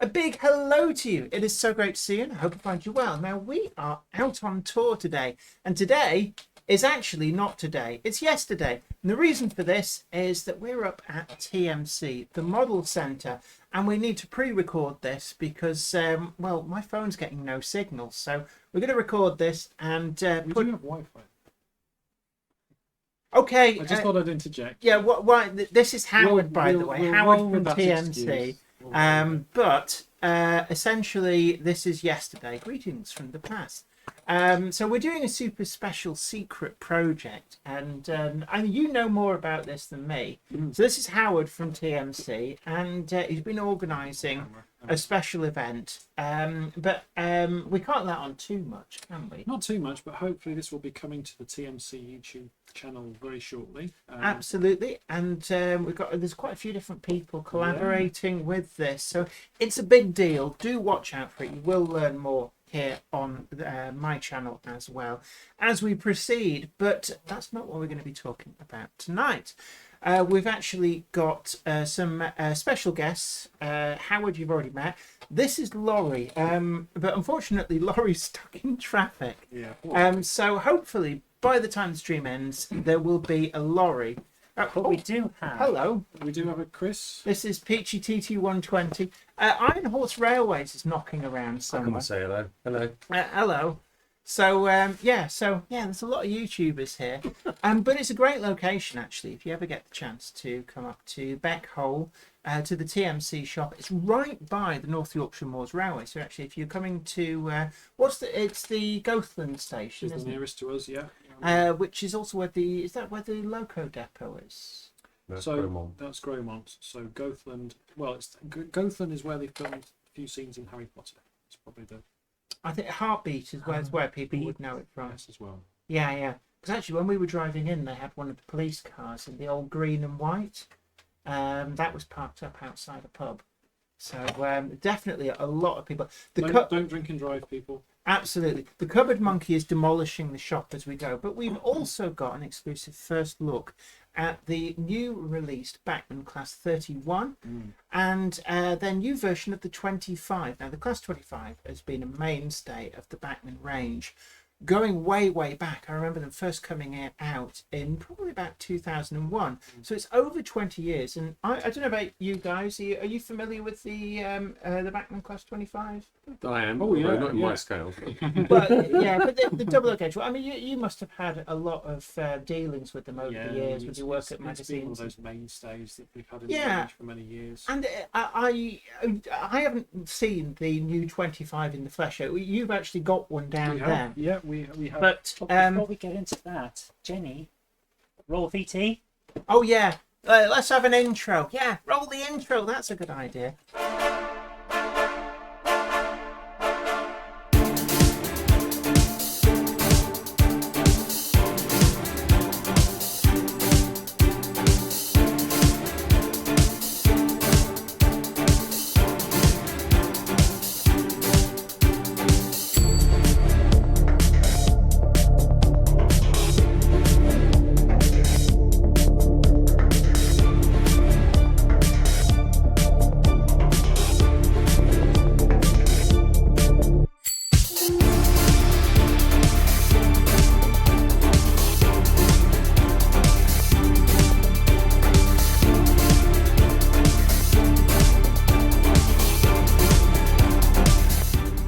A big hello to you. It is so great to see you, and I hope I find you well. Now, we are out on tour today, and today is actually not today, it's yesterday. And the reason for this is that we're up at TMC, the Model Centre, and we need to pre-record this because, well, my phone's getting no signal. So we're going to record this and we do have Wi-Fi. Okay. I just thought I'd interject. Yeah, this is Howard, by the way. Howard from TMC. But essentially, this is yesterday. Greetings from the past. So we're doing a super special secret project, and you know more about this than me. So this is Howard from TMC, and he's been organising a special event, but we can't let on too much, can we? Not too much, but hopefully this will be coming to the TMC YouTube channel very shortly. Absolutely, and there's quite a few different people collaborating with this, so it's a big deal. Do watch out for it. You will learn more here on my channel as well as we proceed, but that's not what we're going to be talking about tonight. We've actually got some special guests. Howard, you've already met. This is Lawrie, but unfortunately Laurie's stuck in traffic. So hopefully by the time the stream ends there will be a Lawrie. We do have. Hello. We do have a Chris. This is Peachy TT120. Iron Horse Railways is knocking around somewhere. Come and say hello. Hello. Hello. So there's a lot of YouTubers here, but it's a great location actually. If you ever get the chance to come up to Beckhole, to the TMC shop, it's right by the North Yorkshire Moors Railway. So actually, if you're coming to it's the Goathland station, is the nearest to us, which is also where the loco depot is. That's That's Gromont. So Goathland. Well, Goathland is where they filmed a few scenes in Harry Potter. It's probably the. I think Heartbeat is where people would know it from. Yes, as well. Yeah. Because actually, when we were driving in, they had one of the police cars in the old green and white. That was parked up outside a pub. So definitely a lot of people. Don't drink and drive, people. Absolutely. The Cupboard Monkey is demolishing the shop as we go. But we've also got an exclusive first look at the new released Bachmann Class 31 and their new version of the 25. Now, the Class 25 has been a mainstay of the Bachmann range. Going way back, I remember them first coming out in probably about 2001. So it's over 20 years, and I don't know about you guys. Are you familiar with the Bachmann Class 25? I am. Oh yeah, not in my scale. But the double gauge. Well, I mean, you must have had a lot of dealings with them over the years with your work at magazines. It's been one of those mainstays that we've had in the range for many years. And I haven't seen the new 25 in the flesh. You've actually got one down there. Yeah, we have. But before we get into that, Jenny, roll VT. Oh yeah, let's have an intro. Yeah, roll the intro. That's a good idea.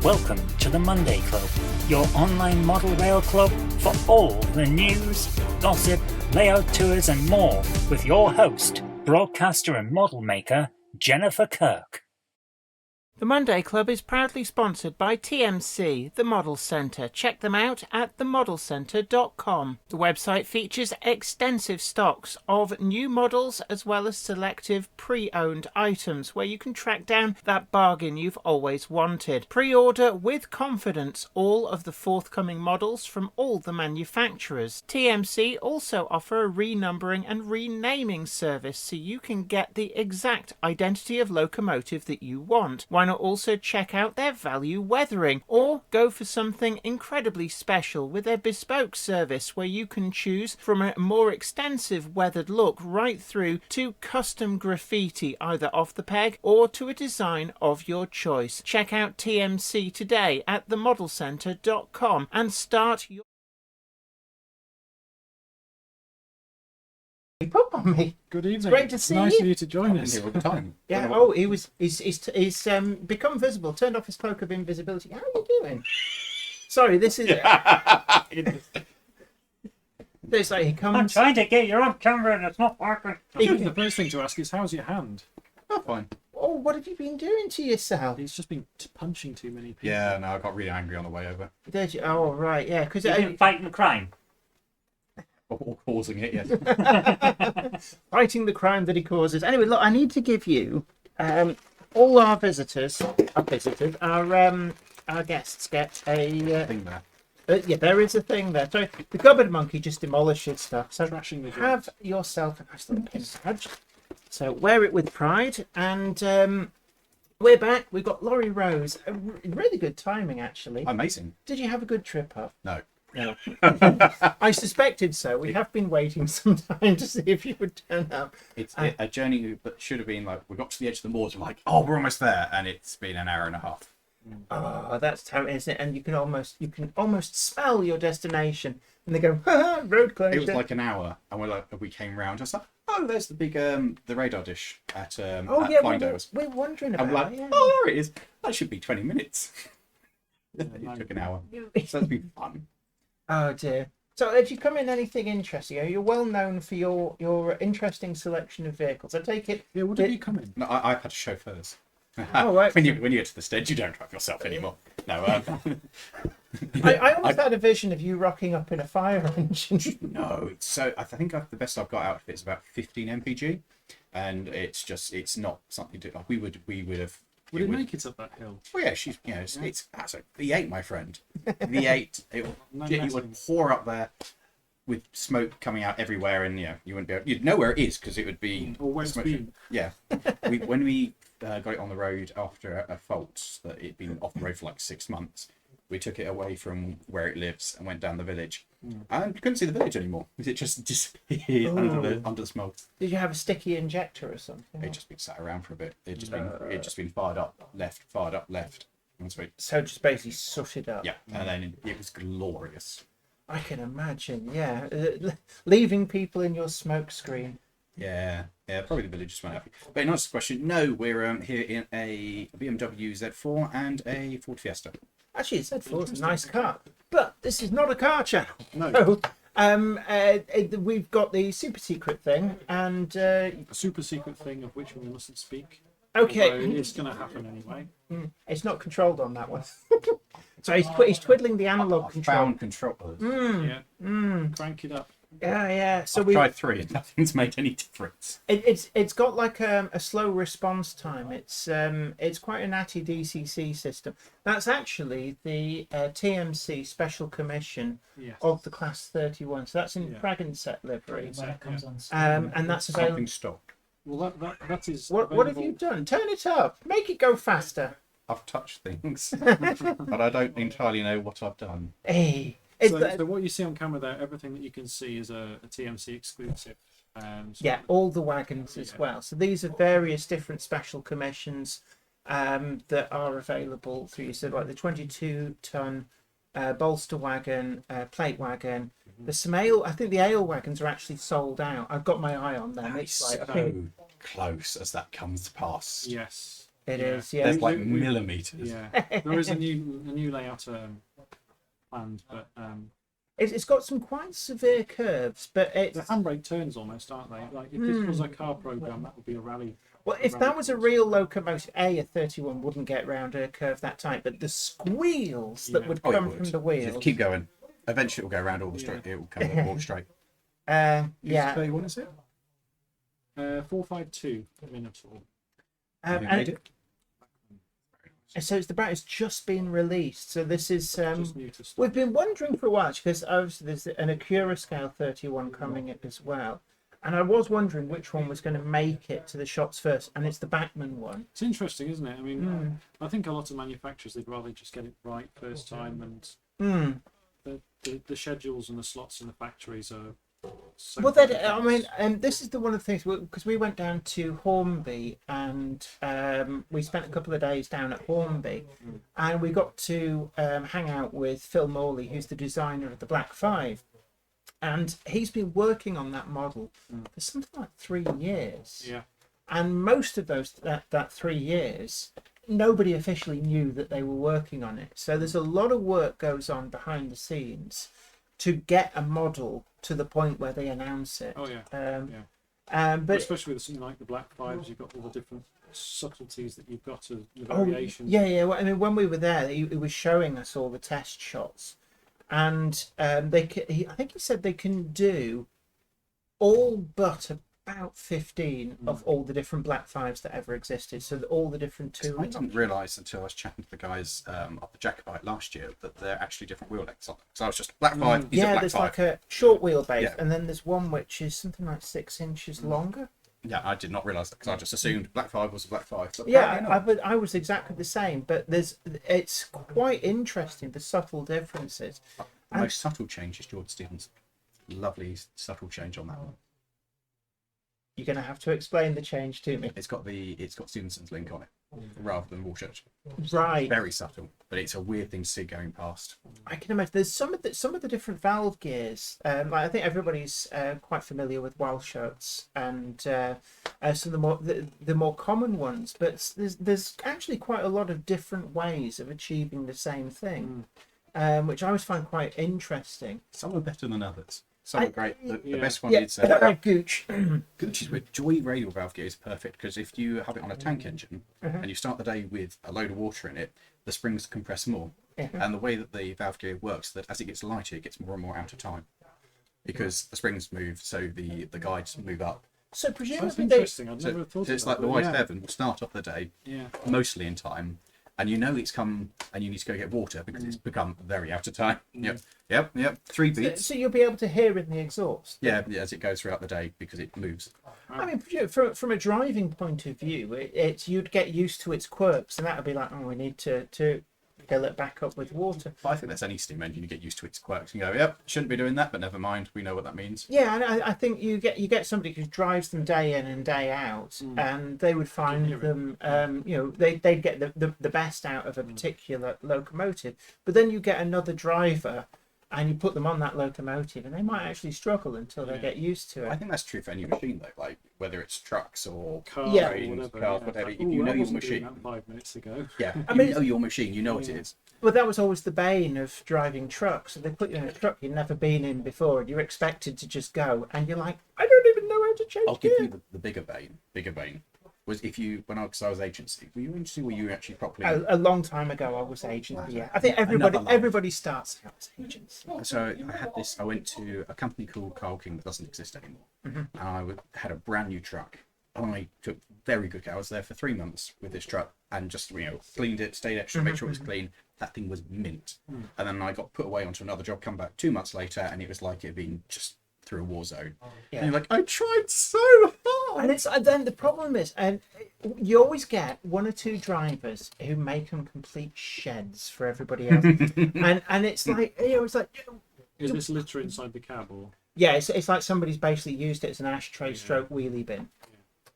Welcome to the Monday Club, your online model rail club for all the news, gossip, layout tours and more with your host, broadcaster and model maker, Jennifer Kirk. The Monday Club is proudly sponsored by TMC The Model Centre. Check them out at themodelcentre.com. The website features extensive stocks of new models as well as selective pre-owned items where you can track down that bargain you've always wanted. Pre-order with confidence all of the forthcoming models from all the manufacturers. TMC also offer a renumbering and renaming service so you can get the exact identity of locomotive that you want. One not also check out their value weathering, or go for something incredibly special with their bespoke service where you can choose from a more extensive weathered look right through to custom graffiti either off the peg or to a design of your choice. Check out TMC today at themodelcentre.com and start your put on me. Good evening. Great to see nice you. of you to join us. Here all the time. Yeah. Oh, he's become visible. Turned off his cloak of invisibility. How are you doing? Sorry, this is. It's like he I'm comes. trying to get you on camera and it's not working. The first thing to ask is, how's your hand? Oh, fine. Oh, what have you been doing to yourself? He's just been punching too many people. Yeah, no, I got really angry on the way over. Did you? Oh, right, yeah. Because You've been fighting crime. Or causing it, yes. fighting the crime that he causes. Anyway, look, I need to give you all our visitors, our guests get a. Thing there. Yeah, there is a thing there. So the Cupboard Monkey just demolishes stuff. So Trashing the have yourself a nice little pin badge. So wear it with pride. And we're back. We've got Lawrie Rose. Really good timing, actually. Amazing. Did you have a good trip up? No. No. I suspected so. We have been waiting some time to see if you would turn up. It's a journey that should have been like, we got to the edge of the moors, we're like, oh, we're almost there. And it's been an hour and a half. Oh, that's terrible, isn't it? And you can almost smell your destination. And they go, ha, road closure. It was like an hour. And we came round. I was like, oh, there's the big, the radar dish at Finders. we're wondering about I'm like, it. Yeah. oh, there it is. That should be 20 minutes. Yeah, It took an hour. So that's been fun. Oh dear. So have you come in anything interesting? You're well known for your interesting selection of vehicles. I take it. Yeah, what did you come in? No, I've had chauffeurs. Oh, right. when you get to the stage, you don't drive yourself anymore. No. I almost had a vision of you rocking up in a fire engine. No. So I think the best I've got out of it is about 15 mpg, and it's not something to like. We would have. Would it make it up that hill? Oh yeah, it's that's a V8, my friend. V8. It would pour up there with smoke coming out everywhere, and you wouldn't be able. You'd know where it is because it would be. Or where it's smoke. been. Yeah. When we got it on the road after a fault that it'd been off the road for like 6 months, we took it away from where it lives and went down the village, and you couldn't see the village anymore because it just disappeared under the smoke. Did you have a sticky injector or something? It'd just been sat around for a bit. It'd just been fired up left. And sweet. So just basically sooted up. Yeah, and then it was glorious. I can imagine. Yeah, leaving people in your smoke screen. Yeah, probably the village just went happy. But in answer to the question, no, we're here in a BMW Z4 and a Ford Fiesta. Actually, Z4 is a nice car, but this is not a car channel. No. So, we've got the super secret thing, and A super secret thing of which we mustn't speak. okay, Although it's going to happen anyway. it's not controlled on that one. So he's twiddling the analog control. Found controllers. Yeah. Crank it up. Yeah. So I've we tried 3 and nothing's made any difference. it's got like a slow response time. It's quite a natty DCC system. That's actually the TMC Special Commission Yes. of the Class 31. So that's in Yeah. Dragon set livery. When it comes on And that's available. Something stopped. Well, that is. What have available- you done? Turn it up. Make it go faster. I've touched things, but I don't entirely know what I've done. Hey. So what you see on camera there, everything that you can see is a TMC exclusive. Yeah, all the wagons as Yeah. well. So these are various different special commissions that are available through you. So like the 22-ton bolster wagon, plate wagon. There's some ale. I think the ale wagons are actually sold out. I've got my eye on them. It's like I think So close as that comes past. Yes. it Yeah. is. Yeah. There's like We- millimeters. Yeah. There is a new layout planned, but It's got some quite severe curves, but the it's handbrake turns almost, aren't they? Like if this was a car program, that would be a rally. well. If that was a real locomotive, a 31 wouldn't get round a curve that tight, but the squeals that Yeah. would Oh, it come would. from the Just wheels. keep going. Eventually, it'll go around all the straight. It will come all straight. Yeah. So what is it? 452 Minotaur. Have you And made it? so it's just been released. So this is Just new to stock. we've been wondering for a while because obviously there's an Acura Scale 31 coming up as well, And I was wondering which one was going to make it to the shops first, and it's the Bachmann one. It's interesting, isn't it? I mean, I think a lot of manufacturers, they'd rather just get it right first time, and the schedules and the slots in the factories are so Well, I complex. mean, this is one of the things, because we went down to Hornby, and we spent a couple of days down at Hornby, and we got to hang out with Phil Morley, who's the designer of the Black 5. And he's been working on that model for something like 3 years. Yeah. And most of that 3 years, nobody officially knew that they were working on it. So there's a lot of work goes on behind the scenes to get a model to the point where they announce it. Oh, yeah. But especially with something like the Black 5s, you've got all the different subtleties that you've got to the oh, variations. yeah. Well, I mean, when we were there, he was showing us all the test shots. And I think he said they can do all but about 15 of all the different Black 5s that ever existed. So all the different I tooling. didn't realise until I was chatting to the guys up the Jacobite last year that they're actually different wheel lengths on them. So I was just Black 5 is a Yeah, Black there's 5. like a short wheelbase, Yeah. and then there's one which is something like 6 inches longer. Yeah, I did not realise that because I just assumed Black 5 was a Black 5. But Yeah, apparently not. I was exactly the same. But it's quite interesting, the subtle differences. The most subtle change is George Stevens. Lovely subtle change on that one. You're going to have to explain the change to me. It's got Stevenson's link on it rather than Walchurch. Right. Very subtle, but it's a weird thing to see going past. I can imagine there's some of the different valve gears. Like I think everybody's quite familiar with Walshots and some of the more common ones. But there's actually quite a lot of different ways of achieving the same thing, which I always find quite interesting. Some are better than others. Some are great. The Yeah. best one Yeah, is Gooch. Gooch's with Joy radial valve gear is perfect because if you have it on a tank engine and you start the day with a load of water in it, the springs compress more. And the way that the valve gear works, that as it gets lighter, it gets more and more out of time because the springs move, so the guides move up. So That's presumably interesting. I've So never thought of it's that. like the but White yeah. Heaven will start off the day Yeah. mostly in time, and you know it's come, and you need to go get water because it's become very out of time. Yep. 3 beats. so you'll be able to hear in the exhaust. Yeah, as it goes throughout the day because it moves. I mean, from a driving point of view, you'd get used to its quirks, and that would be like, oh, we need to fill it back up with water. But I think that's any steam engine. You get used to its quirks and go, yep, shouldn't be doing that, but never mind. We know what that means. Yeah, and I think you get somebody who drives them day in and day out, and they would find them, they'd get the best out of a particular locomotive. But then you get another driver, and you put them on that locomotive, and they might actually struggle until they get used to I it. think that's true for any machine though, like whether it's trucks or Cars Yeah. or trains, whatever. cars, yeah. whatever. Like, If you "Ooh, know I your wasn't doing machine, that 5 minutes ago. yeah, I if mean, you know your machine, you know what it is. Well, that was always the bane of driving trucks. If they put you in a truck you've never been in before, and you're expected to just go, and you're like, I don't even know how to change I'll gear. give you the bigger vein. Bigger vein was if you because I was agency. Were you agency? Were you actually properly? A long time ago, I was agent. Yeah, I think Another life. everybody starts out as agents. So I had this. I went to a company called Carl King that doesn't exist anymore, and had a brand new truck. And I took very good care. I was there for 3 months with this truck and just cleaned it, stayed extra, made sure it was clean. That thing was mint. And then I got put away onto another job. Come back 2 months later, and it was like it had been just through a war zone. Yeah. And you're like, I tried so hard. And then the problem is, and you always get 1 or 2 drivers who make them complete sheds for everybody else, and it's like it's like. Is this litter inside the cab or? Yeah, it's like somebody's basically used it as an ashtray stroke wheelie bin.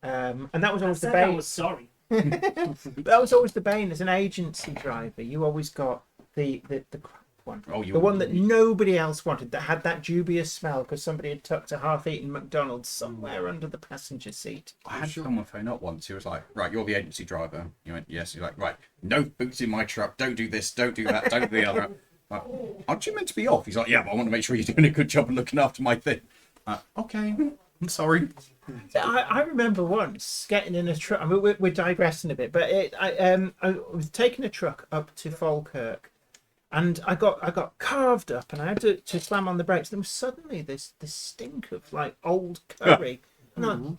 And that was I always the said I bane. was sorry. That was always the bane as an agency driver. You always got the crap one. Oh, The one that nobody else wanted, that had that dubious smell because somebody had tucked a half-eaten McDonald's somewhere under the passenger seat. I had someone phone up once. He was like, right, you're the agency driver. You went, yes. You're like, right, no boots in my truck. Don't do this. Don't do that. Don't do the other. Like, aren't you meant to be off? He's like, yeah, but I want to make sure you're doing a good job of looking after my thing. Okay, I'm sorry. I remember once getting in a truck. I mean, we're digressing a bit, but I was taking a truck up to Falkirk, and I got carved up, and I had to slam on the brakes. There was suddenly this stink of like old curry, and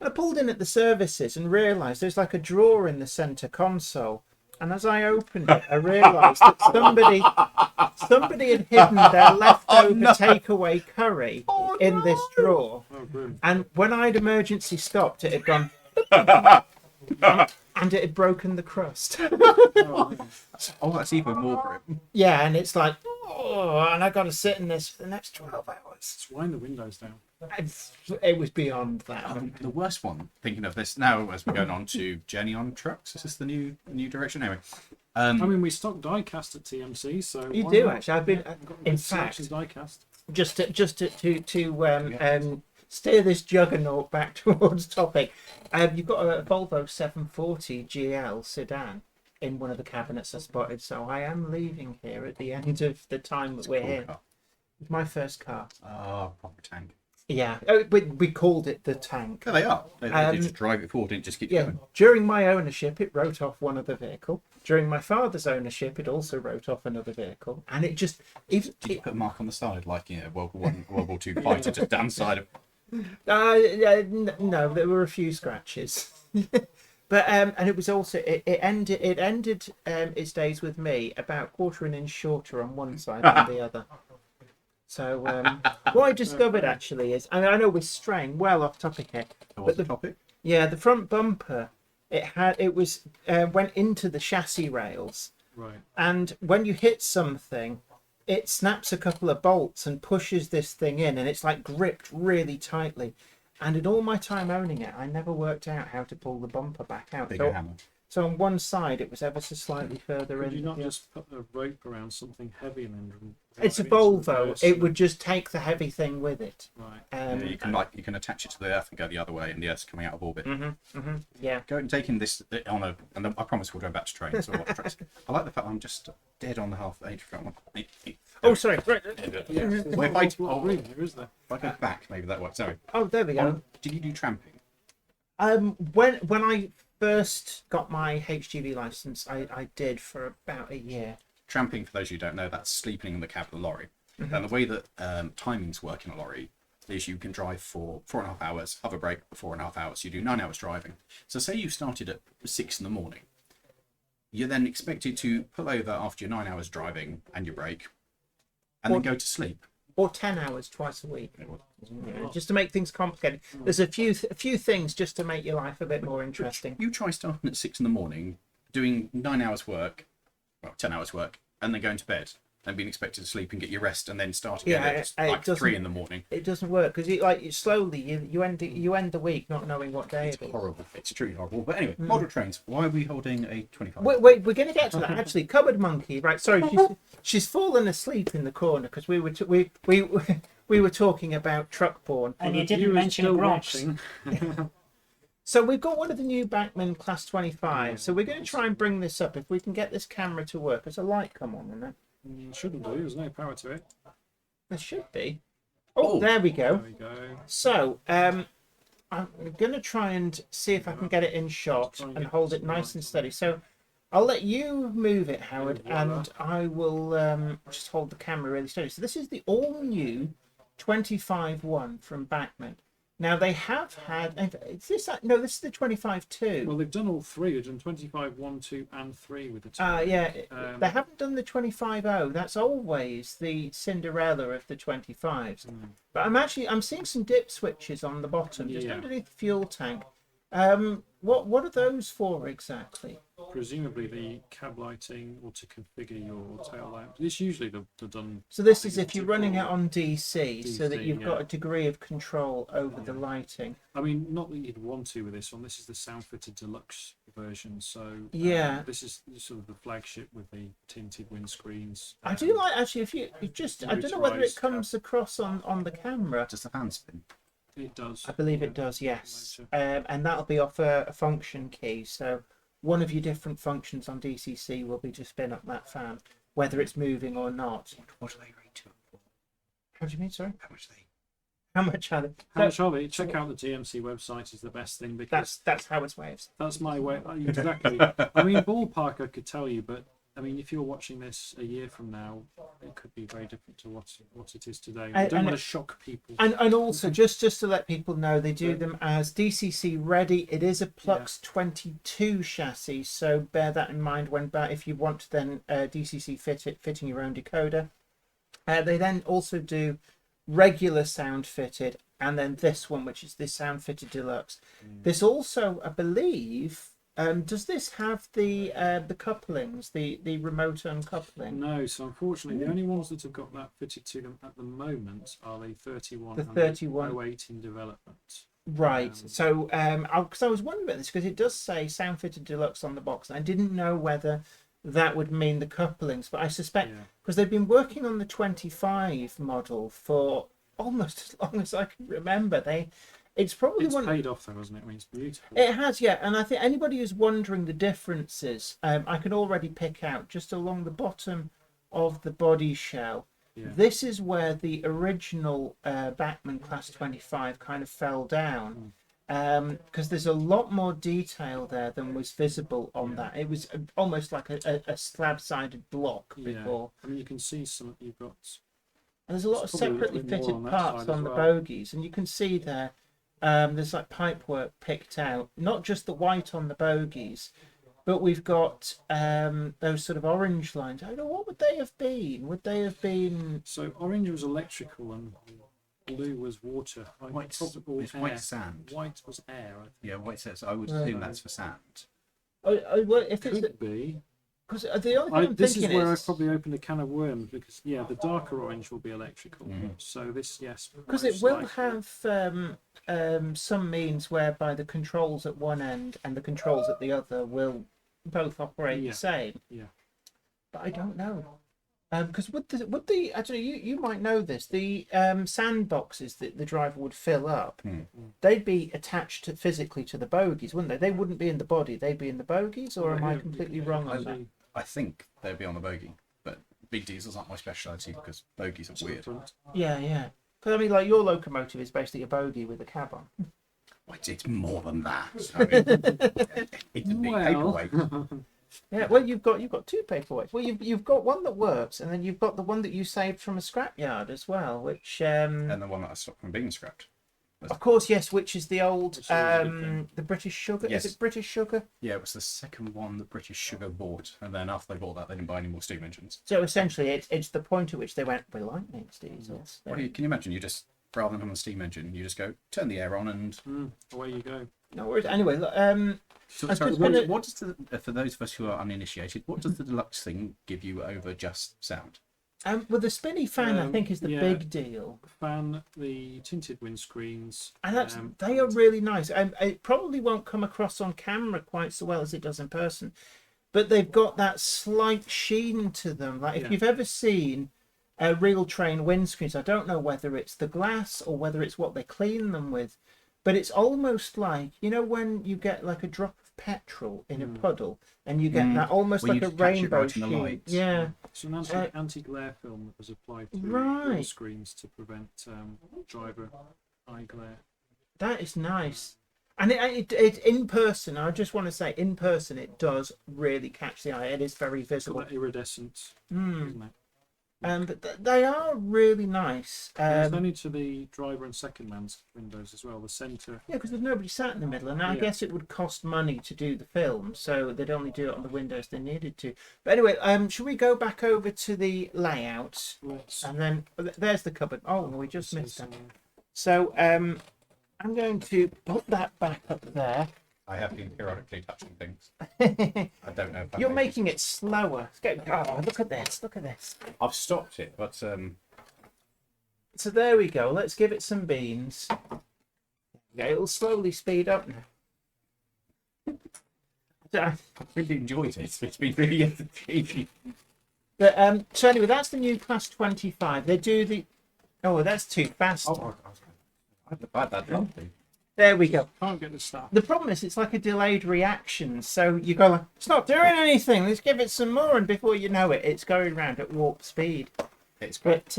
I pulled in at the services and realised there's like a drawer in the centre console, And as I opened it, I realised that somebody had hidden their leftover takeaway curry in this drawer. Oh, grim. And when I'd emergency stopped, it had gone, and it had broken the crust. Oh, that's even more grim. Yeah, and it's like, oh, and I got to sit in this for the next 12 hours. Let's wind the windows down. It was beyond that. The worst one, thinking of this now as we're going on to Jenny on trucks. Is this the new direction? Anyway. I mean, we stock diecast at TMC, so You why do not? actually. I've been, in Good fact, selection diecast. just to steer this juggernaut back towards topic. You've got a Volvo 740 GL sedan in one of the cabinets I spotted, so I am leaving here at the end of the time that we're Cool here. car. It's my first car. Proper tank. Yeah, we called it the tank. Yeah, they are. They just drive it forward and it just keeps Yeah, going. during my ownership, it wrote off one other vehicle. During my father's ownership, it also wrote off another vehicle, and it just Did you put a mark on the side, like World War One, World War Two fighter, just down the side of? no, there were a few scratches. But and it was also it ended its days with me about quarter an inch shorter on one side than the other. So what I discovered actually is, I know we're straying well off topic here, What's the topic? yeah, the front bumper went into the chassis rails, Right. and when you hit something, it snaps a couple of bolts and pushes this thing in, and it's like gripped really tightly. And in all my time owning it, I never worked out how to pull the bumper back out. Bigger hammer. So on one side, it was ever so slightly further Could in. you not Yeah. just put a rope around something heavy and then? It's a drive it into Volvo. reverse? It would just take the heavy thing with it. Right. Yeah, you can attach it to the earth and go the other way, and the earth's coming out of orbit. Yeah. Go and taking this on a, and I promise we'll go back to trains. Or trucks. I like the fact I'm just dead on the half age front one. Oh, sorry. Right. Yeah. Well, if I, There's a lot of room here, is there? if I go back, maybe that works. Sorry. Oh, there we go. Did you do tramping? When I first got my HGV license, I did for about a year. Tramping, for those who don't know, that's sleeping in the cab of the lorry. And the way that timings work in a lorry is you can drive for 4.5 hours, have a break for 4.5 hours. You do 9 hours driving. So say you started at 6 in the morning. You're then expected to pull over after your 9 hours driving and your break, and then go to sleep. Or 10 hours twice a week. Yeah, just to make things complicated. There's a few things just to make your life a bit more interesting. You try starting at 6 in the morning, doing 9 hours work, well, 10 hours work, and then going to bed, and being expected to sleep and get your rest, and then start again at like 3 in the morning. It doesn't work because you end the week not knowing what day it is. Horrible. It's truly horrible. But anyway, model trains. Why are we holding a 25? Wait, we're going to get to that actually. Cupboard monkey, right? Sorry, she's fallen asleep in the corner because we were talking about truck porn. And you You didn't were mention still Grox. watching. So we've got one of the new Bachmann Class 25. So we're going to try and bring this up if we can get this camera to work. There's a light come on in it. Shouldn't do. There's no power to it. There should be. Oh, there we go. There we go. So, I'm going to try and see if I can get it in shot and hold it nice and steady. So, I'll let you move it, Howard, and I will just hold the camera really steady. So, this is the all-new 25-1 from Bachmann. Now, they have had... Is this... No, this is the 25-2. Well, they've done all three. They've done 25, 1, 2, and 3 with the two. Yeah, they haven't done the 25-0. That's always the Cinderella of the 25s. But I'm seeing some dip switches on the bottom, just Yeah. underneath the fuel tank. What are those for exactly? Presumably the cab lighting or to configure your tail lamp. It's usually they're done. So this is if you're running it on DC, so that DC, you've got yeah. a degree of control over the lighting. I mean, not that you'd want to with this one. This is the sound fitted deluxe version. So Yeah. this is sort of the flagship with the tinted windscreens. I do like actually if you just I don't know whether it motorised comes across on the camera. Does the fan spin? It does. I believe it does, yes. And that'll be off a function key. So one of your different functions on DCC will be to spin up that fan, whether it's moving or not. What do they rate to? How do you mean, sorry? How much they? How much are they? How much are they? Check out the TMC website is the best thing because That's Howard's waves. that's my way. Exactly. I mean, ballpark I could tell you, but I mean, if you're watching this a year from now, it could be very different to what it is today. I We don't know. want to shock people. And also, just to let people know, they do them as DCC ready. It is a Plux 22 chassis, so bear that in mind if you want to then DCC fitting your own decoder. They then also do regular sound fitted, and then this one, which is the sound fitted deluxe. This also, I believe, does this have the couplings, the remote uncoupling? No, so unfortunately, the only ones that have got that fitted to them at the moment are the 31 The and 31. the 08 in development. Right. So, because I was wondering about this, because it does say sound fitted deluxe on the box, and I didn't know whether that would mean the couplings, but I suspect because they've been working on the 25 model for almost as long as I can remember. It's probably It's one. paid off though, hasn't it? I mean, it's beautiful. It has, yeah, and I think anybody who's wondering the differences, I can already pick out just along the bottom of the body shell. Yeah. This is where the original Bachmann Class 25 kind of fell down, because there's a lot more detail there than was visible on that. It was almost like a slab-sided block before. I mean, you can see some. You've got. And there's a lot of There's probably a separately little bit more fitted on that parts side on as the well. bogies, and you can see there. There's like pipework picked out, not just the white on the bogies, but we've got those sort of orange lines. I don't know, what would they have been? Would they have been? So orange was electrical and blue was water. White, Or it's air. white sand. White was air. I think. Yeah, white sand. So I would assume that's for sand. Well, if it's Could be. because the only thing I'm This is thinking where is I've probably opened a can of worms because the darker orange will be electrical. So this because most it will likely. have some means whereby the controls at one end and the controls at the other will both operate the same. Yeah. But I don't know. Because would the actually you might know this, the sandboxes that the driver would fill up, they'd be attached physically to the bogies, wouldn't they? They wouldn't be in the body, they'd be in the bogies, or am I completely wrong on that? I think they'd be on the bogey, but big diesels aren't my speciality because bogies are weird. Yeah. Because I mean, like your locomotive is basically a bogie with a cab on. It's more than that. I mean, it's a big paperweight. Yeah, well, you've got two paperweights. Well, you've got one that works, and then you've got the one that you saved from a scrapyard as well, which And the one that I stopped from being scrapped. of course, yes, which is the old Which is a good thing. the British Sugar. Yes. Is it British Sugar? Yeah, it was the second one that British Sugar bought, and then after they bought that, they didn't buy any more steam engines. So essentially, it's the point at which they went, we like these diesels. Can you imagine? You just, rather than having a steam engine, you just go turn the air on and. Away you go. No worries. Anyway, look, So, I was sorry, just gonna- what does for those of us who are uninitiated, what does the deluxe thing give you over just sound? well, the spinny fan, I think, is the yeah. big deal. Fan, the tinted windscreens. And they are really nice. It probably won't come across on camera quite so well as it does in person, but they've got that slight sheen to them. Like if you've ever seen real train windscreens, I don't know whether it's the glass or whether it's what they clean them with, but it's almost like, you know, when you get like a drop of petrol in a puddle and you get that almost When like you a catch it rainbow right in the sheen. light. Yeah. It's an anti-glare film that was applied to Right. screens to prevent driver eye glare. That is nice. And it in person, I just want to say, in person, it does really catch the eye. It is very It's got visible. that iridescent, isn't it? But they are really nice. It's only to the driver and second man's windows as well. The centre. Yeah, because there's nobody sat in the middle, and I guess it would cost money to do the film, so they'd only do it on the windows they needed to. But anyway, should we go back over to the layout, and then there's the cupboard. Oh, we just missed that. So I'm going to put that back up there. I have been periodically touching things. I don't know if that You're makes- making it slower. Oh, look at this! Look at this. I've stopped it, but So there we go. Let's give it some beans. Okay, it'll slowly speed up now. I've really enjoyed it. It's been really entertaining. But so anyway, that's the new Class 25. They do the. Oh, that's too fast. I've had that lovely. There we go. Can't get the start. The problem is it's like a delayed reaction. So you go like, it's not doing anything. Let's give it some more, and before you know it, it's going around at warp speed. It's great. But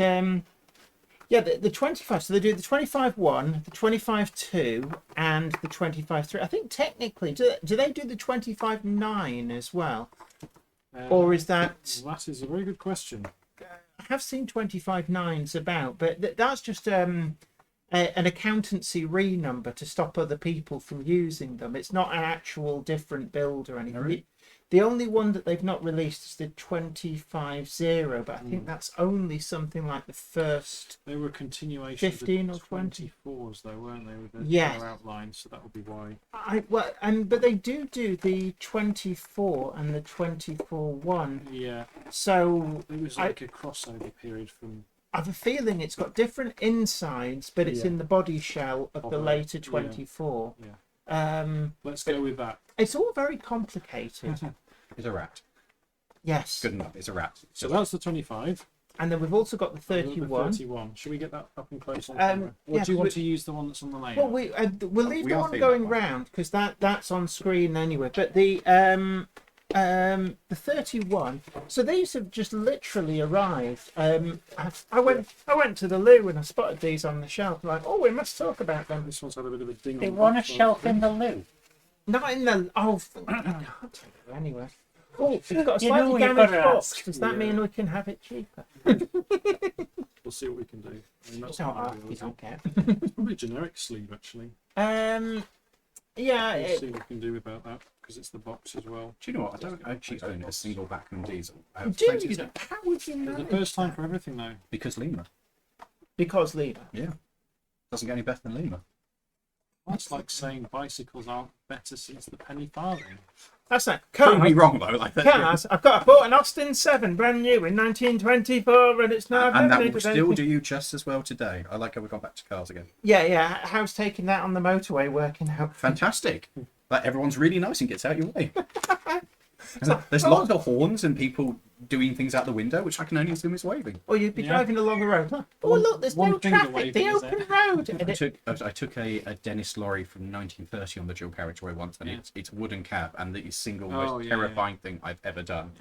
yeah, the 25. So they do the 25-1, the 25-2, and the 25-3. I think technically, do they do the 25-9 as well? or is that? That is a very good question. I have seen 25.9s about, but that's just an accountancy number to stop other people from using them. It's not an actual different build or anything. Really? The only one that they've not released is the 25.0, but I think that's only something like the first. They were a continuation 15 of or the 20. 24s, though, weren't they? With the Yes. colour outline, so that would be why. But they do the 24 and the 24.1. Yeah, So it was like a crossover period from. I have a feeling it's got different insides, but it's Yeah. in the body shell of the later 24. Yeah. Let's But go with that. it's all very complicated. It's a rat. Yes. Good enough. It's a rat. So that's the 25. And then we've also got the The 31. 31. Should we get that up and close on Um, camera? Or yes, do you want to use the one that's on the layout? Well, we'll leave We the are one seeing going that one. round because that's on screen anyway. But the 31. So these have just literally arrived. I went to the loo and I spotted these on the shelf. Like, oh, we must talk about them. This one's had a bit of a ding They on the want a box, shelf in the loo. Not in the I can't take it anyway. Oh, it's got a You know slightly you've damaged gotta box. ask. Does that Yeah. mean we can have it cheaper? We'll see what we can do. I mean, that's No, not ideal, you is don't it? care. It's probably a generic sleeve, actually. Yeah. We'll see what we can do about that, because it's the box as well. Do you know what? I don't actually own a single Bachmann diesel. I have Do plenty you? of stuff. How would you It's know? the first time for everything, though. Because Lima. Because Lima. Yeah. Doesn't get any better than Lima. That's like saying bicycles aren't better since the penny farthing. That's not. Don't be wrong though. Like that. Cars. I bought an Austin 7 brand new in 1924, and it's now And that will donated still anything. do you just as well today. I like how we've gone back to cars again. Yeah. How's taking that on the motorway working out? Fantastic. Like everyone's really nice and gets out your way. like, There's oh. lots of horns and people doing things out the window, which I can only assume is waving. Or you'd be Yeah. driving along the road. Like, oh One- look, there's one no finger traffic. waving, The is open road. And I took a Dennis Lawrie from 1930 on the dual carriageway once, and Yeah. it's a wooden cab, and the single Oh, most yeah, terrifying thing I've ever done.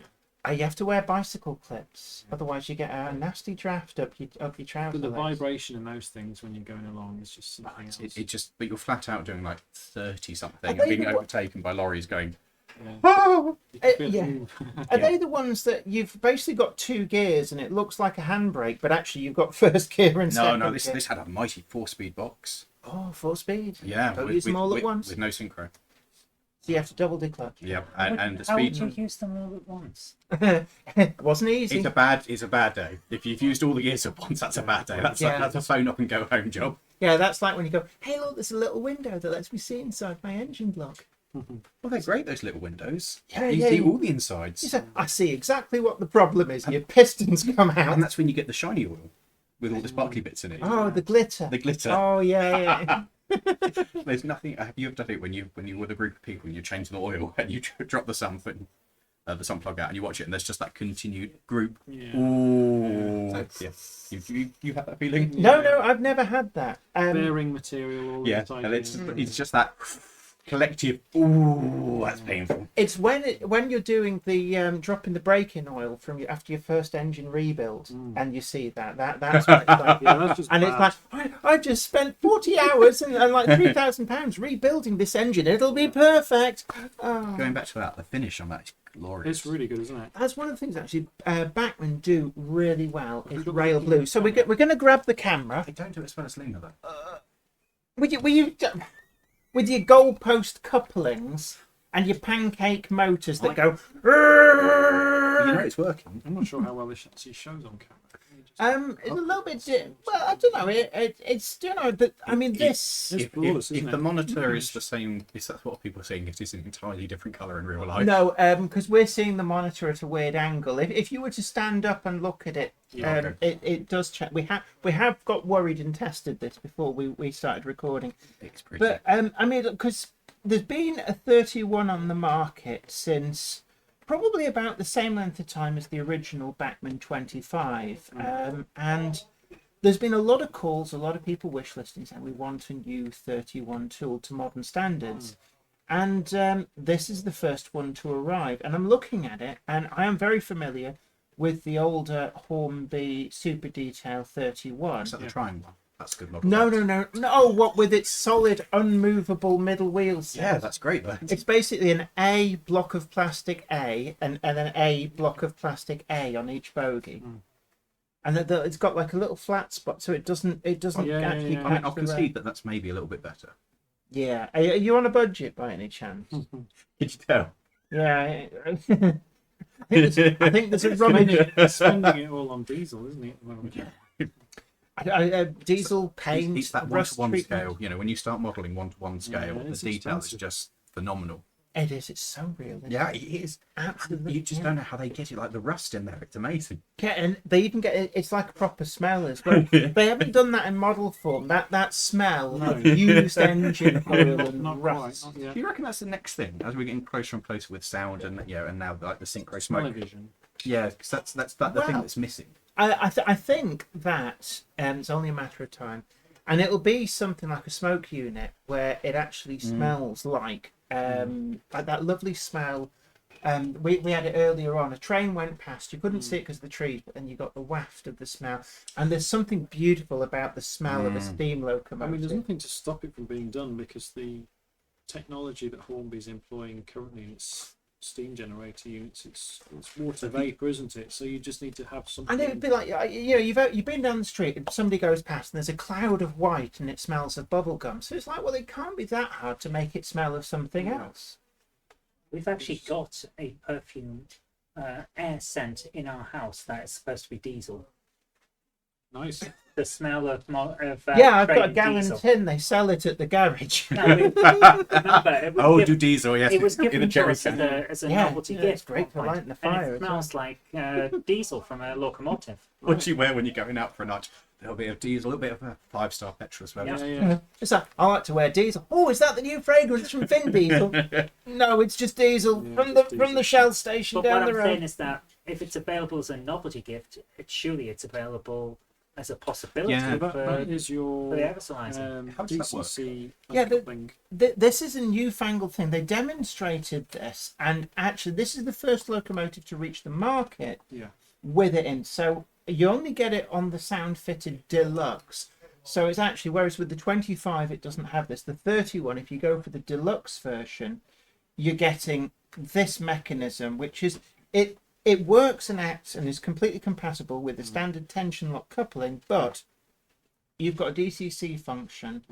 you have to wear bicycle clips, otherwise you get a nasty draft up your trouser But the legs. vibration in those things when you're going along is just something else. It just, but you're flat out doing like 30 Are something, they and being the one- overtaken by lorries going, Yeah. oh! You can feel it yeah. move. Are Yeah. they the ones that you've basically got two gears and it looks like a handbrake, but actually you've got first gear and No, second no, this gear? this had a mighty 4-speed box. Oh, 4-speed. Yeah, Don't use them all at once. with no synchro. So you have to double declutch. Yep, and the How would speed. you use them all at once? It wasn't easy. It's a bad day. If you've used all the gears at once, that's a bad day. That's a phone up and go home job. Yeah, that's like when you go, hey, look, there's a little window that lets me see inside my engine block. Well, they're great, those little windows. Yeah, You yeah, see yeah. all the insides. You say, I see exactly what the problem is. Your pistons come And out. that's when you get the shiny oil with all the sparkly bits in it. Oh, the glitter. The glitter. Oh, yeah. There's nothing. Have you ever done it when you with a group of people and you change the oil and you drop the something, the sun plug out, and you watch it and there's just that continued group. Yeah. Ooh. Yeah. You have that feeling? No, I've never had that. Bearing material all Yeah. the time. And it's just that collective. Ooh, that's painful. It's when you're doing the dropping the brake-in oil from after your first engine rebuild, and you see that's what it's like. Yeah, that's just And bad. it's like, I just spent 40 hours and like £3,000 rebuilding this engine. It'll be perfect. Oh. Going back to that, the finish on that is glorious. It's really good, isn't it? That's one of the things actually Bachmann do really well is got the rail key blue. So we're going to grab the camera. They don't do it as well as Lima though. With your goalpost couplings and your pancake motors that go. You know it's working. I'm not sure how well this actually shows on camera. It's a little bit. Well, I don't know. It's I mean, this. It's flawless, If isn't the it? monitor is the same, if that's what people are saying, it is an entirely different colour in real life. No, because we're seeing the monitor at a weird angle. If you were to stand up and look at it, Yeah, it does check. We have got worried and tested this before we started recording. It's pretty. But I mean, because there's been a 31 on the market since probably about the same length of time as the original Bachmann 25, and there's been a lot of calls, a lot of people wish listing saying we want a new 31 tool to modern standards. And this is the first one to arrive. And I'm looking at it, and I am very familiar with the older Hornby Super Detail 31. Is that the triangle? That's a good model. No. What with its solid, unmovable middle wheel set? Yeah, that's great. Though. It's basically an A block of plastic A and an A block of plastic A on each bogie. And it's got like a little flat spot, so it doesn't actually. I mean, I'll catch the concede that that's maybe a little bit better. Yeah. Are you on a budget by any chance? Did you tell? Yeah. I think there's a rummage. Spending it all on diesel, isn't it? Diesel paint, It's that rust one-to-one treatment. scale. You know, when you start modelling one-to-one scale, the it's detail is expensive. just phenomenal. It is. It's so real. Isn't Yeah, it? it is. Absolutely. You just don't know how they get it, like the rust in there. It's amazing. Yeah, and they even get it. It's like a proper smell as well. They haven't done that in model form. That smell of used engine oil and Not rust. quite. Not yet. Do you reckon that's the next thing as we're getting closer and closer with sound and and now like the synchro smoke? Television. Yeah, because that's the thing Well, that's missing. I think that it's only a matter of time, and it'll be something like a smoke unit where it actually smells like that lovely smell. We had it earlier on. A train went past. You couldn't see it because of the trees, but then you got the waft of the smell. And there's something beautiful about the smell of a steam I locomotive. mean, there's nothing to stop it from being done because the technology that Hornby's employing currently in its steam generator units, it's water vapor, isn't it? So you just need to have something. And it would be like, you've been down the street and somebody goes past and there's a cloud of white and it smells of bubble gum. So it's like, well, it can't be that hard to make it smell of something else. We've actually got a perfume air scent in our house that is supposed to be diesel. Nice. The smell of Yeah, I've got a trading gallon diesel. tin. They sell it at the garage. No, it was do diesel, yes. it was in a given to jerry us as a Yeah, novelty yeah, gift. it's great at for one point. lighting the And fire it as well. smells like diesel from a locomotive. What do you wear when you're going out for a night? A little bit of diesel, a little bit of a 5-star petrol as well. Yeah. Yeah. It's like, I like to wear diesel. Oh, is that the new fragrance from Vin Diesel? No, it's just diesel Yeah, from just the diesel. Shell station But what down I'm the saying road. is that if it's available as a novelty gift, surely it's available as a possibility Yeah, That for is your the aerosolizing. How does that work? DCC Yeah, uncoupling. This is a newfangled thing. They demonstrated this, and actually, this is the first locomotive to reach the market Yeah. with it in. So you only get it on the sound fitted deluxe. So it's actually, whereas with the 25 it doesn't have this. The 31, if you go for the deluxe version, you're getting this mechanism, which is it works and acts and is completely compatible with the standard tension lock coupling, but you've got a DCC function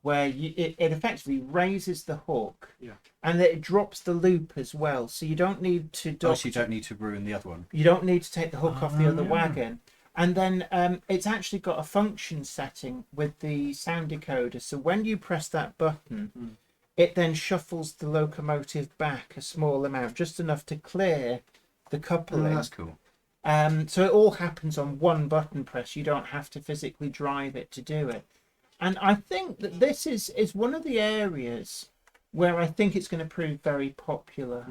where it effectively raises the hook Yeah. and it drops the loop as well. So you don't need to Oh, so you don't need to ruin the other one. you don't need to take the hook off the other wagon. And then it's actually got a function setting with the sound decoder. So when you press that button, it then shuffles the locomotive back a small amount, just enough to clear the coupling. That's cool. So it all happens on one button press. You don't have to physically drive it to do it. And I think that this is one of the areas where I think it's going to prove very popular.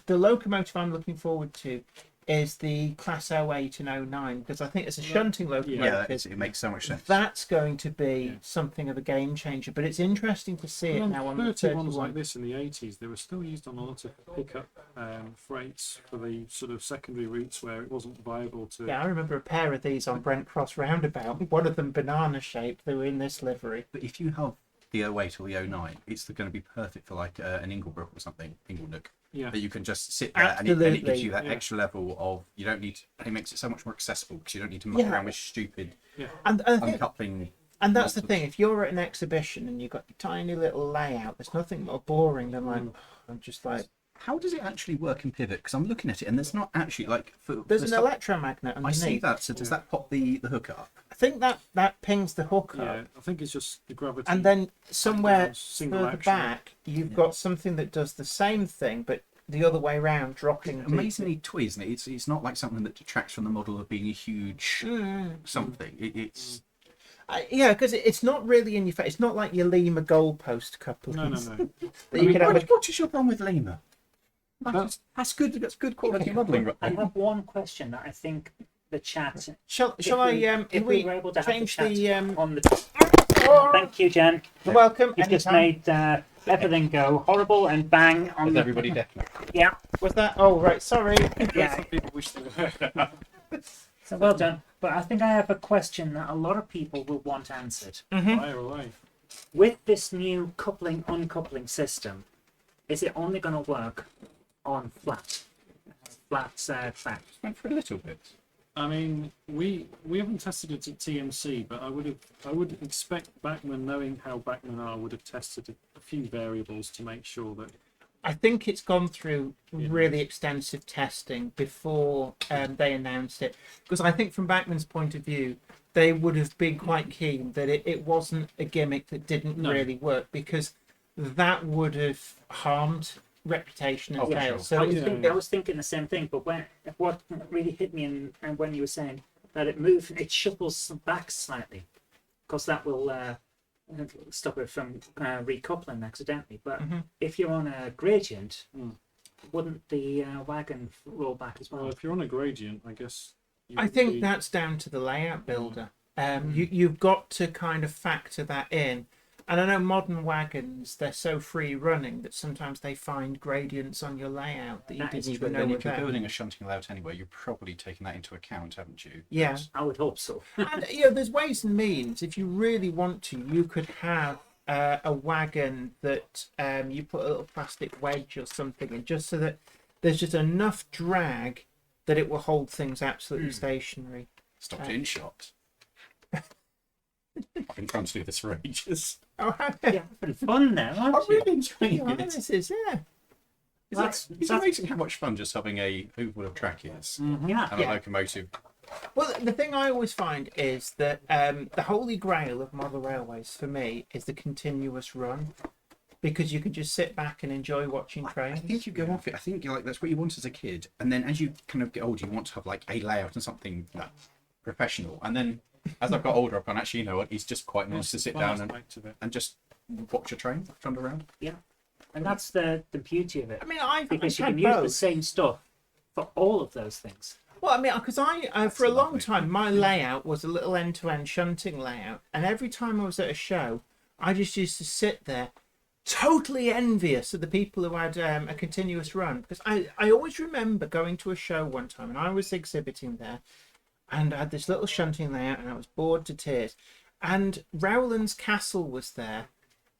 The locomotive I'm looking forward to is the Class 08 and 09, because I think it's a shunting locomotive. It makes so much sense. That's going to be something of a game changer. But it's interesting to see it Well, now on the 31s 31. like this in the 80s, they were still used on a lot of pickup freights for the sort of secondary routes where it wasn't viable to. Yeah, I remember a pair of these on Brent Cross roundabout. One of them banana shaped. They were in this livery. But if you have the 08 or the 09, it's going to be perfect for like an Inglebrook or something, Inglenook. Yeah. That you can just sit there and it gives Absolutely. you that Yeah. extra level of, you don't need, and it makes it so much more accessible because you don't need to muck around with stupid And I think, uncoupling. and that's the thing. If you're at an exhibition and you've got your tiny little layout, there's nothing more boring than like, I'm just like, How does it actually work in Pivot? Because I'm looking at it and there's not actually like. there's for an stuff- electromagnet underneath. I see that. So does that pop the hook up? I think that pings the hook Yeah, up. I think it's just the gravity. And then somewhere single further action. back, you've got something that does the same thing, but the other way round, dropping. Amazingly twee, isn't it? It's not like something that detracts from the model of being a huge something. It's Yeah, because it's not really in your face. It's not like your Lima goalpost couplings. No. that you can have a- what is your problem with Lima? That's- That's good. That's good quality modelling. I have one question that I think the chat. Shall if I? we, If if we were able to have the change chat the? on the. Thank you, Jen. You're welcome. You've just anytime. made everything go horrible and bang on Is the. everybody deaf now? Yeah. Was that? Oh right, sorry. Yeah. Some people wish they were. So well done. But I think I have a question that a lot of people will want answered. Fire away. With this new coupling uncoupling system, is it only going to work on flat track? Went for a little bit. I mean, we haven't tested it at TMC, but I would expect Bachmann, knowing how Bachmann are, would have tested a few variables to make sure that. I think it's gone through really extensive testing before they announced it. Because I think from Bachmann's point of view, they would have been quite keen that it wasn't a gimmick that didn't really work, because that would have harmed reputation and sales. Sure. So I was thinking the same thing, but what really hit me and when you were saying that it shuffles back slightly, because that will stop it from recoupling accidentally. But if you're on a gradient, wouldn't the wagon roll back as well? Well, if you're on a gradient, I guess. I think that's down to the layout builder. You've got to kind of factor that in. And I know modern wagons, they're so free running that sometimes they find gradients on your layout that you didn't even know Then were if you're there. building a shunting layout anyway, you're probably taking that into account, haven't you? Yeah. I would hope so. And there's ways and means. If you really want to, you could have a wagon that you put a little plastic wedge or something in, just so that there's just enough drag that it will hold things absolutely stationary. Stopped in shot. I've been trying to do this for ages. Oh, Yeah, having fun now, I'm aren't you? really enjoying it. this is It's amazing how much fun just having a oval of track is. Yeah. And a locomotive. Well, the thing I always find is that the holy grail of model railways for me is the continuous run, because you can just sit back and enjoy watching I trains. think you go off it. I think like that's what you want as a kid, and then as you kind of get older, you want to have like a layout and something professional. And then as I've got older, I've gone, actually, you know what? It's just quite nice to sit down and just watch a train run around. Yeah. And that's the beauty of it. I mean, I've Because you had can use the both. same stuff for all of those things. Well, I mean, because for a long lovely. time, my layout was a little end-to-end shunting layout, and every time I was at a show, I just used to sit there, totally envious of the people who had a continuous run. Because I always remember going to a show one time, and I was exhibiting there, and I had this little shunting layout, and I was bored to tears. And Rowland's Castle was there,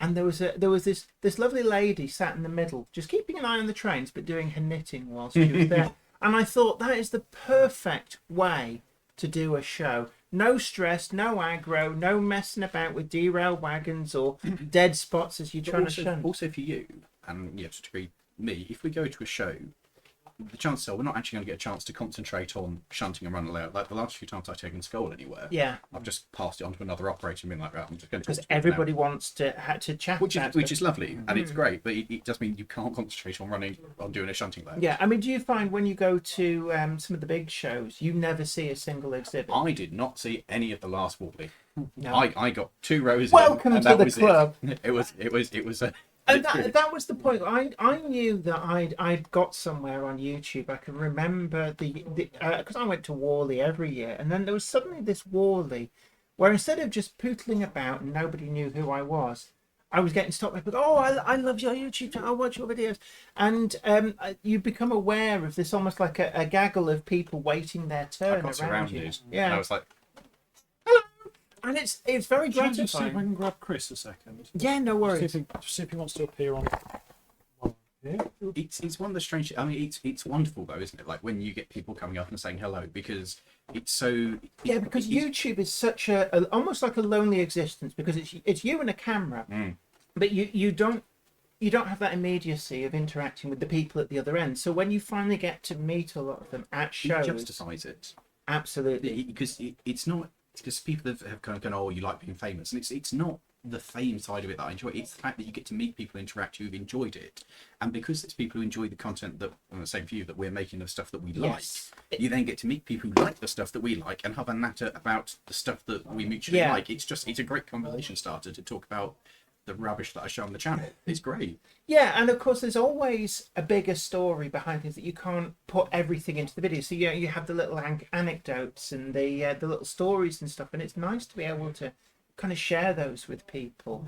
and there was this lovely lady sat in the middle, just keeping an eye on the trains, but doing her knitting whilst she was there. And I thought that is the perfect way to do a show. No stress, no aggro, no messing about with derailed wagons or dead spots as you're trying to shunt. Also for you, and to a degree, me, if we go to a show, the chances are we're not actually going to get a chance to concentrate on shunting and running layout. Like the last few times I've taken Skull anywhere, Yeah, I've just passed it on to another operator and been like, right, I'm just going to because talk to people everybody now. wants to chat Which about is stuff. lovely and it's great, but it does mean you can't concentrate on doing a shunting layout. Yeah, I mean, do you find when you go to some of the big shows, you never see a single exhibit? I did not see any of the last Wally. No. I got 2 rows. Welcome in, and to that the was club. It was And that was the point. I knew that I'd got somewhere on YouTube. I can remember because I went to Worley every year, and then there was suddenly this Worley where instead of just pootling about and nobody knew who I was, I was getting stopped by people. Oh, I love your YouTube channel. I watch your videos, and you become aware of this almost like a gaggle of people waiting their I turn got around you. surrounded. Yeah, And I was like, and it's very Should I just see if I gratifying. can grab Chris a second? Yeah, no worries. See if he wants to appear on. Here. it's one of the strange. I mean, it's wonderful though, isn't it? Like when you get people coming up and saying hello, because it's so. Yeah, because YouTube is such a almost like a lonely existence, because it's you and a camera, but you don't have that immediacy of interacting with the people at the other end. So when you finally get to meet a lot of them at It shows, justifies it absolutely. because it's not because people have kind of gone, oh, you like being famous, and it's not the fame side of it that I enjoy. It's the fact that you get to meet people, interact who've enjoyed it, and because it's people who enjoy the content that, and the same for you, that we're making of stuff that we Yes. like. You then get to meet people who like the stuff that we like and have a natter about the stuff that we mutually Yeah. like. It's a great conversation starter to talk about the rubbish that I show on the channel. It's great. Yeah, and of course there's always a bigger story behind things that you can't put everything into the video. So you have the little anecdotes and the little stories and stuff, and it's nice to be able to kind of share those with people.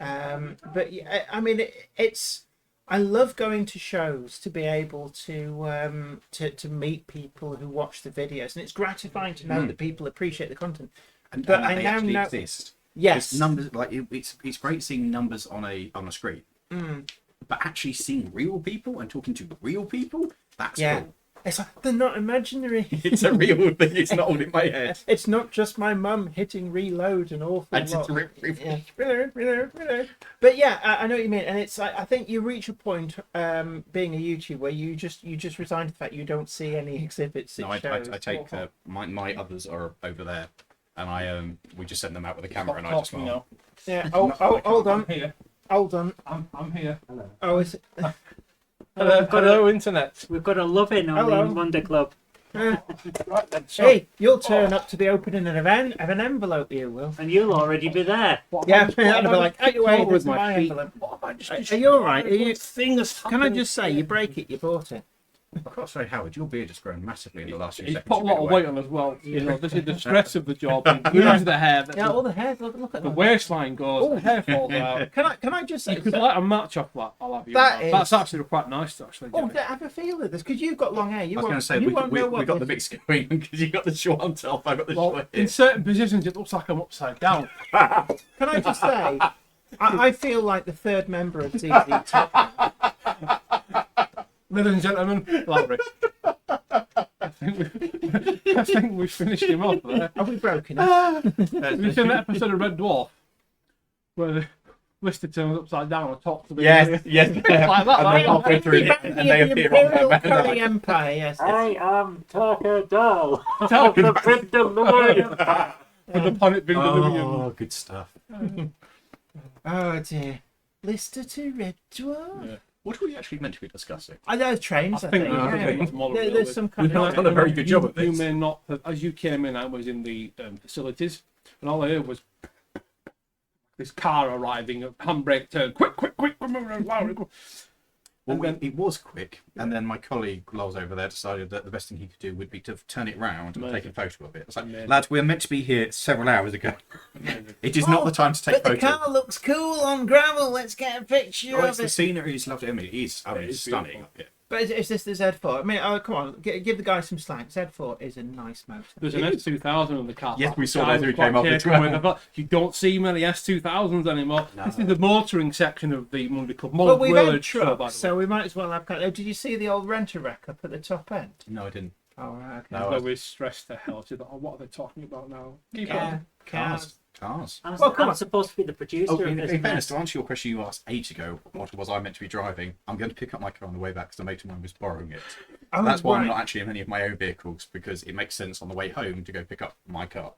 But yeah, I mean, it's I love going to shows to be able to meet people who watch the videos, and it's gratifying to know that people appreciate the content. And But that I they now actually know- exist. Yes. It's numbers like it's great seeing numbers on a screen, but actually seeing real people and talking to real people, that's cool. It's like they're not imaginary. It's a real thing. It's not all in my head. It's not just my mum hitting reload an awful And lot. it's Yeah. Reload. But yeah, I know what you mean, and it's I think you reach a point being a YouTuber where you just resign to the fact you don't see any exhibits. No, I take my others are over there, and we just send them out with a camera, and I just Talking now. Yeah. Oh, hold on. I'm here. Hold on. I'm here. Oh, is it? Hello, internet. We've got a love-in on Hello. the Monday Club. Right then. So, Hey, you'll turn up to the opening of an envelope, you will. And you'll already be there. what Yeah, am I- I'll be what like, am I out your way, doing this is with my my feet? envelope. What am I just Are you all right? Are you? Thing that's Can I happened. just say, you break it, you bought it. I've got to say, Howard, your beard has grown massively in the last few He's seconds. put a you've lot been of away. weight on as well. You know, this is the stress of the job. You lose the hair. Yeah, all the hair. Look at The that. waistline goes. The hair falls out. Can I just say? You could light a match off that. I'll have you. That know. is- That's actually quite nice, actually. Oh, Jenny. have a feel of this because you've got long hair. You I was going won't- to say, you we won't know what got the this- mix going because you got the short on top, I got the Well, short in here. certain positions, it looks like I'm upside down. Can I just say? I feel like the third member of ZZ Top. Ladies and gentlemen, Lawrie. I think we finished him off there. Have we broken it? Have you seen that episode of Red Dwarf where the Lister turns upside down and talks to the Yes. like that, And then right? halfway through it, and they appear on Imperial their Curry Empire. Yes. I am Tucker Doll of Talking the about- Vindaloo. With the planet Vindaloo. Oh, good stuff. Oh dear. Lister to Red Dwarf. Yeah. What are we actually meant to be discussing? I know trains. I I think think. we yeah. have to model There's really. some kind We've of. done a very good job of You this. may not have, as you came in, I was in the facilities, and all I heard was this car arriving, a handbrake turn, quick, Well, it was quick, and then my colleague Lars over there decided that the best thing he could do would be to turn it round and take a photo of it. It's like, Amazing. lads, we're meant to be here several hours ago. It is not the time to take But the photos. car looks cool on gravel. Let's get a picture Oh, of it's the it. scenery is lovely. I mean, it is it's stunning beautiful. up here. But is this the Z4? I mean, oh, come on, give the guy some slack. Z4 is a nice motor. There's an S2000 in the car. Yes, we saw Guy those who was quite came up as careful well. with it. I thought, you don't see many S2000s anymore. No. This is the motoring section of the Monday Club. Well, Model we've had Village show, by trucks, the so we might as well have. Did you see the old Rent-A-Wreck up at the top end? No, I didn't. Oh, right, okay. No, way. We're stressed to hell. She's like, oh, what are they talking about now? Keep on. Cars. Cars. I'm, Well, come I'm on. supposed to be the producer Oh, of in this fairness, mess. to answer your question you asked ages ago, what was I meant to be driving? I'm going to pick up my car on the way back because a mate of mine was borrowing it. Oh, That's why I'm right. not actually in any of my own vehicles, because it makes sense on the way home to go pick up my car,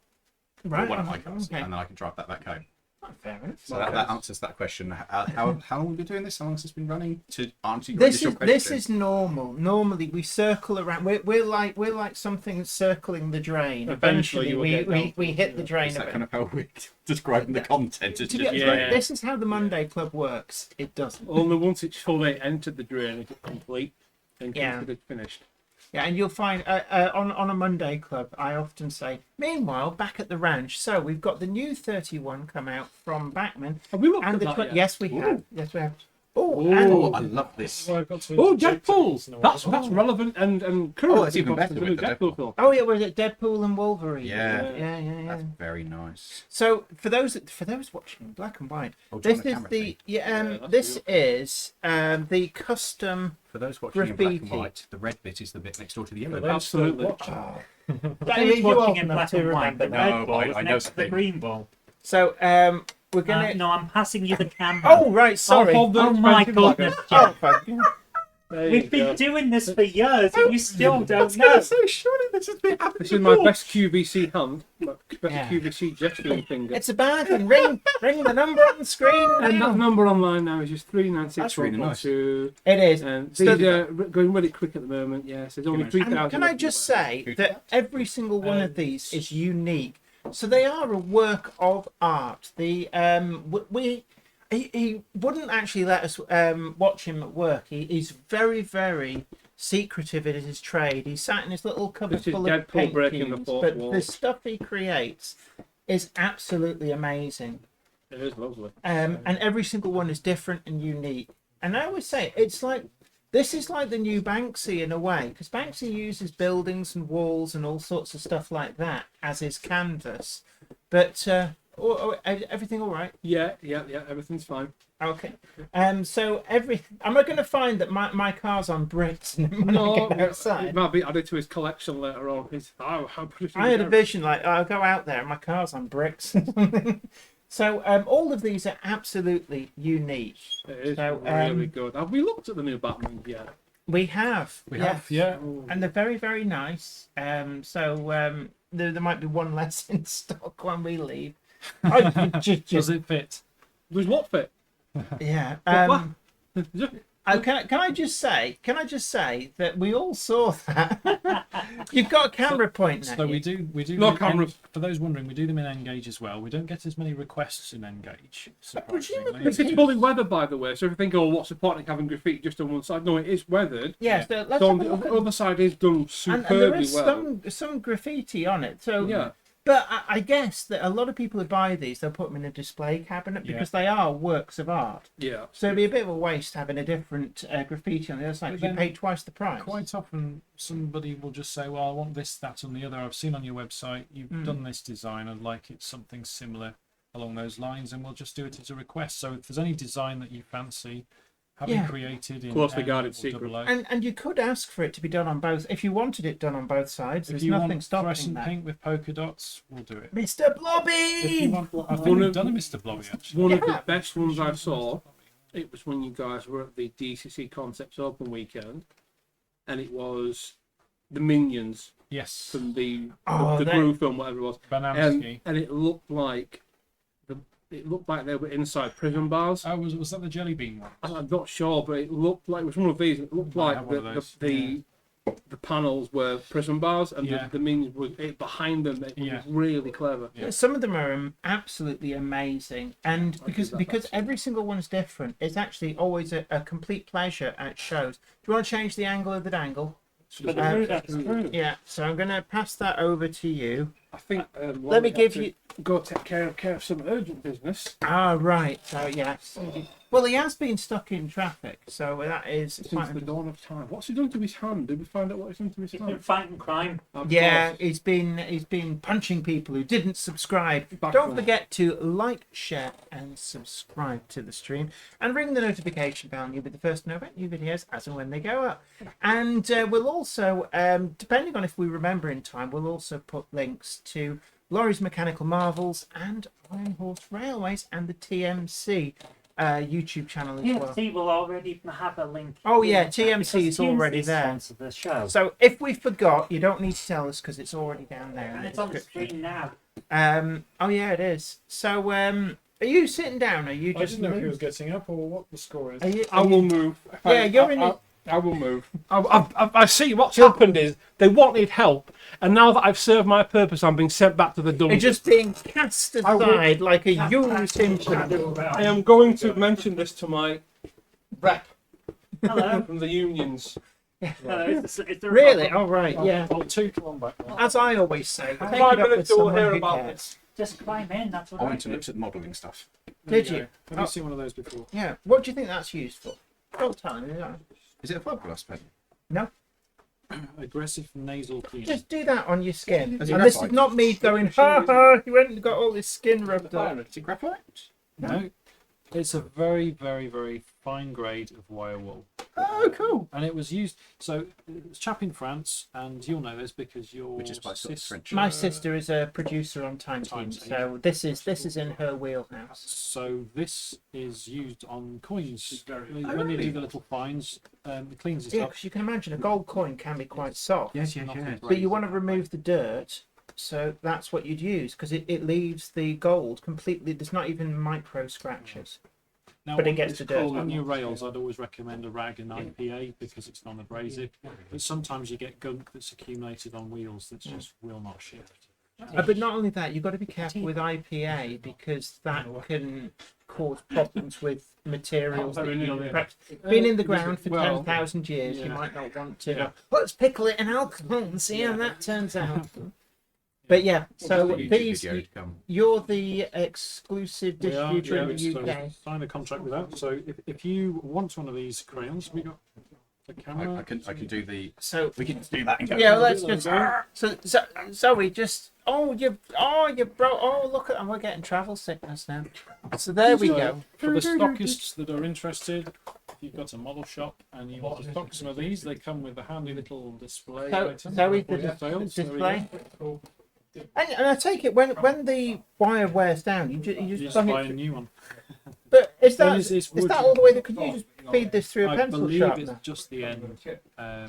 or Right. one of my cars, Okay. and then I can drive that back home. Oh, fair enough. So that answers that question. How long have we been doing this? How long has this been running? To answer your This initial is question. this is normal. Normally we circle around. We're like something circling the drain. Eventually you will get down we hit the drain Is a that bit. kind of how we're describing the content? It's To just be- Yeah. This is how the Monday Club works. It doesn't. Only once it's fully entered the drain is it complete and Yeah. considered finished. Yeah, and you'll find on a Monday Club, I often say, meanwhile, back at the ranch, so we've got the new 31 come out from Backman. Have we looked And at the that yet? yes, we have. Yes, we have. Oh, Ooh. Oh, I love this. Oh, Deadpool! That's relevant and current. Oh, that's even because better the with new the Deadpool Deadpool. film. oh yeah, was it Deadpool and Wolverine? Yeah. yeah. That's very nice. So for those watching in black and white, Oh, do you this want a is camera the thing? that's this beautiful. is the custom. For those watching in black and Graffiti. white, the red bit is the bit next door to the yellow bit. Absolutely. Who's watching in black and white? The No, red ball I is know next to the something. green ball. So we're gonna. No, I'm passing you the camera. Oh right, sorry. hold the Oh my expensive lager. goodness, Oh, Jeff. fuck. There you We've been go. doing this for years and you still don't know. surely this has been happening. This is my best QVC hand, my best Yeah. QVC gesturing finger. It's a bargain. Ring the number on the screen. And now. that number online now is just 396. That's really nice. It is. And So- these are going really quick at the moment. Yes, there's only And 3,000. And can I just say that every single one of these is unique. So they are a work of art. The he wouldn't actually let us watch him at work. He's very, very secretive in his trade. He sat in his little cupboard This is full of Deadpool paint breaking the cubes, fourth but wall. the stuff he creates is absolutely amazing. It is lovely. And every single one is different and unique. And I always say it's like this is like the new Banksy in a way, because Banksy uses buildings and walls and all sorts of stuff like that as his canvas. But everything all right? Yeah, everything's fine. Okay. So am I going to find that my car's on bricks when I get outside? It might be added to his collection later on. How pretty. I had a vision like I'll go out there and my car's on bricks. So all of these are absolutely unique. It is So, really good. Have we looked at the new Batman yet? We have. We yes. have, yeah. And they're very, very nice. So there might be one less in stock when we leave. Does it fit? Does what fit? Yeah. Can I just say that we all saw that. You've got a camera pointing at So you. we do. No them cameras. for those wondering, we do them in Engage as well. We don't get as many requests in Engage. Surprisingly. It's fully weathered, by the way. So if you think, oh, what's the point of having graffiti just on one side? No, it is weathered. Yes, so let's So on have a the look at- other side is done and superbly there is well. some graffiti on it. So Yeah. But I guess that a lot of people who buy these, they'll put them in a display cabinet because they are works of art. Yeah. So it'd be a bit of a waste having a different graffiti on the other side because you pay twice the price. Quite often, somebody will just say, "Well, I want this, that, and the other. I've seen on your website you've done this design. I'd like it something similar along those lines," and we'll just do it as a request. So if there's any design that you fancy having created in Closely M guarded or secret. 00, And you could ask for it to be done on both if you wanted it done on both sides. if There's you nothing want stopping fluorescent that. pink with polka dots, we'll do it. Mr. If you Blobby. want, I think we've done a Mr. Blobby actually. One of the Yeah. best ones I saw, it was when you guys were at the DCC Concepts Open weekend, and it was the Minions Yes, from the Oh, that- Gru film, whatever it was, Banansky. and it looked like they were inside prison bars. Oh, was that the jelly bean one? I'm not sure, but it looked like it was one of these. It looked Might like have one of those, the panels were prison bars, and Yeah. the Minions were behind them. It Yeah. was really clever. Yeah. Some of them are absolutely amazing, and because every single one's different, it's actually always a complete pleasure at shows. Do you want to change the angle of the dangle? That's true. Yeah. So I'm going to pass that over to you. I think. Let me give you. Go take care of some urgent business. Ah, right. So yes. Well, he has been stuck in traffic, so that is Since quite. the dawn of time. What's he done to his hand? Did we find out what he's done to his He's been hand? fighting crime. Of Yeah, course. he's been punching people who didn't subscribe. Back Don't on. forget to like, share, and subscribe to the stream, and ring the notification bell, and you'll be the first to know about new videos as and when they go up. And we'll also, depending on if we remember in time, we'll also put links to Laurie's Mechanical Marvels and Iron Horse Railways and the TMC YouTube channel as well. TMC will already have a link. Oh, yeah, because TMC is already there. sponsor the show. So if we forgot, you don't need to tell us because it's already down there. And in it's the on the description. screen now. Oh yeah, it is. So are you sitting down? Or are you I just didn't know if he moving? was getting up or what the score is. Are you, I will move. Yeah, you're in it. I will move. I see what's happened is they wanted help, and now that I've served my purpose, I'm being sent back to the You're dumpster. just being cast aside like a used infant. I am going to mention this to my rep Hello. from the unions. Hello. It's a Really? Oh right, yeah. I'll toot on back. As I always say, take it 5 up with minutes we'll someone hear who about cares. this. Just climb in. That's what I I went and do. looked at modelling stuff. There Did you you? go. Have Oh. you seen one of those before? Yeah. What do you think that's used for? Don't tell me. No. Is it a fiberglass pen? Aggressive nasal cleaning. Just do that on your skin. Is And it this is graphite? not me going, ha ha, he went and got all his skin rubbed off. Is it graphite? No, it's a very, very, very fine grade of wire wool. Oh, cool. And it was used. So, it's a chap in France, and you'll know this because your Which is by sort of sister. French. My sister is a producer on Time Team, Time Team. so this is in her wheelhouse. So this is used on coins. When they really? do the little fines, it cleans it Yeah, up. because you can imagine a gold coin can be quite soft. Yes, But you want to remove the dirt, so that's what you'd use because it leaves the gold completely. There's not even micro scratches. Now, But it on- gets it's the dirt cold on on it. your rails. I'd always recommend a rag and IPA because it's non-abrasive. But sometimes you get gunk that's accumulated on wheels that just will not shift. But not only that, you've got to be careful with IPA because that can cause problems with materials that you perhaps been in the ground for Well, 10,000 years. You yeah. might not want to. Yeah. Let's pickle it in alcohol and see how that turns out. But yeah, so the YouTube these video to come. you're the exclusive We are, distributor in the so UK. signed a contract with that. So if you want one of these crayons, we got the camera. I can do the. So We can just do that and go. yeah, let's There we just. go. So Zoe, just you bro. Oh, look at, and we're getting travel sickness now. So there we go. For the stockists that are interested, if you've got a model shop and you want to stock some of these, they come with a handy little display So item. Zoe, for the your sales. There we display. go. And I take it when the wire wears down, you You just just plug buy a it. new one. But is Well, that it's is wood. that all the way? Could you just feed this through a I pencil believe sharpener? it's just the end.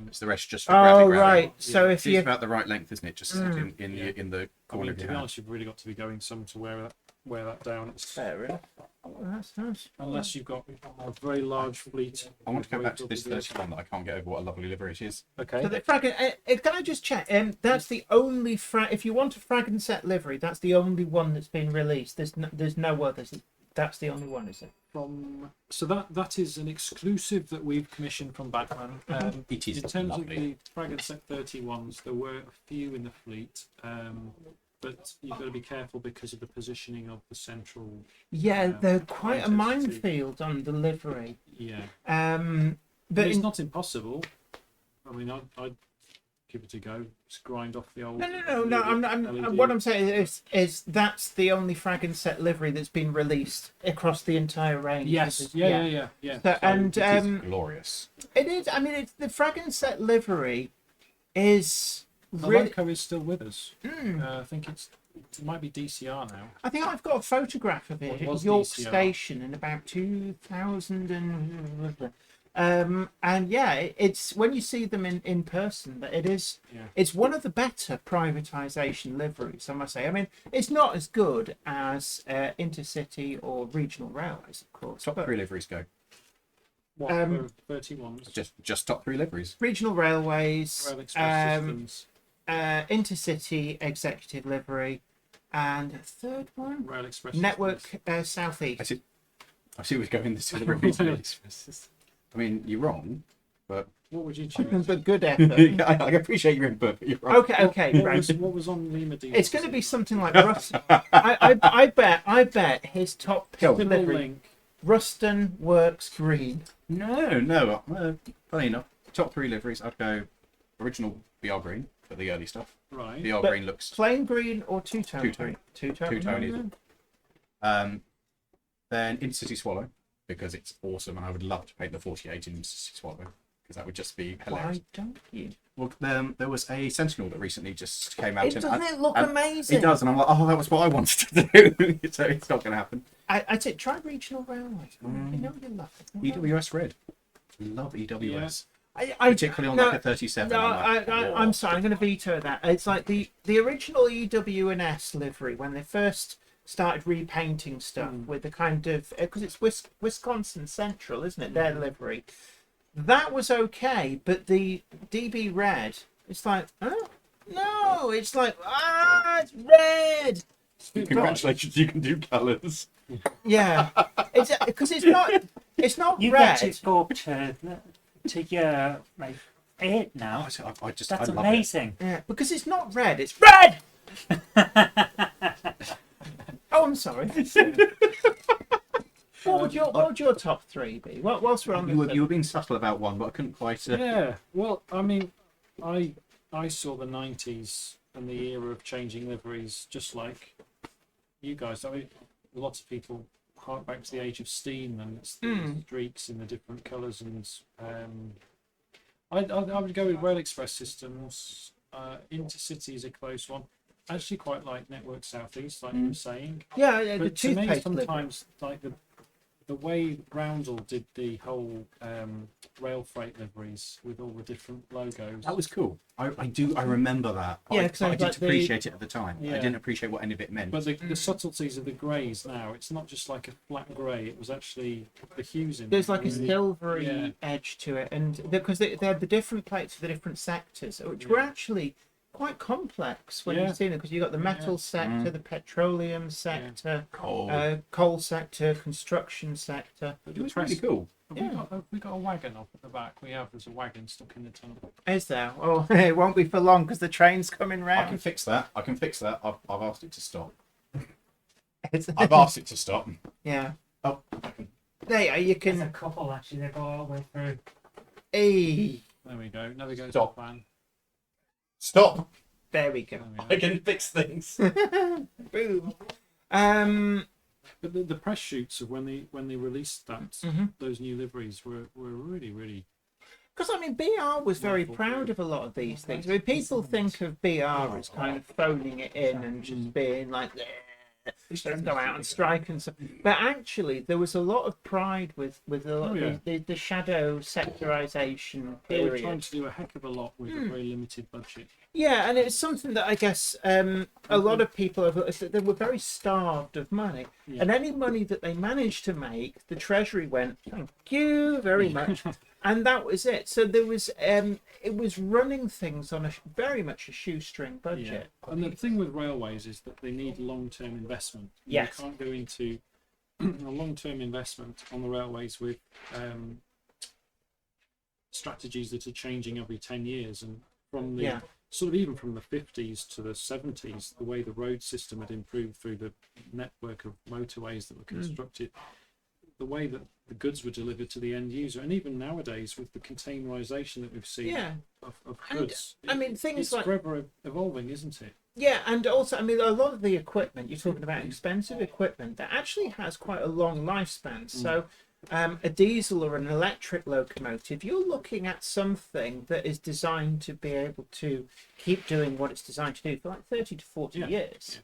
It's the rest just for graphic Oh graphic. right. So Yeah. if It's you about the right length, isn't it? Just sit in the I corner mean, of to your be hand. honest, you've really got to be going some to wear that down. It's, fair enough. Oh, that's nice. unless you've got a very large fleet. I want to come back to this 31 that I can't get over what a lovely livery it is. Okay. So the frag. Can I just check? That's the only frag. If you want a frag and set livery, that's the only one that's been released. There's no others. That's the only one, is it? So that is an exclusive that we've commissioned from Batman. It is In terms lovely. of the Frag and Set 31s, there were a few in the fleet, but you've got to be careful because of the positioning of the central. Yeah, they're quite a intensity. minefield on the livery. Yeah, But but it's in, not impossible. I mean, I'd give it a go. Just grind off the old. no. LED. What I'm saying is that's the only frag and set livery that's been released across the entire range. Yes. Yeah. So, So and It is glorious. it is. I mean, it's the frag and set livery is the really. loco is still with us. I think it might be DCR now. I think I've got a photograph of it What at was York DCR? Station in about 2000 and yeah, it's when you see them in person that it's one of the better privatization liveries, I must say. I mean, it's not as good as intercity or regional railways, of course. Top but 3 liveries go. What for 31s? Just top 3 liveries. regional railways, Rail Express systems. intercity executive livery, and a third one, Rail Express network systems. southeast. I see who's going this livery. I mean, you're wrong, but What would you choose? But good effort. I appreciate your input, but you're wrong. Okay, right. What was on Lima D? It's going to be something like Ruston. I bet his top pick Go. delivery. link. Ruston Works Green. No. Funny enough, top 3 liveries, I'd go original BR green for the early stuff. Right. BR But green looks Plain green or two-tone? Two-tone. Green? Two-tone. Two-tone. Then Intercity Swallow, because it's awesome, and I would love to paint the 48 in Intercity Swallow, because that would just be hilarious. Why don't you? Well, there was a Sentinel that recently just came out. Doesn't it look and amazing? It does, and I'm like, oh, that was what I wanted to do. So it's not going to happen. I'd say try regional railways. You know you love it. EWS Red. Love EWS. I Particularly on no, like a 37. No, I'm like, I'm sorry. I'm going to veto that. It's like the original EW&S livery when they first started repainting stuff with the kind of because it's Wisconsin Central, isn't it? Their livery. That was okay, but the DB Red, it's like, oh no, it's like it's red. Congratulations, you can do colours. Yeah, it's because it's not You red. get to go up to your like 8 now. I just, That's I love amazing. Yeah, because it's not red, it's red. Oh, I'm sorry. What would your top 3 be? Whilst we're on it. You were being subtle about one, but I couldn't quite. Yeah. Well, I mean, I saw the 90s and the era of changing liveries, just like you guys. I mean, lots of people hark back to the age of steam and it's the streaks in the different colours. And I would go with Rail Express systems. Intercity is a close one. I actually quite like Network Southeast, like you were saying. Yeah, the But to me, toothpaste livery. sometimes like the way Roundel did the whole rail freight liveries with all the different logos. That was cool. I remember that. Yeah, I 'cause I didn't like the- appreciate it at the time. I Yeah. didn't appreciate what any of it meant. But the subtleties of the greys now, it's not just like a flat grey, it was actually the hues in There's like a it. silvery Yeah. edge to it, and because they had the different plates for the different sectors, which were actually quite complex when Yeah. you've seen it, because you've got the metal sector, Mm. the petroleum sector, Cool. coal sector, construction sector. But It the was press- really cool. Have Yeah. we got a wagon up at the back. There's a wagon stuck in the tunnel. Is there? Oh, it won't be for long because the train's coming I can round. fix that. I've asked it to stop. It's- I've asked it to stop. yeah. Oh, There you There's a can. couple actually that go all the way through. Hey, There we go. Navigator Stop. plan. stop! there we go. There we go. I can fix things. Boom. But the press shoots of when they released that Mhm. those new liveries were really really. Because I mean, BR was very Wonderful. proud of a lot of these things. I mean, people think of BR as kind of phoning it in and just being like, let's go out and strike and stuff. But actually, there was a lot of pride with a lot Oh, yeah. of the shadow sectorization They were trying period. to do a heck of a lot with a very limited budget. Yeah, and it's something that I guess a lot of people they were very starved of money, Yeah. and any money that they managed to make, the Treasury went, "Thank you very much," and that was it. So there was it was running things on very much a shoestring budget. And the thing with railways is that they need long-term investment. Yes. You can't go into a long-term investment on the railways with strategies that are changing every 10 years. And from the Yeah. sort of even from the 50s to the 70s, the way the road system had improved through the network of motorways that were constructed, the way that the goods were delivered to the end user, and even nowadays with the containerization that we've seen Yeah. of And, goods. I mean, things it's like- forever evolving, isn't it? Yeah, and also, I mean, a lot of the equipment, you're talking about expensive equipment that actually has quite a long lifespan. So, a diesel or an electric locomotive, you're looking at something that is designed to be able to keep doing what it's designed to do for like 30 to 40 Yeah, years. yeah.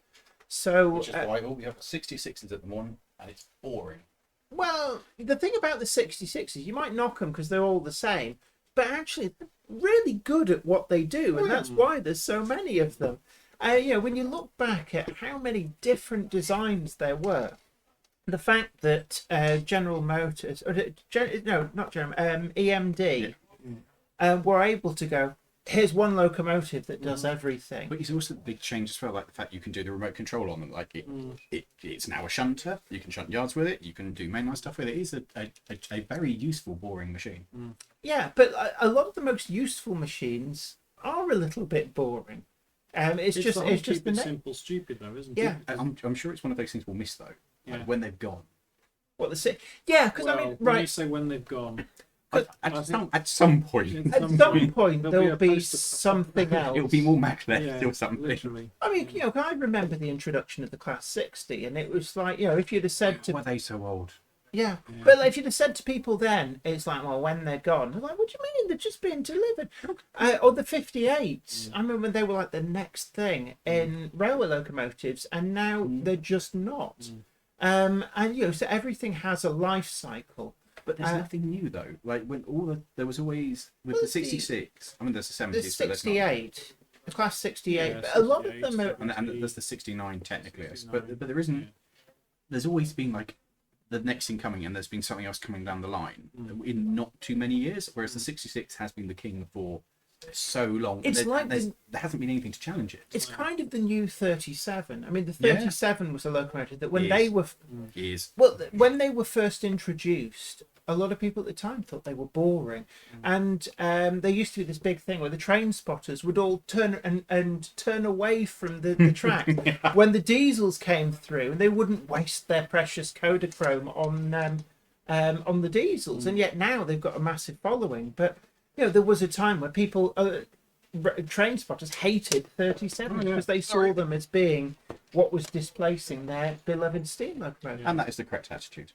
So, Which is why we have 66s at the moment, and it's boring. well, the thing about the 66s, you might knock them because they're all the same, but actually, they're really good at what they do, and that's why there's so many of them. When you look back at how many different designs there were, the fact that General Motors, EMD, were able to go, here's one locomotive that does everything. But it's also the big change as well, like the fact you can do the remote control on them. Like it's now a shunter. You can shunt yards with it. You can do mainline stuff with it. It's a very useful, boring machine. Yeah, but a lot of the most useful machines are a little bit boring. It's just the whole it's just keep the it name. simple, stupid though, isn't Yeah. it? I'm sure it's one of those things we'll miss though. Yeah. Like when they've gone. What yeah, because Well, I mean, when you right. say when they've gone, At some point, At some point, there'll there'll be a be poster- something else. it'll be more magnet yeah, or something. literally. I mean, I remember the introduction of the Class 60, and it was like, if you'd have said to Why are they so old? yeah, but like, if you'd have said to people then, it's like, well, when they're gone, they're like, what do you mean? They're just being delivered. Or the 58s. I remember when they were like the next thing in railway locomotives, and now they're just not. And so everything has a life cycle. But there's nothing new though. Like when there was always with the 66. I mean, there's the 70s. The but there's not- 68, the Class 68, Yeah, but a lot of 68, them are. and there's the 69 technically. But 69, there isn't. There's always been like the next thing coming, and there's been something else coming down the line in not too many years. Whereas the 66 has been the king for so long. It's like there hasn't been anything to challenge it. It's kind of the new 37. I mean, the Yeah. 37 was a locomotive that when Yes. they were Years. when they were first introduced, a lot of people at the time thought they were boring, and there used to be this big thing where the train spotters would all turn and turn away from the track when the diesels came through, and they wouldn't waste their precious Kodachrome on the diesels, and yet now they've got a massive following. But there was a time where people. Train spotters hated 37 because they saw them as being what was displacing their beloved steam locomotive. And that is the correct attitude.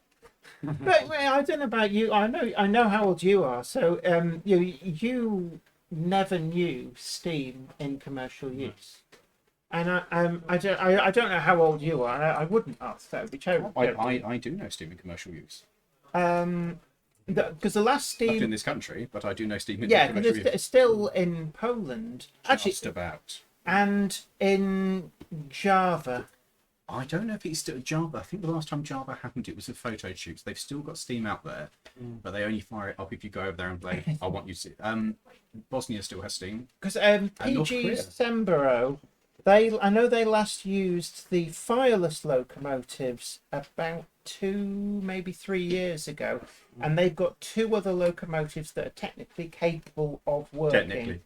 But I don't know about you. I know how old you are. So you never knew steam in commercial use, and I don't know how old you are. I wouldn't ask. That would be terrible. I do know steam in commercial use. Because the last Not in steam, this country, but I do know steam in yeah, commercial because use. it's still in Poland, actually, Just about. and in Java. I don't know if it's still Java. I think the last time Java happened, it was a photo shoot. They've still got Steam out there, but they only fire it up if you go over there and play. I want you to. Bosnia still has Steam. Because North PG Korea. Sembro, I know they last used the fireless locomotives about 2, maybe 3 years ago, and they've got 2 other locomotives that are technically capable of working. Technically.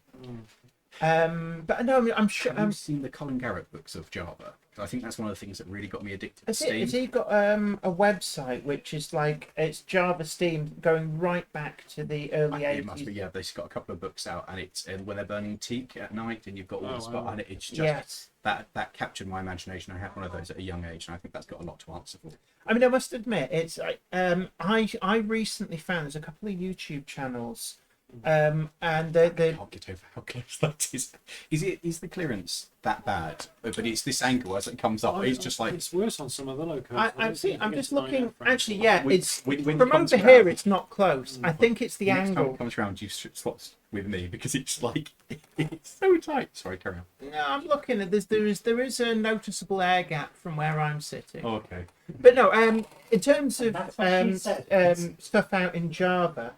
But no, I'm sure. Have you seen the Colin Garrett books of Java? I think that's one of the things that really got me addicted to Steam. Has he got a website which is like it's Java Steam going right back to the early 80s? It must be, yeah. They've got a couple of books out, and it's when they're burning teak at night, and you've got all the spot, and it's just Yes. that captured my imagination. I had one of those at a young age, and I think that's got a lot to answer for. I mean, I must admit, it's I recently found there's a couple of YouTube channels, and I can't get over how close that is. Is the clearance that bad? But it's this angle as it comes up. It's just like it's worse on some of the locomotives. I'm just looking. Actually, yeah, it's when from it comes over here. around- It's not close. I think it's the next time angle. it comes around, you slots with me because it's like it's so tight. Sorry, carry on. No, I'm looking at this. There is a noticeable air gap from where I'm sitting. Oh, okay. But no, in terms of That's what she said. stuff out in Java,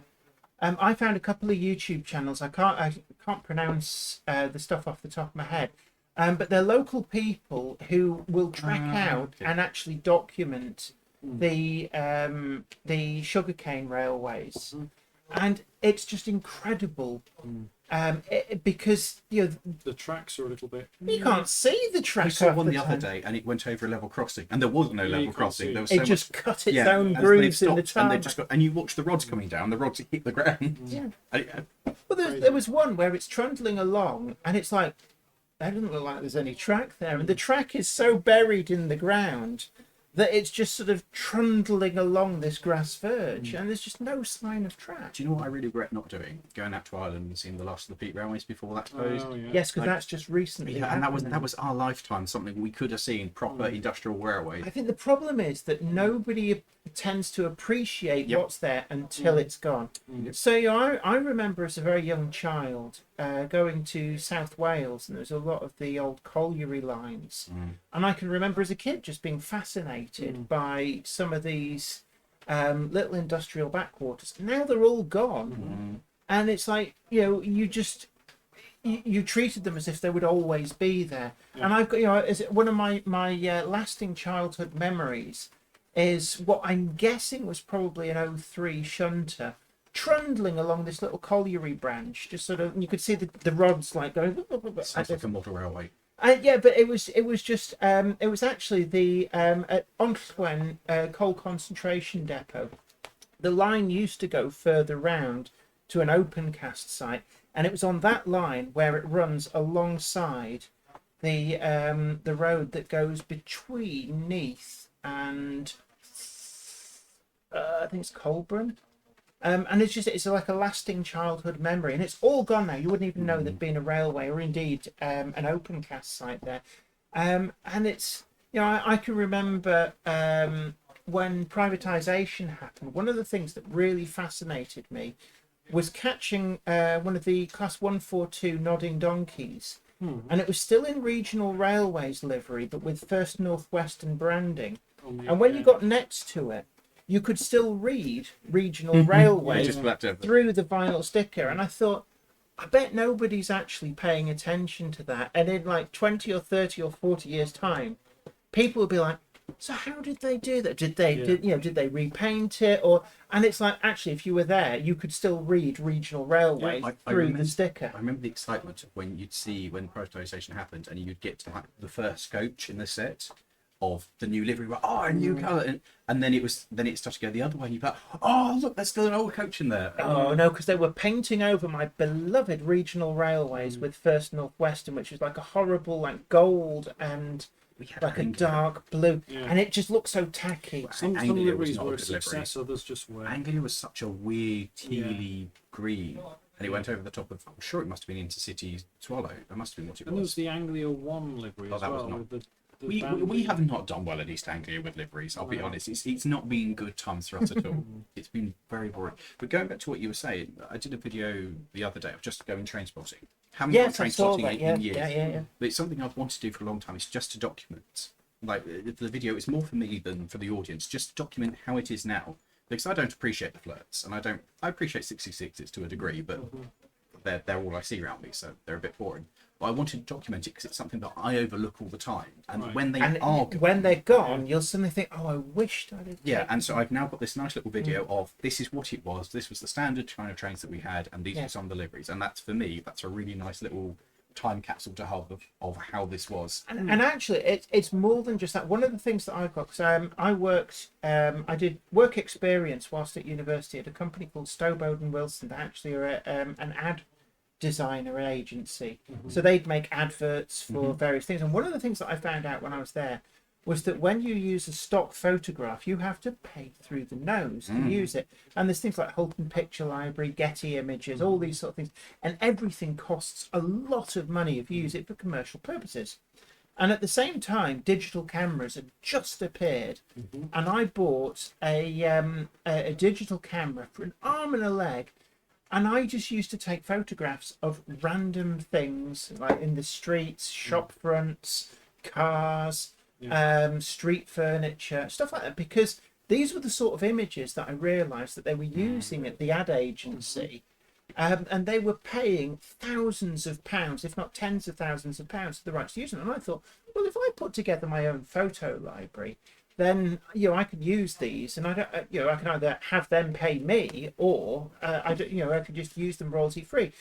I found a couple of YouTube channels. I can't pronounce the stuff off the top of my head, but they're local people who will track out okay. and actually document the sugarcane railways, and it's just incredible. Because The tracks are a little bit. you can't see the I track. saw half one the other time. day, and it went over a level crossing, and there was no you level can't crossing. see. There was It so just much. cut its Yeah, own and grooves they've in the stopped, and tarmac. they've just got, and you watch the rods coming down. The rods hit the ground. Yeah. And Well, there was one where it's trundling along, and it's like, that doesn't look like there's any track there. And the track is so buried in the ground that it's just sort of trundling along this grass verge, and there's just no sign of track. do you know what I really regret not doing? Going out to Ireland and seeing the last of the peat railways before that's closed. Oh, yeah. Yes, because Like- that's just recently. Yeah, and that happened. was our lifetime. Something we could have seen proper industrial railway. I think the problem is that nobody tends to appreciate Yep. what's there until it's gone. So I remember as a very young child going to South Wales, and there was a lot of the old colliery lines, and I can remember as a kid just being fascinated by some of these little industrial backwaters. Now they're all gone, and it's like you just. You treated them as if they would always be there, and I've got one of my lasting childhood memories is what I'm guessing was probably an 03 shunter trundling along this little colliery branch, just sort of, and you could see the rods like going. Sounds like a model railway. Yeah, but it was just it was actually the at Antwerpen coal concentration depot. The line used to go further round to an open cast site, and it was on that line where it runs alongside the road that goes between Neath and I think it's Colburn. And it's like a lasting childhood memory, and it's all gone now. You wouldn't even know there'd been a railway or indeed an open cast site there. And it's I can remember when privatisation happened. One of the things that really fascinated me was catching one of the Class 142 nodding donkeys, and it was still in regional railways livery, but with First North Western branding. And when you got next to it, you could still read regional railways just flapped over. through the vinyl sticker. And I thought, I bet nobody's actually paying attention to that. And in like 20 or 30 or 40 years' time, people will be like, so how did they do that? Did they repaint it? And it's like, actually, if you were there, you could still read regional railways I through remember, the sticker. I remember the excitement of when you'd see when privatisation happened, and you'd get to like the first coach in the set of the new livery. A new colour, and then it started to go the other way. And you'd be like, oh look, there's still an old coach in there. Oh no, because they were painting over my beloved regional railways with First North Western, which was like a horrible like gold and We had like a Anglia. dark blue, Yeah. and it just looked so tacky. Some Anglia was liveries not a were a good livery. success, others just weren't. Anglia was such a weird tealy green, and it went over the top of. I'm sure it must have been Intercity Swallow. That must have been what it And there was was. the Anglia 1 livery as that was well. not- With the We banding. have not done well at East Anglia with liveries. I'll be honest. It's not been good times for us at all. It's been very boring. But going back to what you were saying, I did a video the other day of just going train spotting. Haven't gone Yes, I train saw spotting that. in Yeah, years. yeah. But it's something I've wanted to do for a long time. It's just to document like the video is more for me than for the audience. Just document how it is now, because I don't appreciate the flirts, and I appreciate 66s to a degree, but they're all I see around me, so they're a bit boring. But I wanted to document it because it's something that I overlook all the time, and Right. when they And are when they're gone, you'll suddenly think, oh, I wished I'd have yeah, taken and so I've now got this nice little video of this is what it was. This was the standard kind of trains that we had, and these Yeah. were some deliveries. And that's for me, that's a really nice little time capsule to have of how this was. And actually, it's more than just that. One of the things that I've got, because I did work experience whilst at university at a company called Stowbode and Wilson. They actually are an ad designer agency. So they'd make adverts for various things. And one of the things that I found out when I was there was that when you use a stock photograph, you have to pay through the nose to use it. And there's things like Hulton Picture Library, Getty Images, all these sort of things. And everything costs a lot of money if you use it for commercial purposes. And at the same time, digital cameras had just appeared. And I bought a digital camera for an arm and a leg. And I just used to take photographs of random things, like in the streets, shop fronts, cars, street furniture, stuff like that, because these were the sort of images that I realised that they were using at the ad agency, and they were paying thousands of pounds, if not tens of thousands of pounds, for the rights to use them. And I thought, well, if I put together my own photo library, then I could use these, and I don't, I can either have them pay me, or I could just use them royalty free.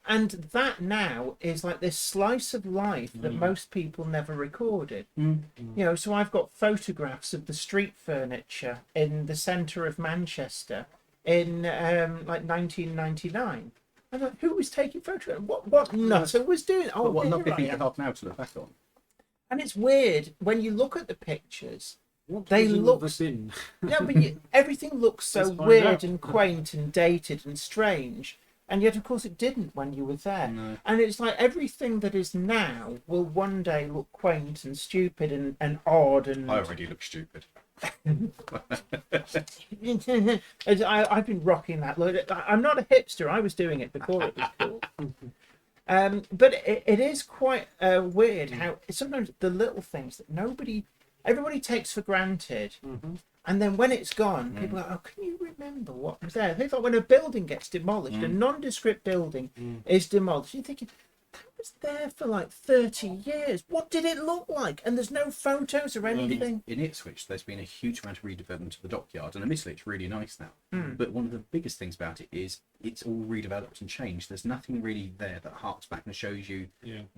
And that now is like this slice of life that most people never recorded. So I've got photographs of the street furniture in the centre of Manchester in like 1999. I'm like, who was taking photographs? What nutter was doing it? Oh, But what a here lovely I thing to am. have now to look back on. And it's weird when you look at the pictures. What They was in look- the bin? No, but everything looks so Let's find weird out. and quaint and dated and strange. And yet, of course, it didn't when you were there. No. And it's like everything that is now will one day look quaint and stupid and odd. And I already look stupid. I've been rocking that. Look, I'm not a hipster. I was doing it before it was cool. But it is quite weird how sometimes the little things that everybody takes for granted, and then when it's gone, people are like, oh, can you remember what was there? Things like when a building gets demolished, a nondescript building is demolished, you're thinking, that was there for like 30 years. What did it look like? And there's no photos or anything. In Ipswich, there's been a huge amount of redevelopment of the dockyard, and admittedly, it's really nice now. But one of the biggest things about it is it's all redeveloped and changed. There's nothing really there that harks back and shows you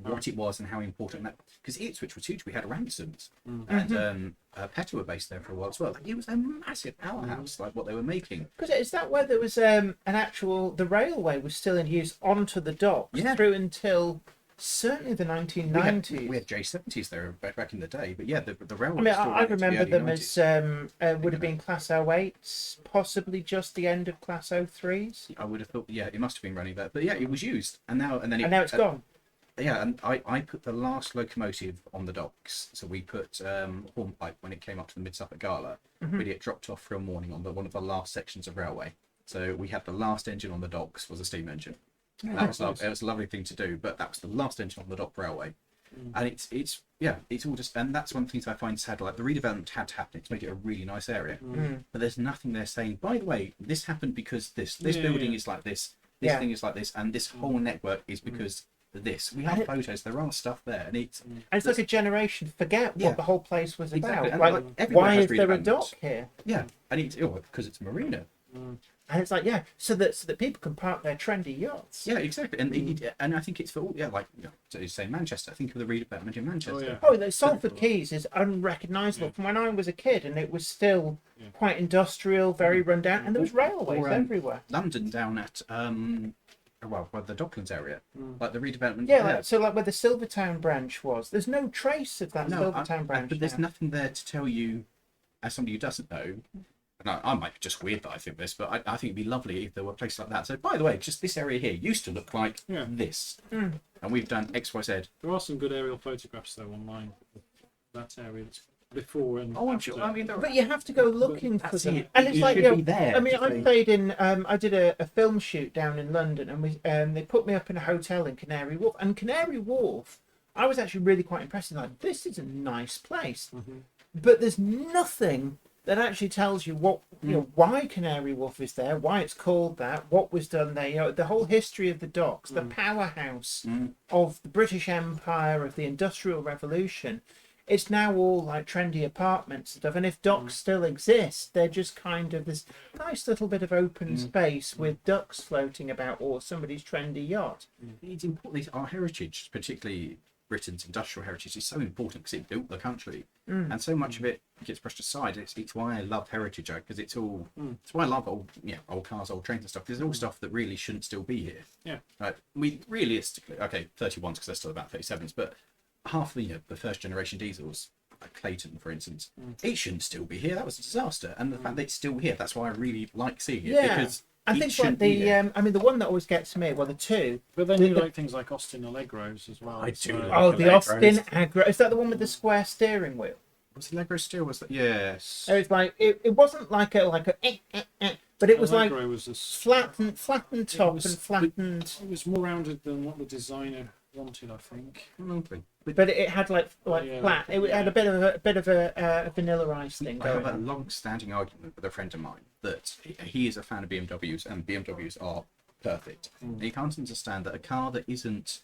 what it was and how important that. Because Ipswich was huge. We had Ransom's, and Petto were based there for a while as well. It was a massive powerhouse, like what they were making. Because is that where there was the railway was still in use onto the docks through until certainly the 1990s. We had J70s there back in the day, but yeah, the railway. I mean, was still I around into the remember early them 90s. as would have been Class 08s, possibly just the end of Class 03s, I would have thought, yeah, it must have been running that, but yeah, it was used, and now and now it's gone. Yeah, and I put the last locomotive on the docks. So we put Hornpipe when it came up to the Mid Suffolk Gala. We get dropped off for a morning on one of the last sections of railway. So we had the last engine on the docks was a steam engine. And that was it was a lovely thing to do, but that was the last engine on the dock railway. And it's all just, and that's one of the things I find sad. Like the redevelopment had to happen to make it a really nice area, but there's nothing there saying, by the way, this happened because this building is like this thing is like this, and this whole network is because this. We have photos. There are stuff there, and it's like a generation forget what the whole place was Exactly. about. And Like, everywhere why has is there a redevelopments. dock here? and it's because it's a marina. And it's like, so that people can park their trendy yachts. Yeah, exactly, and I think it's for all. Yeah, like so you say Manchester. I think of the redevelopment in Manchester. Oh, the Salford Quays is unrecognisable from when I was a kid, and it was still quite industrial, very run down, and there was railways everywhere. London down at by the Docklands area, like the redevelopment. Yeah, like where the Silvertown branch was. There's no trace of that Silvertown branch. But there's now. nothing there to tell you, as somebody who doesn't know. And I might be just weird that I think this, but I think it'd be lovely if there were places like that. So, by the way, just this area here used to look like this, and we've done X, Y, Z. There are some good aerial photographs though online. That area that's before and Oh, I'm after. sure. I mean, But you have to go looking for That's them, it. and it's You like should be there I mean, to I see. played in. I did a film shoot down in London, and they put me up in a hotel in Canary Wharf, and Canary Wharf I was actually really quite impressed. Like, this is a nice place, but there's nothing that actually tells you what why Canary Wharf is there, why it's called that, what was done there. You know, the whole history of the docks, the powerhouse of the British Empire, of the Industrial Revolution. It's now all like trendy apartments and stuff. And if docks still exist, they're just kind of this nice little bit of open space with ducks floating about or somebody's trendy yacht. It's important. Our heritage, particularly Britain's industrial heritage, is so important because it built the country, and so much of it gets brushed aside. It's why I love heritage, because it's all. It's why I love old cars, old trains and stuff. There's all stuff that really shouldn't still be here. Yeah. We realistically, 31s because they're still about 37s, but half the first generation diesels, like Clayton, for instance, it shouldn't still be here. That was a disaster, and the fact that it's still here, that's why I really like seeing it. Because I think like the one that always gets me, well, the two. But then you like things like Austin Allegros as well. I do. So- Oh, the Allegros. Austin Agro. Is that the one with the square steering wheel? Was the Allegro still? Was that? Yes. It was like it wasn't like a but it was like Allegro was this, flattened top was- and flattened. it was more rounded than what the designer wanted, I think. Lovely. But it had like Yeah, flat. It had a bit of a vanilla ice thing I have going a on. long-standing argument with a friend of mine that he is a fan of BMWs, and BMWs are perfect. And he can't understand that a car that isn't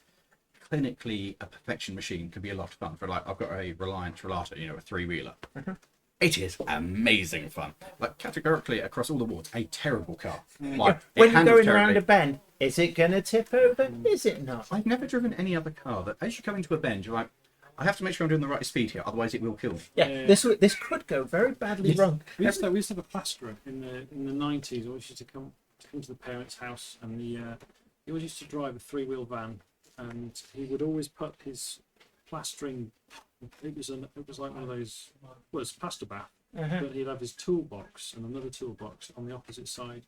clinically a perfection machine can be a lot of fun. For like, I've got a Reliant Relata, a three-wheeler. It is amazing fun. Like, categorically across all the wards, a terrible car. Like, it When you're handles going around terribly. a bend, is it gonna tip over? Is it not? I've never driven any other car that, as you come into a bend, you're like, I have to make sure I'm doing the right speed here, otherwise it will kill me. Yeah, this could go very badly wrong. We used to have a plasterer in the 90s. Always used to come to the parents' house, and he always used to drive a three-wheel van, and he would always put his plastering. It was like one of those. Well, it's plaster bath, but he'd have his toolbox and another toolbox on the opposite side,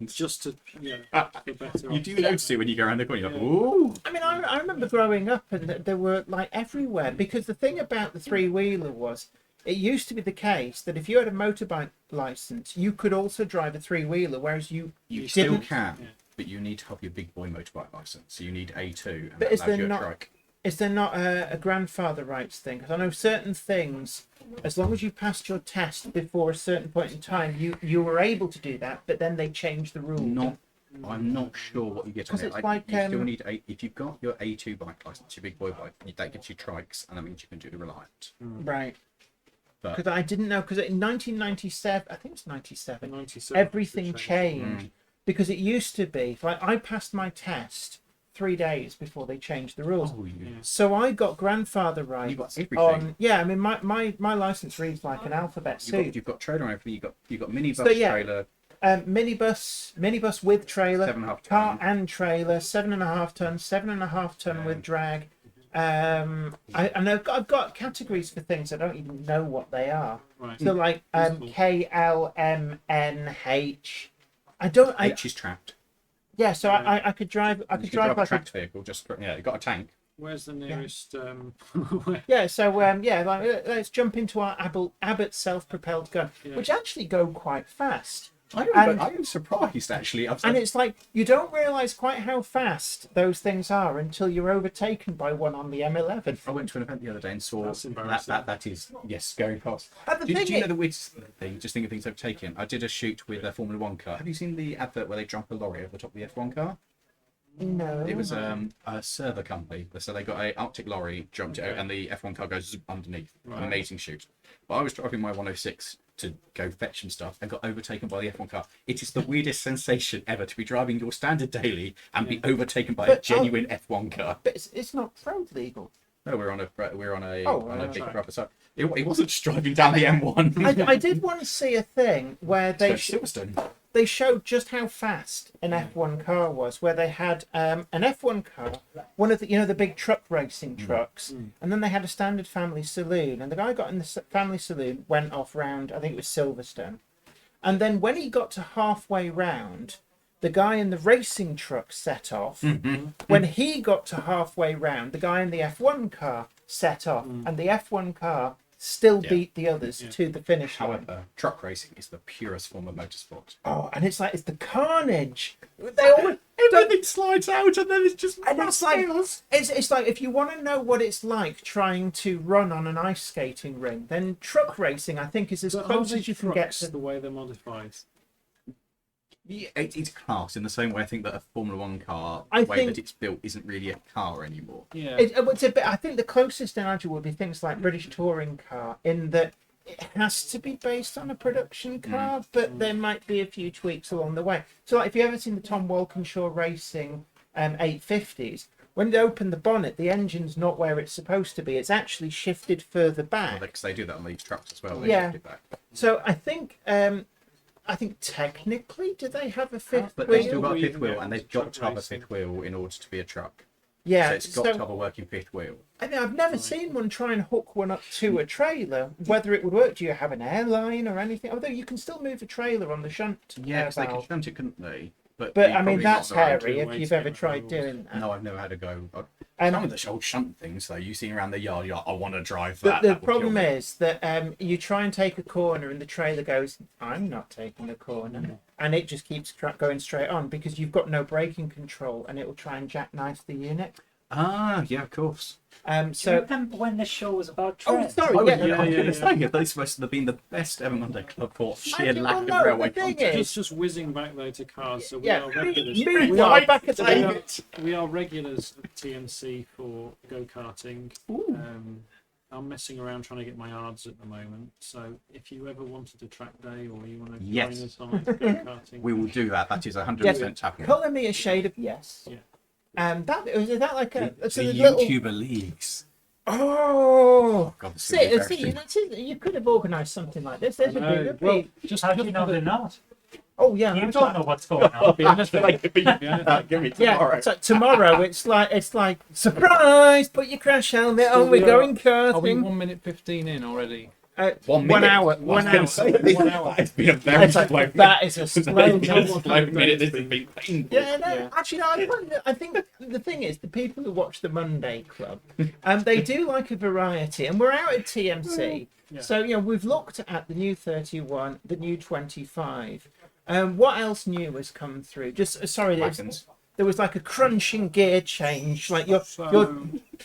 just to get better. You off. do notice it when you go around the corner. You're like, ooh. I mean, I remember growing up and they were like everywhere, because the thing about the three-wheeler was it used to be the case that if you had a motorbike license, you could also drive a three-wheeler, whereas you Still didn't. can, but you need to have your big boy motorbike license. So you need A2, and But that is allows there you a not- trike. Is there not a grandfather rights thing? Because I know certain things, as long as you passed your test before a certain point in time, you were able to do that, but then they changed the rule. I'm not sure what you get on 'Cause it. it's like, you still need if you've got your A2 bike license, your big boy bike, that gets you trikes, and that means you can do the Reliant. Right. But Because I didn't know, because in 1997, I think it's 97, 97 everything changed. changed. Because it used to be, like, I passed my test 3 days before they changed the rules. oh, yeah. So I got grandfather rights got everything. on. Yeah, I mean, my license reads like an alphabet soup. You've got trailer and everything. You've got minibus, So, yeah. trailer, Minibus with trailer, 7.5 car ton. and trailer, 7.5 ton, 7.5 ton with drag. And I've got categories for things I don't even know what they are. Right. So like Cool. KLMNH. I don't. H is trapped. Yeah. So I could drive. I You could can drive drive a like a, tracked vehicle. It got a tank. Where's the nearest? yeah. So yeah. Like let's jump into our Abbott self-propelled gun, which actually go quite fast. I am surprised actually. And it's like you don't realise quite how fast those things are until you're overtaken by one on the M11. I went to an event the other day and saw That's embarrassing. that is going fast. And the Do thing you know is- the weirdest thing? Just think of things I've taken. I did a shoot with a Formula One car. Have you seen the advert where they jump a lorry over the top of the F1 car? No. It was a server company, so they got a Arctic lorry, jumped it out, and the F1 car goes underneath. An amazing shoot. But I was driving my 106 to go fetch some stuff and got overtaken by the F1 car. It is the weirdest sensation ever to be driving your standard daily and be overtaken by a But, genuine F1 car. But it's not road legal. No, we're on a big right. proper side. It wasn't just driving down the M1. I did want to see a thing where Silverstone. they showed just how fast an F1 car was, where they had an F1 car, one of the the big truck racing trucks, and then they had a standard family saloon, and the guy got in the family saloon, went off round, I think it was Silverstone, and then when he got to halfway round, the guy in the racing truck set off. When he got to halfway round, the guy in the F1 car set off, and the F1 car still Yeah. beat the others to the finish line. However, truck racing is the purest form of motorsport. Oh, and it's the carnage. They all Everything slides out, and then it's just and it's it's like if you want to know what it's like trying to run on an ice skating ring, then truck racing I think is as But close are as you they can get trucks to. the way they're modified. Yeah, it's class in the same way I think that a Formula One car, I the way think- that it's built, isn't really a car anymore. Yeah. It's a bit. I think the closest analogy would be things like British touring car, in that it has to be based on a production car, but there might be a few tweaks along the way. So, like, if you ever seen the Tom Walkinshaw Racing 850s, when they open the bonnet, the engine's not where it's supposed to be. It's actually shifted further back. Because they do that on these trucks as well. Yeah. They back. So I think technically, do they have a fifth But wheel? they've still got a We fifth even wheel, get and they've onto got truck to have a racing. fifth wheel in order to be a truck. Yeah, So it's got to have a working fifth wheel. I mean, I've never seen one try and hook one up to a trailer. Whether it would work, do you have an airline or anything? Although you can still move a trailer on the shunt. Yeah, because they valve. could shunt it, couldn't they? But you'd I mean, probably that's not know how to- hairy if ways you've to ever get tried rules. doing that. No, I've never had a go. And Some of the old shunt things, though, you've seen around the yard, you're like, I want to drive the that. that will problem kill me. is that you try and take a corner and the trailer goes, I'm not taking a corner. And it just keeps going straight on because you've got no braking control and it will try and jackknife the unit. Ah, yeah, of course. Do you So, remember when the show was about oh, trains? sorry, I was, yeah. yeah, I was yeah, going to yeah. say, if those must have been the best ever Monday Club for sheer Actually, lack well, of no, railway the thing content. is- Just whizzing back though to cars. So we Yeah, are regulars. meanwhile, back at the we moment. we are regulars at TMC for go karting. I'm messing around trying to get my yards at the moment. So if you ever wanted a track day or you want to Yes. join us on go karting, We will do that. That is 100% Yes. happening. Colour me a shade of yes. Yeah. Is that like a The sort of little... YouTuber leagues. Oh, God, this is gonna be very you could have organised something like this. There's a big, well, just How do you know they're not? oh yeah, You that's don't like- know what's going on. be honest with you. Give me Yeah, tomorrow. so tomorrow it's like surprise. Put your crash helmet on. We're going Are we karting. 1 minute 15 in already? 1 minute. 1 hour. I was 1 gonna hour. say, this- 1 hour. It's been a very It's like, slow minute. that is a slow It's been a minute. slow minute. This has been painful. Yeah, no, Yeah. actually, no. I think the thing is, the people who watch the Monday Club, they do like a variety, and we're out at TMC. Yeah. So we've looked at the new 31, the new 25. What else new has come through? Just sorry, Wagons. there was like a crunching gear change. Like you're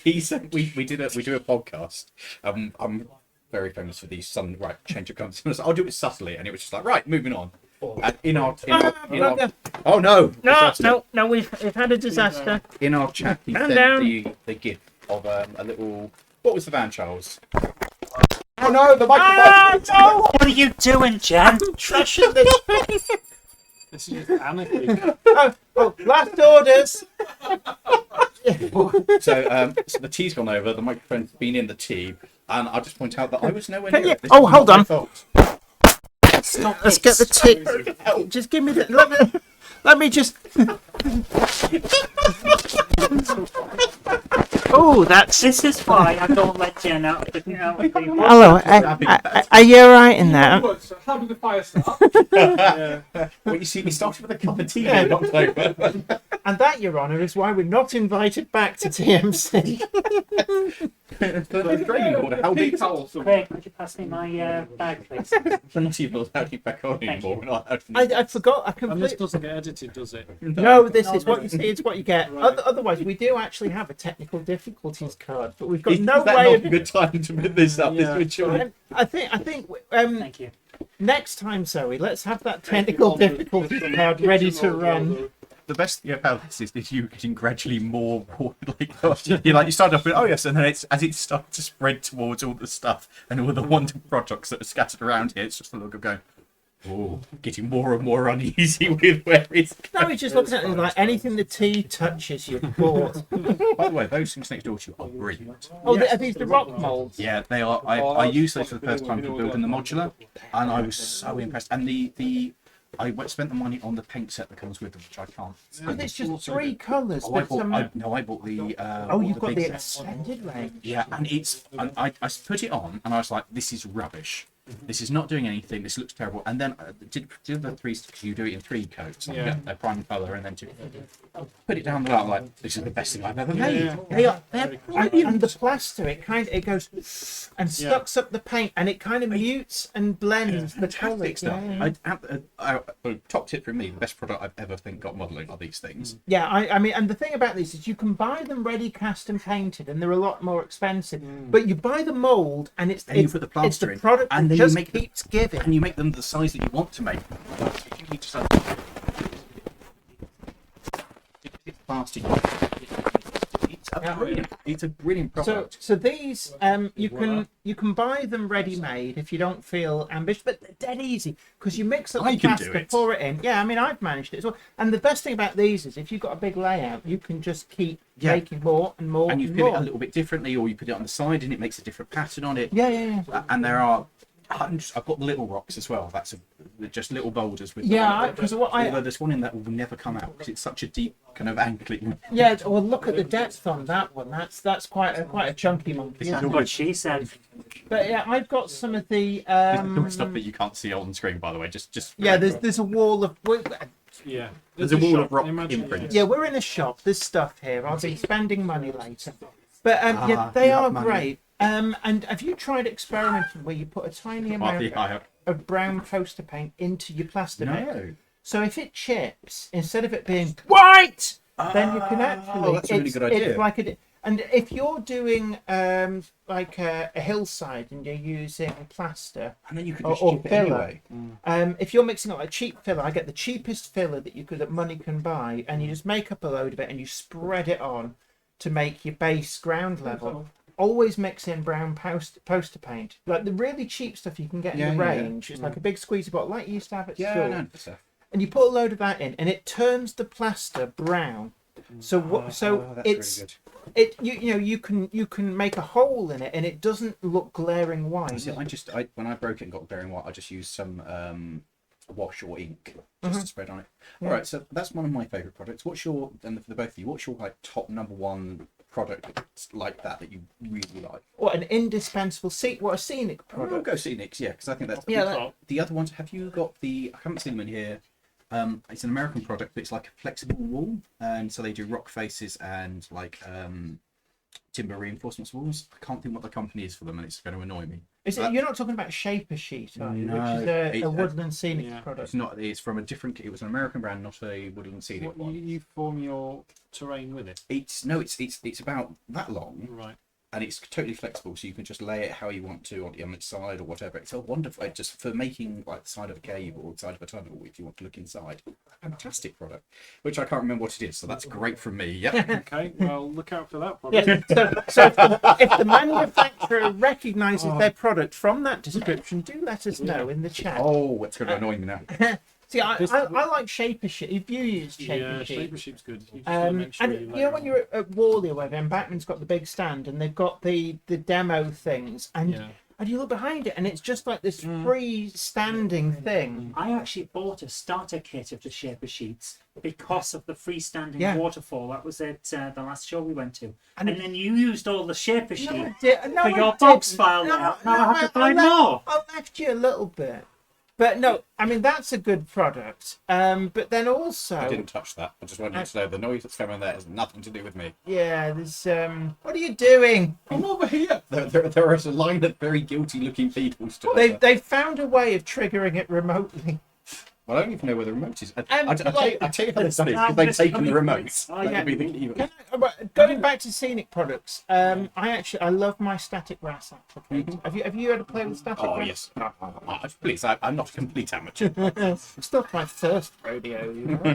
He said we do a podcast. I'm very famous for these sudden change of conversation. I'll do it subtly, and it was just like right, moving on. And in our oh no, disaster. no, we've had a disaster. In our chat, he Calm sent down. the gif of a little. What was the van, Charles? Oh no, the microphone! No! What are you doing, Jan? Trashing this. This is just anarchy. Oh, last orders. So the tea's gone over. The microphone's been in the tea, and I'll just point out that I was nowhere Can near you- it. This oh, is hold not my on. fault. Let's get the tip. Just give me the. Let me just. Oh, that's. This is why I don't let Jen out of the people. Hello, are you alright in there? So how did the fire start? Well, you see, we started with a cup of tea in October. And that, Your Honour, is why we're not invited back to TMC. The training order, how big? Craig, would you pass me my bag, please? We're not even allowed you back on anymore. We're not allowed to- I forgot. I And this completely. doesn't get edited, does it? No, this No, is what you see. It's what you get. Right. Otherwise, we do actually have a technical difficulties card, but we've got Is no that way not of. a good time to put this up? Yeah. This would I think. Thank you. Next time, Zoe, let's have that technical difficulties card ready to run. the best thing about this is you getting gradually more you start off with yes, and then as it starts to spread towards all the stuff and all the wonderful products that are scattered around here, it's just a look of going, oh, getting more and more uneasy with where it's No, he's just looking at it like anything the tea touches, you're bought. By the way, those things next door to you are brilliant. Oh, are these the rock molds? Yeah, they are. I used those for the first time for building the modular, and I was so impressed. And I spent the money on the paint set that comes with them, which I can't. And it's just 3 colours. Oh, I but bought the. you've got big the set. extended range. Yeah, and I put it on, and I was like, this is rubbish. This is not doing anything. This looks terrible. And then do the three, because you do it in 3 coats. Like, Yeah. you get a prime colour and then put it down the line. Like, this is the best thing I've ever made. Yeah. They're and the plaster, it goes and sucks up the paint, and it kind of mutes and blends the colour. Fantastic stuff. Top tip from me, the best product I've ever got modelling are these things. Yeah, I mean, and the thing about these is you can buy them ready cast and painted, and they're a lot more expensive. But you buy the mould, and you put the plaster in, product and that then just you make keeps giving. And you make them the size that you want to make them. You need to start plaster. It's a brilliant product. So these you can buy them ready made if you don't feel ambitious, but they're dead easy because you mix up the plaster, pour it in. Yeah, I mean I've managed it as well. And the best thing about these is if you've got a big layout, you can just keep making more and more. And you and put more. it a little bit differently, or you put it on the side and it makes a different pattern on it. Yeah. And there are hundreds. I've got the little rocks as well. That's just little boulders with. Because although there's one in that will never come out because it's such a deep kind of angling. Yeah, well, look at the depth on that one. That's quite a chunky one. That's what she said. But yeah, I've got some of the stuff that you can't see on screen, by the way. Just yeah. There's a wall of Yeah. there's a wall shop. of rock Imagine- imprints. yeah. We're in a shop. There's stuff here. I'll be spending money later. But yeah, you they have are money. great. And have you tried experimenting where you put a tiny amount of brown poster paint into your plaster mix? No. So if it chips, instead of it being white, then you can actually. That's a really good idea. It's like and if you're doing like a hillside and you're using plaster, And then you could or just chip it filler. anyway. If you're mixing up a cheap filler, I get the cheapest filler that money can buy, and you just make up a load of it and you spread it on to make your base ground level. Always mix in brown poster paint, like the really cheap stuff you can get in the range. It's like a big squeezy bottle, like you used to have at school. I know stuff. And you put a load of that in, and it turns the plaster brown. So That's it's really good. you can make a hole in it, and it doesn't look glaring white. See, when I broke it and got glaring white, I just used some wash or ink just to spread on it. All right, so that's one of my favourite products. What's your, and for the both of you, what's your like top number one product that's like that you really like? What an indispensable a scenic I'll product. go Scenics, yeah, because I think that's Yeah, the other ones. Have you got I haven't seen them in here. It's an American product, but it's like a flexible wall, and so they do rock faces and like timber reinforcements walls. I can't think what the company is for them, and it's going to annoy me. You're not talking about Shaper Sheet, are you? No, Which is a it's woodland scenic yeah. product. It's not. It's from a different. It was an American brand, not a woodland scenic What, one. you form your terrain with it. It's about that long, Right. and it's totally flexible, so you can just lay it how you want to on its side or whatever. It's a wonderful, just for making like the side of a cave or the side of a tunnel if you want to look inside. Fantastic product, which I can't remember what it is, so that's great from me. Yeah. Okay, well, look out for that product. Yeah. So if the manufacturer recognises their product from that description, do let us know in the chat. Oh, it's going to annoy me now. See, I like Shaper Sheet. If you use Shaper Sheet. Shaper Sheet's good. You just gotta make sure And you know when you're at Wally or whatever, and Batman's got the big stand, and they've got the demo things, and you look behind it, and it's just like this freestanding thing. I actually bought a starter kit of the Shaper Sheets because of the freestanding waterfall. That was at the last show we went to. And then you used all the Shaper Sheet for your box file. Now I have to buy more. I left you a little bit. But no, I mean, that's a good product. But then also... I didn't touch that. I just wanted you to know the noise that's coming there has nothing to do with me. Yeah, there's... what are you doing? I'm over here. There is a line of very guilty-looking people still. They found a way of triggering it remotely. Well, I don't even know where the remote is. I tell you how they've done it, Now because they've this taken the coming remote. weeks. Oh, That yeah. would be the key. Going back to scenic products, I love my static grass applicator. Have you had a play with static Oh, grass? yes. Please, I'm not a complete amateur. It's still my first rodeo, you know.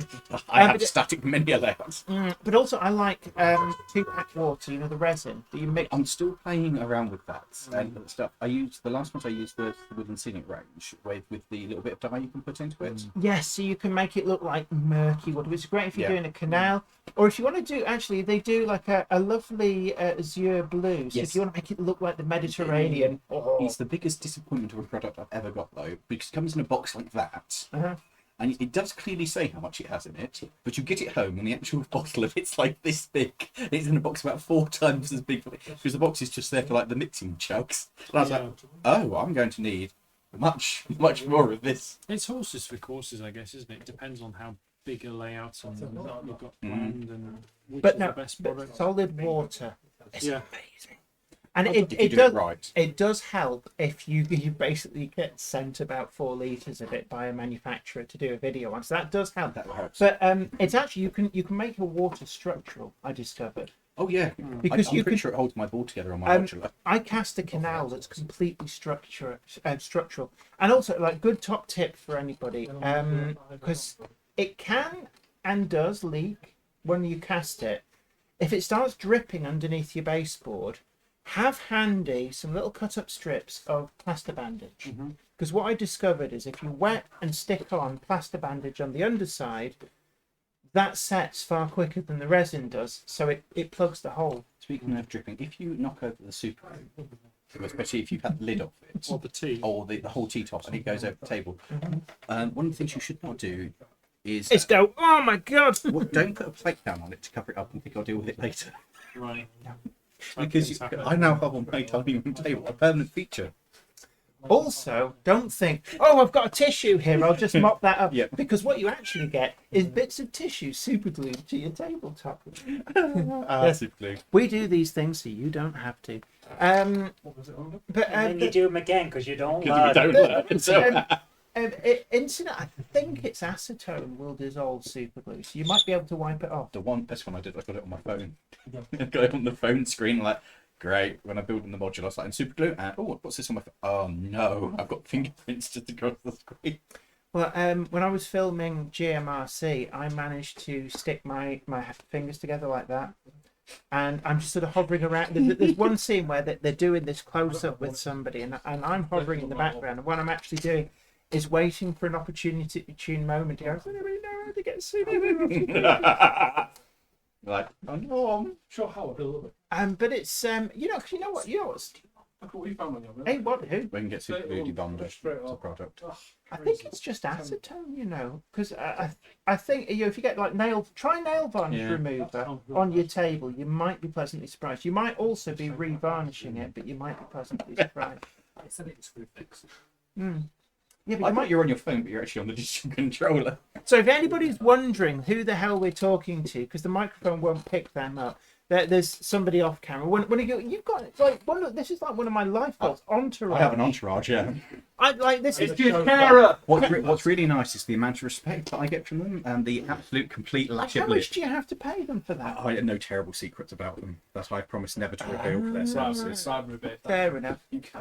I have but static many layouts. But also, I like 2-pack water, you know, the resin that you mix. I'm still playing around with that and stuff. The last ones I used was the Woodland Scenic range with the little bit of dye you can put into it. Yes, so you can make it look like murky water, which is great if you're Yeah. doing a canal. Or if you want to do, actually, they do like a lovely azure blue. So Yes. if you want to make it look like the Mediterranean. It's the biggest disappointment of a product I've ever got, though, because it comes in a box like that. Uh-huh. And it does clearly say how much it has in it, but you get it home and the actual bottle of it's like this big. It's in a box about 4 times as big, because the box is just there for like the mixing chugs. And I was like, oh, I'm going to need much more of this. It's horses for courses, I guess, isn't it? Depends on how big a layout and you've got planned and which But is no, the best but product. solid water is Yeah. amazing. And If it you do does it right. it does help if you basically get sent about 4 litres of it by a manufacturer to do a video on. So that does help. That helps. But it's actually you can make your water structural, I discovered. Oh yeah, Because I'm you pretty could- sure it holds my ball together on my modular. I cast a canal that's completely structural, and also like good top tip for anybody, because it can and does leak when you cast it. If it starts dripping underneath your baseboard, have handy some little cut-up strips of plaster bandage. Because what I discovered is if you wet and stick on plaster bandage on the underside, that sets far quicker than the resin does, so it plugs the hole. Speaking of dripping, if you knock over the super, especially if you've had the lid off it, Or the tea. or the whole tea top and it goes over the table, one of the things you should not do is It's go, oh my god! well, don't put a plate down on it to cover it up and think I'll deal with it later. Right. Because I now have on my dining room table a permanent feature. Also, don't think, oh, I've got a tissue here, I'll just mop that up. Yep. Because what you actually get is bits of tissue super glued to your tabletop. Super glue. We do these things so you don't have to. But And then you do them again because you don't Because we learn. don't learn. So, incident, I think it's acetone will dissolve super glue, so you might be able to wipe it off. this one I did, I got it on my phone. I got it on the phone screen, like, great. When I built in the module, I was like, and super glue, and oh, what's this on my phone? Oh no, I've got fingerprints just across the screen. Well, when I was filming GMRC, I managed to stick my fingers together like that. And I'm just sort of hovering around. There's one scene where they're doing this close up with somebody, and I'm hovering in the background. And what I'm actually doing is waiting for an opportune moment to go, I don't really know how to get super. Like, oh no, I'm Sure, Howard, a little bit. But it's you know what's Look what we found on your hey who we can get super glue debonded as a product. I think it's just acetone, because I think if you get like try nail varnish Yeah. remover on your table, you might be pleasantly surprised. You might also be re-varnishing it, but you might be pleasantly surprised. I said it was screw fix. Yeah, but I you thought might. you're on your phone, but you're actually on the digital controller. So if anybody's wondering who the hell we're talking to, because the microphone won't pick them up, there's somebody off camera. When you've got like this is like one of my life goals. Entourage. I have an entourage, yeah. I like this is Your carer! What's really nice is the amount of respect that I get from them and the absolute complete lack how of much lip. do you have to pay them for that? I have no terrible secrets about them. That's why I promise never to reveal for their services. Fair enough.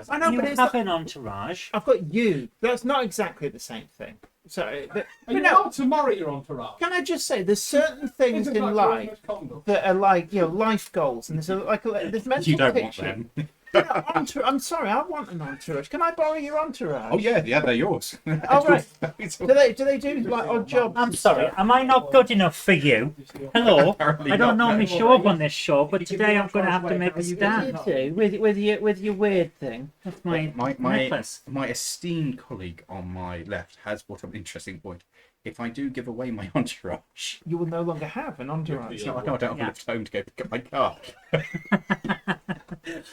I know, You but it's have like, an entourage. I've got you. That's not exactly the same thing. So, but You no, know to marry your entourage. can I just say, there's certain things Isn't in that life your condom? that are like life goals, and there's mental You don't want picture. them. I'm sorry, I want an entourage. Can I borrow your entourage? Oh yeah, they're yours. Oh, right. Do they do like odd jobs? I'm sorry, am I not good enough for you? Hello, Apparently I don't not, normally no. show up on this show, but today I'm going to have to make a You stand. do with your weird thing. That's my My necklace. esteemed colleague on my left has brought up an interesting point. If I do give away my entourage, You will no longer have an entourage. it's not like I don't have a Yeah. lift home to go pick up my car.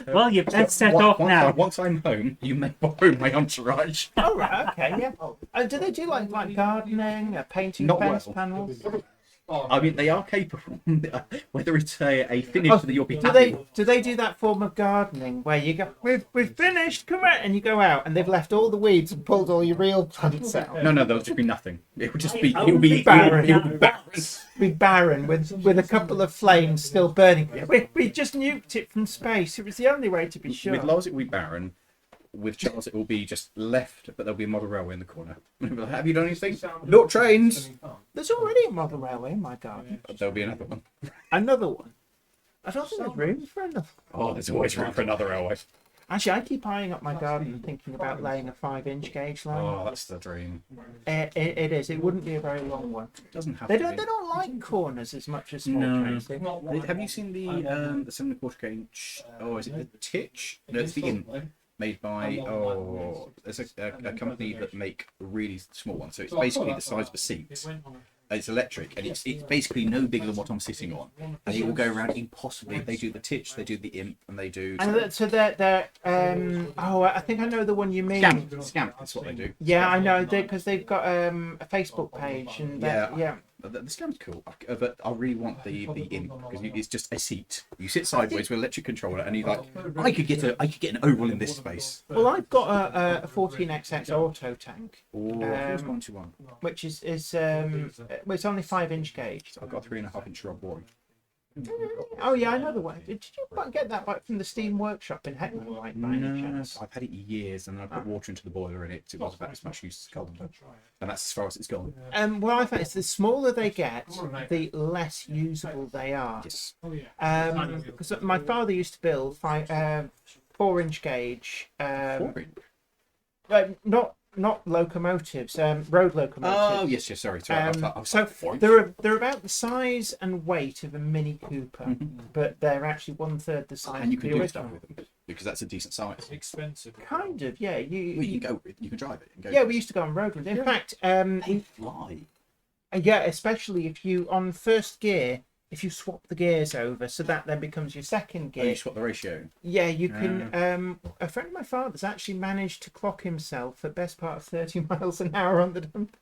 Well, you've best set off now. Once I'm home, you may borrow my entourage. Oh right, okay, yeah. Do they do like gardening, painting Not fence well. panels? I mean, they are capable. Whether it's a finish that you'll be Do happy they with. do they do that form of gardening where you go, we've finished, come out, and you go out and they've left all the weeds and pulled all your real plants out? No, there'll just be nothing. It will just be. Oh, It'll be barren. It'll be barren. Be barren with a couple of flames still burning. We just nuked it from space. It was the only way to be sure. With Lars, it will be barren. With Charles, it will be just left, but there'll be a model railway in the corner. Have you done anything? Built trains. There's already a model railway in my garden. There'll be another one. Another one. I don't think there's room for another. Oh, there's always room for another railway. Actually, I keep eyeing up my garden and thinking about laying a 5-inch gauge line. Oh, that's the dream. It is. It wouldn't be a very long one. It doesn't have They to don't. be. They don't like corners as much as small No. trains do. Have you seen the 7¼ gauge? Oh, is it the Titch? No, it's the In. Made by there's a company that make really small ones. So it's basically the size of a seat. It's electric, and it's basically no bigger than what I'm sitting on, and it will go around impossibly. They do the Titch, they do the Imp, and they do. And so they're I think I know the one you mean. Scamp. That's what they do. Yeah, I know, because they've got a Facebook page, and yeah. The Scamp's cool, but I really want the Imp, because it's just a seat. You sit sideways with an electric controller, and you're like, I could get an oval in this space. Well, I've got a 14XX auto tank, which is well, it's only 5-inch gauge. I've got a 3.5-inch Rob Warren. Oh yeah, I know the one. Did you get that back from the Steam Workshop in Heckman, right? By any chance? I've had it years, and I put water into the boiler in it. It was about as much use as gold, and that's as far as it's gone. Well, I find it's the smaller they get, the less usable they are. Yes. Because my father used to build 4-inch gauge. 4-inch. Not locomotives, road locomotives. Oh yes, sorry. So they're about the size and weight of a Mini Cooper, but they're actually 1/3 the size. And you of can the do original. stuff with them because that's a decent size. Expensive. Kind of, yeah. You can drive it. And go Yeah, we used to go on road with it. In fact, they fly. yeah, especially if you on first gear. If you swap the gears over, so that then becomes your second gear. Oh, you swap the ratio. Yeah, you can. A friend of my father's actually managed to clock himself at best part of 30 miles an hour on the dump.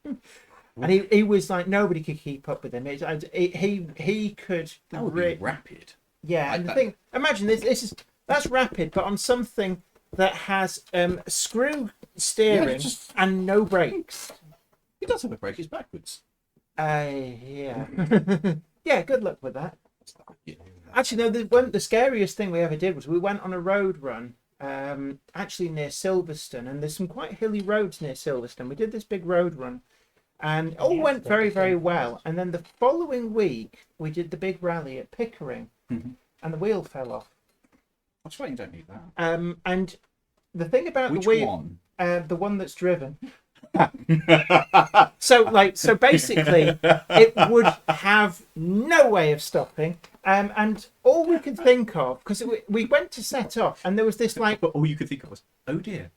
And he was like, nobody could keep up with him. He could. That would be rapid. Yeah, and the thing, imagine that's rapid, but on something that has screw steering and no brakes. It does have a brake. It's backwards. Yeah. Yeah, good luck with that. Yeah. Actually, no. The scariest thing we ever did was we went on a road run, actually near Silverstone, and there's some quite hilly roads near Silverstone. We did this big road run, and it all went very, very well. And then the following week, we did the big rally at Pickering, and the wheel fell off. That's right. You don't need that. And the thing about Which the wheel, one? The one that's driven. So basically it would have no way of stopping, and all we could think of, because we went to set off, and there was this But all you could think of was, oh dear.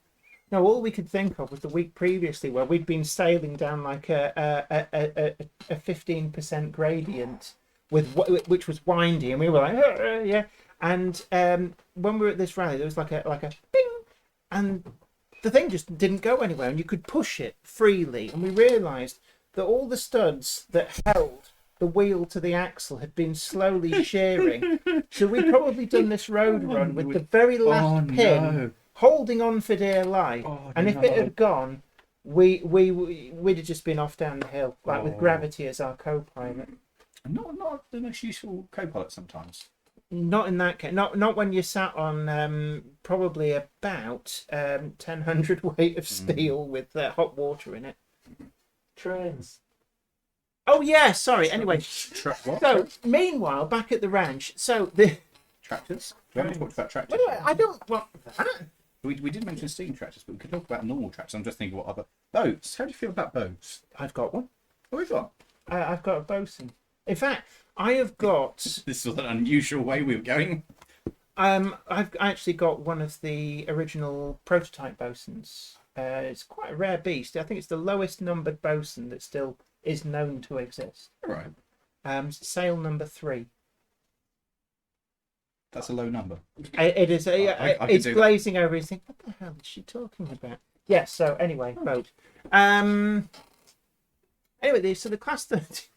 No, all we could think of was the week previously where we'd been sailing down like a 15% gradient which was windy, and we were like yeah, and when we were at this rally there was like a bing, and the thing just didn't go anywhere, and you could push it freely. And we realised that all the studs that held the wheel to the axle had been slowly shearing. So we'd probably done this road run with the very last pin holding on for dear life. And if it had gone, we'd have just been off down the hill, like with gravity as our co-pilot. Not the most useful co-pilot sometimes. Not in that case. Not when you sat on probably about 1,000 weight of steel with hot water in it. Trains. Oh yeah, sorry. Anyway, so meanwhile, back at the ranch, so the tractors. We haven't talked about tractors. Anyway, I don't want that. We did mention steam tractors, but we could talk about normal tractors. I'm just thinking what other boats. How do you feel about boats? I've got one. What have we got? I've got a bosun. In fact, I have got. This was an unusual way we were going. I've actually got one of the original prototype bosuns. It's quite a rare beast. I think it's the lowest numbered bosun that still is known to exist. All right. Sail number 3. That's a low number. It is. It's glazing over. You think, what the hell is she talking about? Yes. So anyway, boat. Anyway, so the class 30.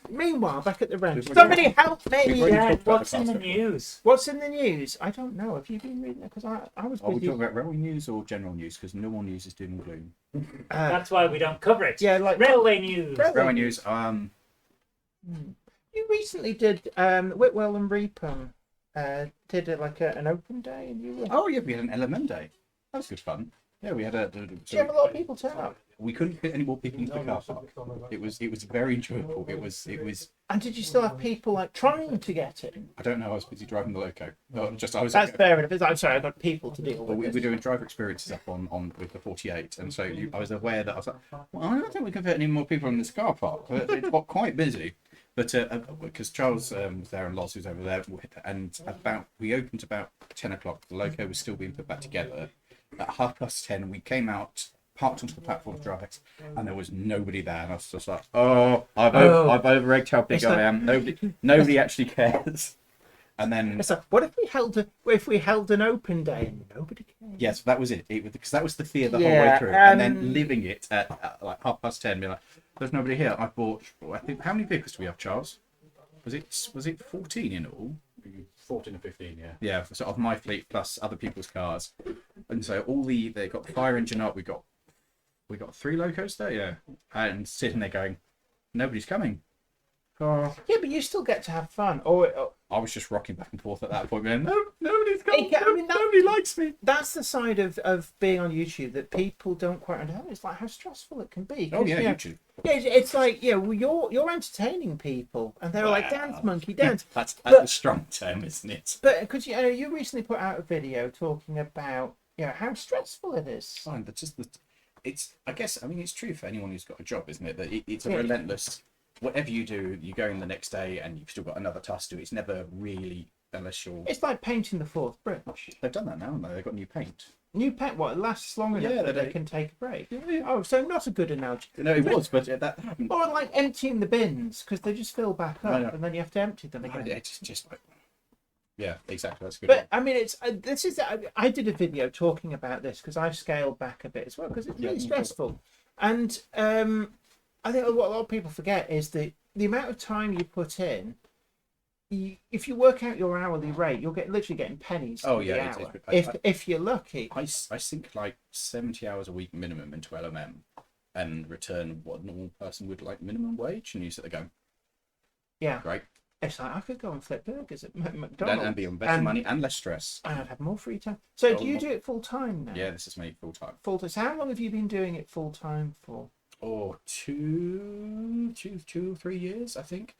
Meanwhile, back at the ranch, somebody help me! Yeah, what's in the news? What's in the news? I don't know. Have you been reading it? Because I was busy. Are we talking about railway news or general news? Because normal news is doom and gloom. That's why we don't cover it. Yeah, like railway news. Railway news. You recently did Whitwell and Reapham did an open day, and you were. Oh yeah, we had an LMN day. That was good fun. Yeah, we had a. Did you have a lot of people turn up? We couldn't fit any more people into the car park. It was very enjoyable. It was. And did you still have people like trying to get in? I don't know. I was busy driving the loco. I was. That's fair enough. I'm sorry, I got people to deal with. We were doing driver experiences up on with the 48, and so I was aware that I was like, well, I don't think we can fit any more people in this car park. It got quite busy. But because Charles was there and Loz was over there, and we opened about 10 o'clock. The loco was still being put back together. At 10:30, we came out parked onto the platform to drive, and there was nobody there, and I was just like, oh, I've over-egged how big I am. Nobody actually cares. And then it's like, what if we held an open day and nobody cared? yes, that was it. Because that was the fear the whole way through, and then living it at like 10:30, being like, there's nobody here. I bought, I think, how many vehicles do we have, Charles? Was it 14 in all? 14 and 15, yeah. Yeah, sort of my fleet plus other people's cars, and so they got the fire engine up. We got 3 locos there, yeah, and sitting there going, nobody's coming. Oh. Yeah, but you still get to have fun. Or I was just rocking back and forth at that point, going, no, nobody's coming. I Nobody likes me. That's the side of being on YouTube that people don't quite understand. It's like how stressful it can be. Oh yeah, YouTube. Yeah, it's like, well, you're entertaining people, and they're like, dance monkey dance. That's a strong term, isn't it? But because you recently put out a video talking about how stressful it is. Fine, but it's I guess it's true for anyone who's got a job, isn't it? That it's a relentless. Whatever you do, you go in the next day and you've still got another task to do. It's never really, unless you're. It's like painting the 4th bridge. They've done that now, haven't they? They've got new paint. New paint, what? It lasts long enough that they can take a break. Yeah. Oh, so not a good analogy. No, it was, but that happened. Or like emptying the bins because they just fill back up and then you have to empty them again. It's just like. Yeah, exactly. That's a good. But I did a video talking about this because I've scaled back a bit as well because it's really stressful, and I think what a lot of people forget is the amount of time you put in. If you work out your hourly rate, you'll literally getting pennies. Oh yeah, hour, if you're lucky. I sink like 70 hours a week minimum into LMM, and return what a normal person would like minimum wage, and you sit there going, yeah, great. It's like I could go and flip burgers at McDonald's and be on better money and less stress. And I'd have more free time. So do you do it full time now? Yeah, this is me full time. Full time. So how long have you been doing it full time for? Oh, 2 or 3 years, I think.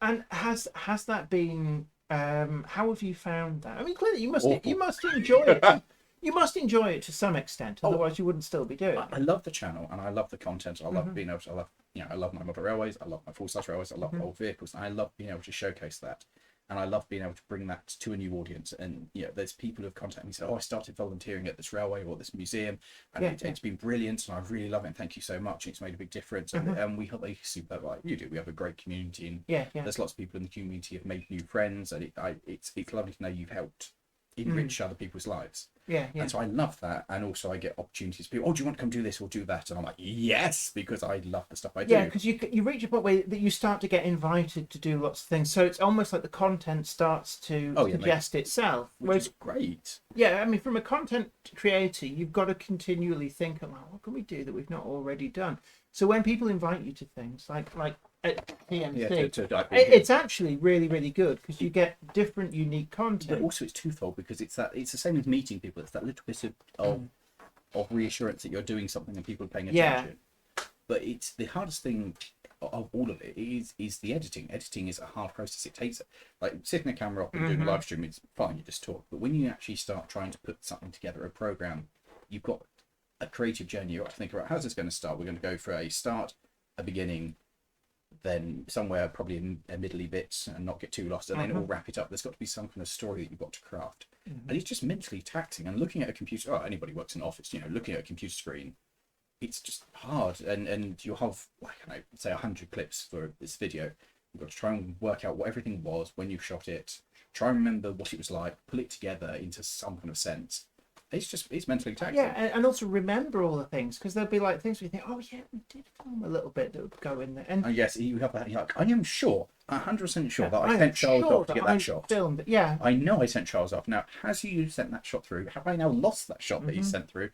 And has that been? How have you found that? I mean, clearly you must enjoy it. You must enjoy it to some extent, otherwise you wouldn't still be doing it. I love the channel and I love the content. I love being able to. I love my model railways. I love my full-size railways. I love old vehicles. And I love being able to showcase that. And I love being able to bring that to a new audience. And there's people who've contacted me and said, "Oh, I started volunteering at this railway or this museum, and it's been brilliant, and I really love it. And thank you so much. It's made a big difference." And we hope they see that like you do. We have a great community, and there's lots of people in the community who've made new friends, and it's lovely to know you've helped enrich other people's lives. Yeah. And so I love that, and also I get opportunities. People, do you want to come do this or do that? And I'm like, yes, because I love the stuff I do. Yeah, because you reach a point where that you start to get invited to do lots of things. So it's almost like the content starts to suggest itself. Which is great. Yeah, I mean, from a content creator, you've got to continually think about what can we do that we've not already done. So when people invite you to things like at TMC, it's actually really, really good because you get different, unique content. But also, it's twofold because it's the same as meeting people. It's that little bit of reassurance that you're doing something and people are paying attention. Yeah. But it's the hardest thing of all of it is the editing. Editing is a hard process. It takes like setting a camera up and doing a live stream. It's fine, you just talk. But when you actually start trying to put something together, a program, you've got a creative journey. You have to think about how's this going to start. We're going to go for a start, a beginning, then somewhere probably in a middly bit and not get too lost, and then it will wrap it up. There's got to be some kind of story that you've got to craft, and it's just mentally taxing. And looking at a computer, anybody who works in an office, looking at a computer screen, it's just hard. And you'll have say 100 clips for this video. You've got to try and work out what everything was when you shot it. Try and remember what it was like. Pull it together into some kind of sense. It's mentally taxing. Yeah, and also remember all the things because there'll be like things where you think, oh yeah, we did film a little bit that would go in there. And yes, you have that. You're like, I am sure, 100% sure that I sent Charles off to get that shot. Filmed it, yeah. I know I sent Charles off. Now, has he sent that shot through? Have I now lost that shot that he sent through,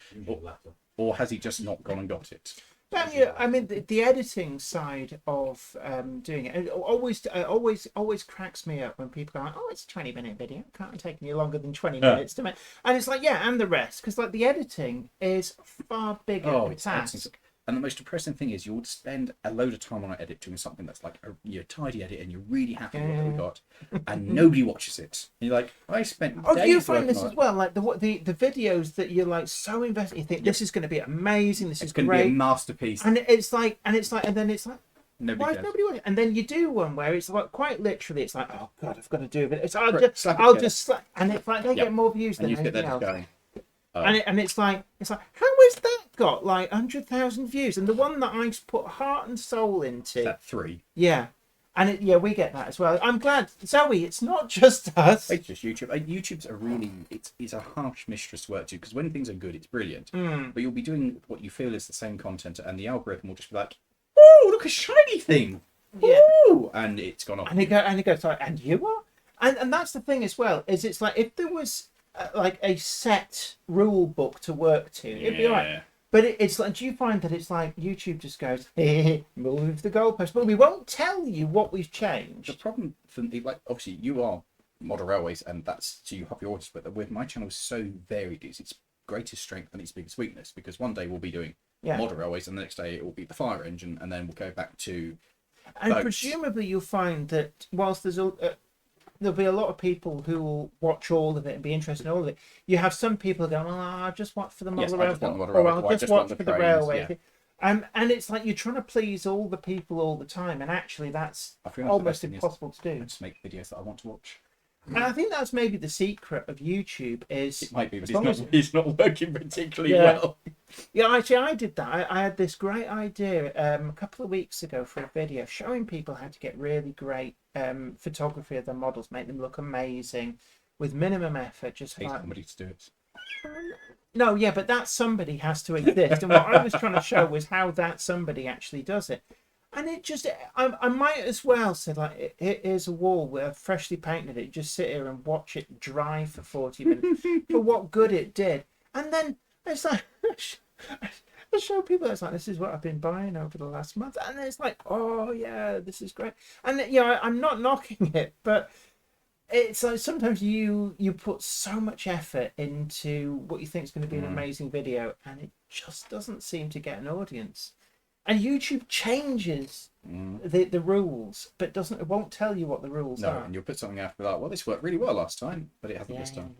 or has he just not gone and got it? But I mean, the editing side of doing it always cracks me up when people go, "Oh, it's a 20-minute video. Can't take you longer than 20 minutes to make." And it's like, and the rest, because like the editing is far bigger task. And the most depressing thing is you'll spend a load of time on an edit doing something that's like a tidy edit, and you're really happy with what we got, and nobody watches it. And you're like, I spent days. Do you find this as well? Like the videos that you're like so invested, you think this is going to be amazing, this is going to be a masterpiece, and then it's like, nobody why is cares. nobody watching? And then you do one where it's like quite literally, it's like, oh god, I've got to do it. It's I'll just and and it's like they get more views than you get anything there else. going. and it's like how has that got like 100,000 views? And the one that I put heart and soul into, That 3. yeah, and we get that as well. I'm glad, Zoe. It's not just us. It's just YouTube. YouTube's a really it's a harsh mistress to work to, because when things are good, it's brilliant. But you'll be doing what you feel is the same content, and the algorithm will just be like, "Oh, look, a shiny thing! Yeah. Ooh!" And it's gone off. And it goes like, and you are, and that's the thing as well. Is it's like if there was like a set rule book to work to, it'd be alright. But it's like, do you find that it's like YouTube just goes, hey, move the goalpost, but we won't tell you what we've changed. The problem for me, like, obviously you are Model Railways, and that's so you have your audience, but with my channel is so varied. It's its greatest strength and its biggest weakness, because one day we'll be doing Model Railways, and the next day it will be the fire engine, and then we'll go back to and boats. Presumably you'll find that whilst there'll be a lot of people who will watch all of it and be interested in all of it. You have some people going, "Oh, I just watch for the model railway," or "I'll just watch for the railway." Yeah. And it's like you're trying to please all the people all the time, and actually that's almost impossible to do. Just make videos that I want to watch. And I think that's maybe the secret of YouTube is it might be, but it's not working particularly well. Yeah, actually, I did that. I had this great idea a couple of weeks ago for a video showing people how to get really great photography of their models, make them look amazing with minimum effort. Just Pay like somebody to do it. No, yeah, but that somebody has to exist, and what I was trying to show was how that somebody actually does it. And it just, I might as well say, like, here's a wall where I've freshly painted it. Just sit here and watch it dry for 40 minutes for what good it did. And then it's like, I show people, it's like, this is what I've been buying over the last month. And it's like, oh, yeah, this is great. And, you know, I'm not knocking it, but it's like sometimes you put so much effort into what you think is going to be an amazing video, and it just doesn't seem to get an audience. And YouTube changes the rules, but it won't tell you what the rules are. No, and you'll put something out and be like, well, this worked really well last time, but it hasn't this time.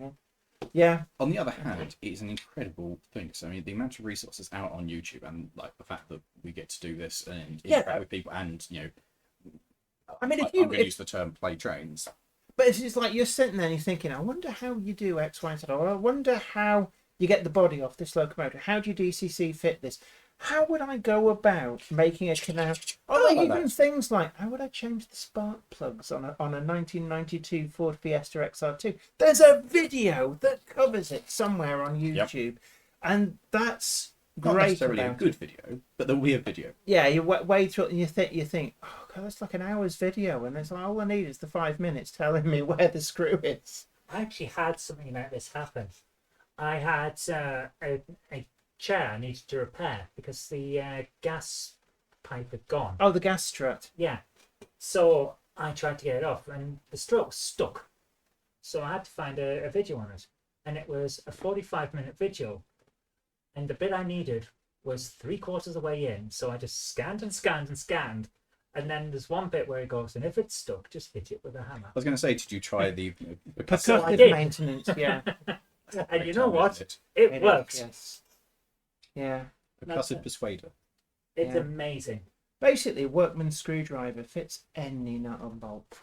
Yeah. On the other hand, it is an incredible thing. So, I mean, the amount of resources out on YouTube, and like the fact that we get to do this and interact with people, and you know, I mean, I'm going to use the term "play trains." But it's just like you're sitting there and you're thinking, I wonder how you do X, Y, and Z, or I wonder how you get the body off this locomotive. How do you DCC fit this? How would I go about making a canal? Or like even things like, how would I change the spark plugs on a 1992 Ford Fiesta XR2? There's a video that covers it somewhere on YouTube, and that's Not great. necessarily a good video, but there'll be a video. Yeah, you wade through it and you think, oh god, that's like an hour's video, and it's like all I need is the 5 minutes telling me where the screw is. I actually had something like this happen. I had a chair I needed to repair because the gas pipe had gone. Oh, the gas strut. Yeah. So I tried to get it off, and the strut was stuck. So I had to find a video on it, and it was a 45-minute video. And the bit I needed was 3/4 of the way in, so I just scanned and scanned and scanned. And then there's one bit where it goes, and if it's stuck, just hit it with a hammer. I was going to say, did you try the Percussive maintenance? Yeah. And you know what? It works. Yes. Yeah. Percussive persuader. It's amazing. Basically, a workman's screwdriver fits any nut and bolt.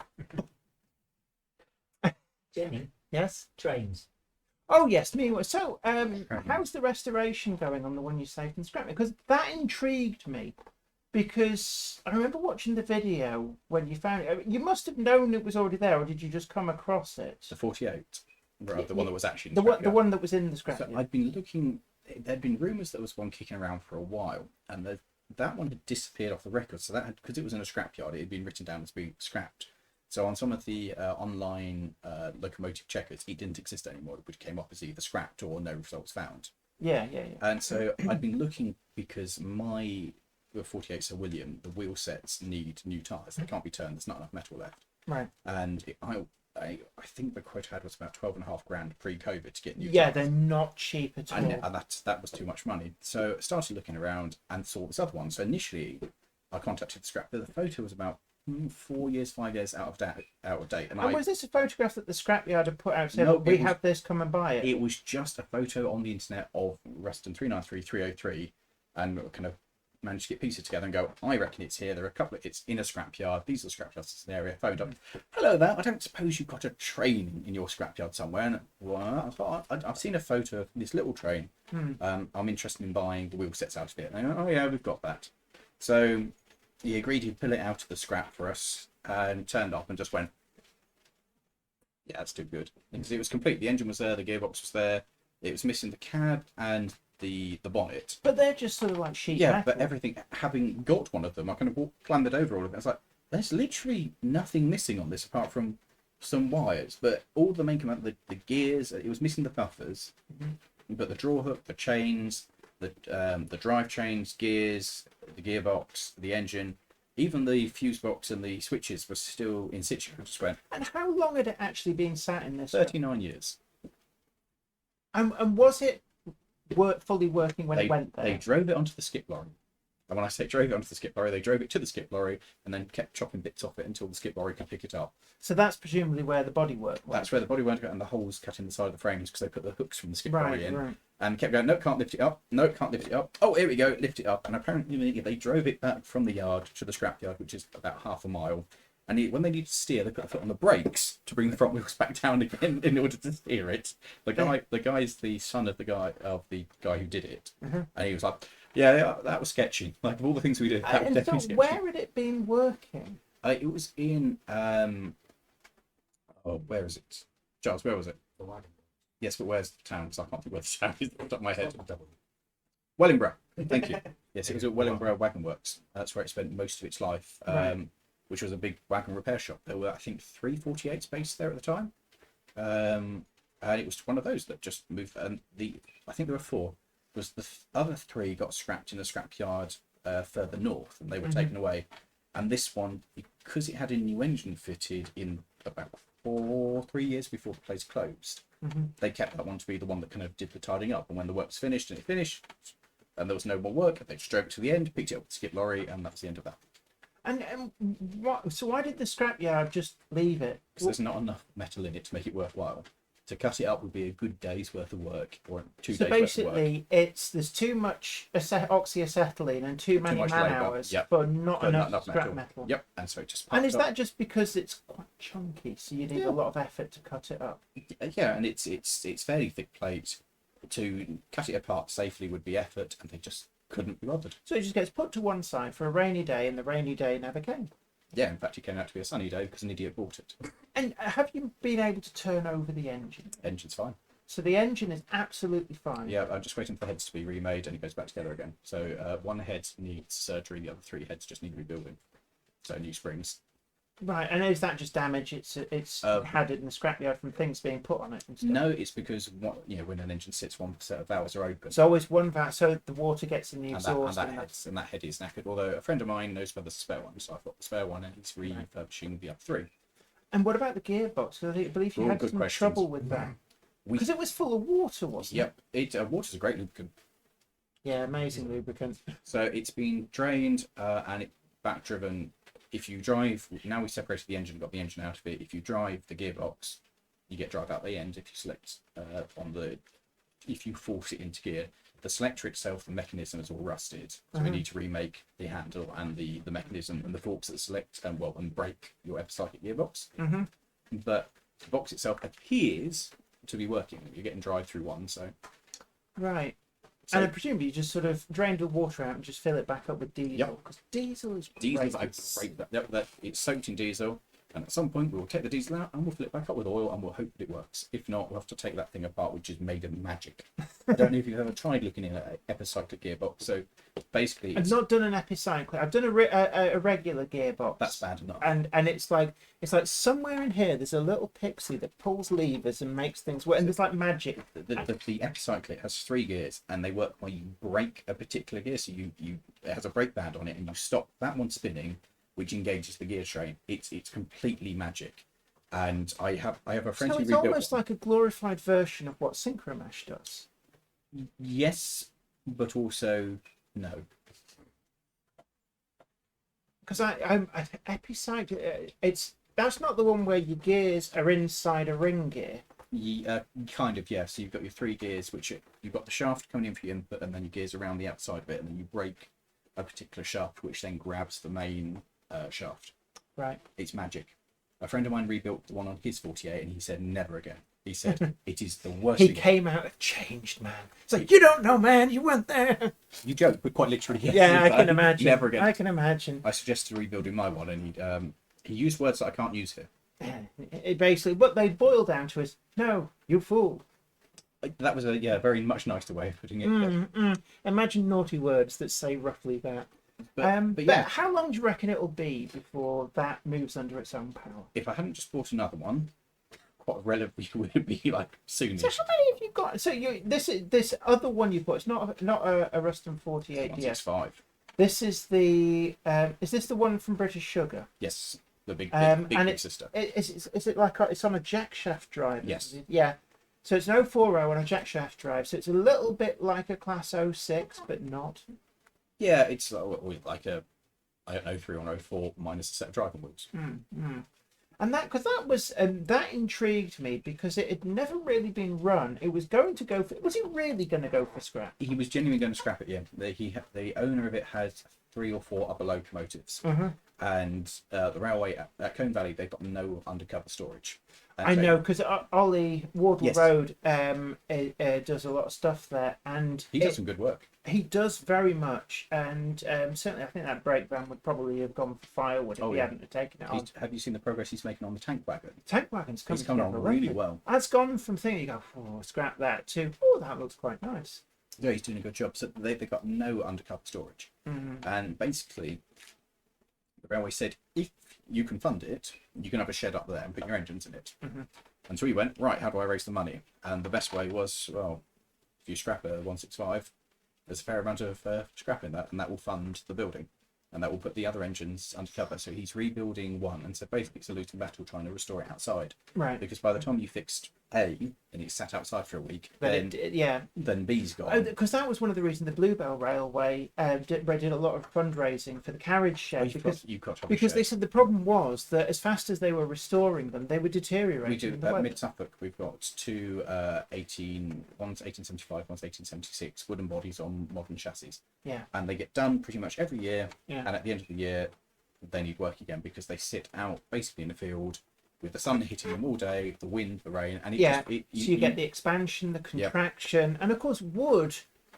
Jenny, Yes. trains. Oh yes, me. So, how's the restoration going on the one you saved and scrapped? Because that intrigued me. Because I remember watching the video when you found it. You must have known it was already there, or did you just come across it? The 48, the one that was actually in the one that was in the scrap. So I'd been looking. There'd been rumours there was one kicking around for a while, and that one had disappeared off the record. So that had, because it was in a scrapyard, it had been written down as being scrapped. So on some of the online locomotive checkers, it didn't exist anymore, which came up as either scrapped or no results found. Yeah. And so I'd been looking because my 48 Sir William, the wheel sets need new tyres. They can't be turned. There's not enough metal left. Right. And I think the quote I had was about 12.5 grand pre-COVID to get new. Yeah, tyres. they're not cheap at all. And that was too much money. So I started looking around and saw this other one. So initially, I contacted the scrap. The photo was about 5 years out of date. And was this a photograph that the scrapyard had put out saying, no, we have this, come and buy it? It was just a photo on the internet of Reston 393 303 and kind of managed to get pieces together and go, I reckon it's here. There are a couple of, it's in a scrapyard. These are the scrapyards in the area. Phoned up. Hello there. I don't suppose you've got a train in your scrapyard somewhere. And well, I thought, I've seen a photo of this little train. I'm interested in buying the wheel sets out of it. And they go, oh yeah, we've got that. So he agreed he'd pull it out of the scrap for us and turned up and just went, yeah, that's too good. Because it was complete. The engine was there. The gearbox was there. It was missing the cab and the bonnet. But they're just sort of like sheet Yeah, metal. but everything, having got one of them, I kind of clambered over all of it. I was like, there's literally nothing missing on this apart from some wires. But all the main command, the gears, it was missing the buffers, but the draw hook, the chains, the drive chains, gears, the gearbox, the engine, even the fuse box and the switches were still in situ. I just went, And how long had it actually been sat in this? 39 years. And was it fully working when it went there? They drove it onto the skip lorry. And when I say drove it onto the skip lorry, they drove it to the skip lorry and then kept chopping bits off it until the skip lorry could pick it up. So that's presumably where the bodywork was. That's where the body went and the holes cut in the side of the frames because they put the hooks from the skip lorry in. Right. And kept going, no, can't lift it up. No, can't lift it up. Oh, here we go, lift it up. And apparently they drove it back from the yard to the scrapyard, which is about half a mile. And when they need to steer, they put a foot on the brakes to bring the front wheels back down again in order to steer it. The guy's the son of the guy who did it, and he was like, "Yeah, that was sketchy. Like of all the things we did, that was And definitely so sketchy." where had it been working? It was in where is it, Charles? Where was it? The wagon. Yes, but where's the town? Because I can't think where the town is off the top of my head. Wellingborough. Thank you. Yes, it was at Wellingborough Wagon Works. That's where it spent most of its life. Which was a big wagon repair shop. There were, I think, 348 based there at the time, and it was one of those that just moved. And I think there were 4. Was the other 3 got scrapped in a scrapyard further north, and they were taken away. And this one, because it had a new engine fitted in about 3 years before the place closed, they kept that one to be the one that kind of did the tidying up. And when the work was finished, and and there was no more work, they just drove it to the end, picked it up with the skip lorry, and that was the end of that. And what? So why did the scrapyard just leave it? Because there's not enough metal in it to make it worthwhile. To cut it up would be a good day's worth of work, or 2 So days worth of work. basically, there's too much oxyacetylene and too many much man labour, hours yep. for not But enough not scrap metal. Yep, and so it just And is packed that just because it's quite chunky, so you need a lot of effort to cut it up? up. Yeah, and it's fairly thick plate. To cut it apart safely would be effort, and they just couldn't be bothered. So it just gets put to one side for a rainy day, and the rainy day never came. Yeah, in fact, it came out to be a sunny day because an idiot bought it. And have you been able to turn over the engine? Engine's fine. So the engine is absolutely fine. Yeah, I'm just waiting for the heads to be remade, and it goes back together again. So one head needs surgery, the other 3 heads just need rebuilding. So new springs. Right, and is that just damage? It's had it in the scrapyard from things being put on it and stuff? No, it's because when an engine sits, one set of valves are open. It's always one valve, so the water gets in the exhaust. And that head is knackered. Although a friend of mine knows where there's a spare one, so I've got the spare one, and he's refurbishing the other 3. And what about the gearbox? 'Cause I believe you All had good some questions. trouble with that. Because it was full of water, wasn't it? Yep, water's a great lubricant. Yeah, amazing lubricant. So it's been drained and it back driven. If you drive, now we separated the engine, got the engine out of it. If you drive the gearbox, you get drive out the end. If you select if you force it into gear, the selector itself, the mechanism is all rusted. So we need to remake the handle and the mechanism and the forks that select and break your episodic gearbox. But the box itself appears to be working. You're getting drive through one, so Right. So- and I presume you just sort of drain the water out and just fill it back up with diesel. Yep. Because diesel is diesel's great. that it's soaked in diesel, and at some point we'll take the diesel out and we'll fill it back up with oil and we'll hope that it works. If not, we'll have to take that thing apart, which is made of magic. I don't know if you've ever tried looking in an epicyclic gearbox. So basically, I've not done an epicyclic. I've done a regular gearbox. that's bad enough. And it's like somewhere in here there's a little pixie that pulls levers and makes things work. And there's like magic. The epicyclic has 3 gears, and they work when you brake a particular gear. So it has a brake band on it, and you stop that one spinning, which engages the gear train. It's completely magic. And I have a friend So who it's rebuilt almost like a glorified version of what Synchromesh does. yes, but also no. Because I'm epicyclic. That's not the one where your gears are inside a ring gear. Kind of, yeah. So you've got your 3 gears, which you've got the shaft coming in for your input, and then your gears around the outside bit, and then you brake a particular shaft which then grabs the main shaft. Right. It's magic. A friend of mine rebuilt the one on his 48 and he said never again. He said it is the worst He thing. came out a changed man. It's like, you don't know, man. You weren't there. You joke, but quite literally. Yeah, I can imagine. Never again. I can imagine. I suggested rebuilding my one, and he used words that I can't use here. It basically, what they boil down to is, no, you fool. That was a very much nicer way of putting it. Imagine naughty words that say roughly that. But yeah, how long do you reckon it'll be before that moves under its own power? if I hadn't just bought another one, quite relatively would it be like soonish. So how many have you got? So this other one you put, it's not a Ruston 48 DS. 165. This is the is this the one from British Sugar? Yes, the big And sister. Is it like it's on a jack shaft drive? Yes. Yeah. So it's an 040 on a jack shaft drive. So it's a little bit like a Class 06, but not. Yeah, it's like a 03 or 04 minus a set of driving wheels. And that was that intrigued me because it had never really been run. It was going to go for. Was it really going to go for scrap? He was genuinely going to scrap it. Yeah, the owner of it had 3 or 4 other locomotives, and the railway at Colne Valley, they've got no undercover storage. And I so- know because Ollie Wardle Yes. Road does a lot of stuff there, and He does some good work. he does very much. And certainly, I think that brake van would probably have gone for firewood if he hadn't have taken it on. Have you seen the progress he's making on the tank wagon? Tank wagon's coming He's coming on together really lovely. well. That's gone from thinking you go, oh, scrap that, to that looks quite nice. Yeah, he's doing a good job. So they've got no undercover storage, and basically, the railway said if you can fund it, you can have a shed up there and put your engines in it. And so we went, right, how do I raise the money? And the best way was, well, if you scrap a 165, there's a fair amount of scrap in that, and that will fund the building, and that will put the other engines under cover. So he's rebuilding one, and so basically it's a losing battle trying to restore it outside. Right. Because by the time you fixed A and it's sat outside for a week, But then B's gone. because that was one of the reasons the Bluebell Railway did a lot of fundraising for the carriage shed because they said the problem was that as fast as they were restoring them, they were deteriorating. We do in the at weather. Mid Suffolk. We've got two one's 1875, one's 1876 wooden bodies on modern chassis. Yeah. And they get done pretty much every year. Yeah. And at the end of the year, they need work again because they sit out basically in the field with the sun hitting them all day, the wind, the rain, and So you get the expansion, the contraction, and of course wood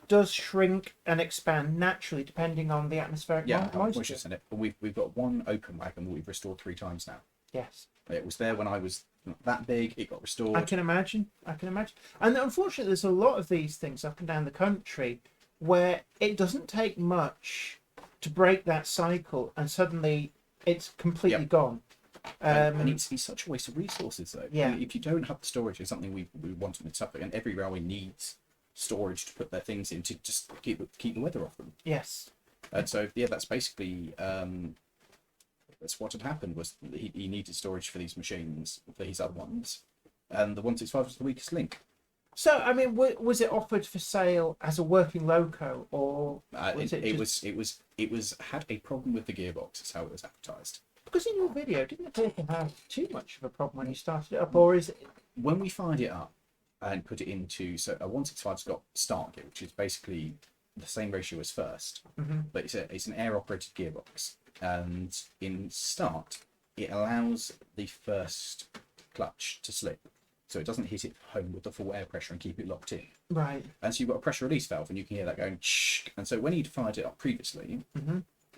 does shrink and expand naturally depending on the atmospheric moisture. in it. But we've got one open wagon that we've restored 3 times now. Yes. It was there when I was that big. It got restored. I can imagine. And unfortunately, there's a lot of these things up and down the country where it doesn't take much to break that cycle, and suddenly it's completely gone. And it's such a waste of resources, though. Yeah. If you don't have the storage, it's something we want in Suffolk, and every railway needs storage to put their things in to just keep the weather off them. Yes. And so that's basically that's what had happened was he needed storage for these machines for his other ones, and the 165 was the weakest link. So, I mean, was it offered for sale as a working loco, or It was had a problem with the gearbox. Is how it was advertised. Because in your video, didn't appear to have too much of a problem when you started it up, or is it? When we fired it up and put it into, so a 165's got start gear, which is basically the same ratio as first, but it's an air operated gearbox, and in start it allows the first clutch to slip, so it doesn't hit it home with the full air pressure and keep it locked in. Right. And so you've got a pressure release valve, and you can hear that going shh. And so when he'd fired it up previously,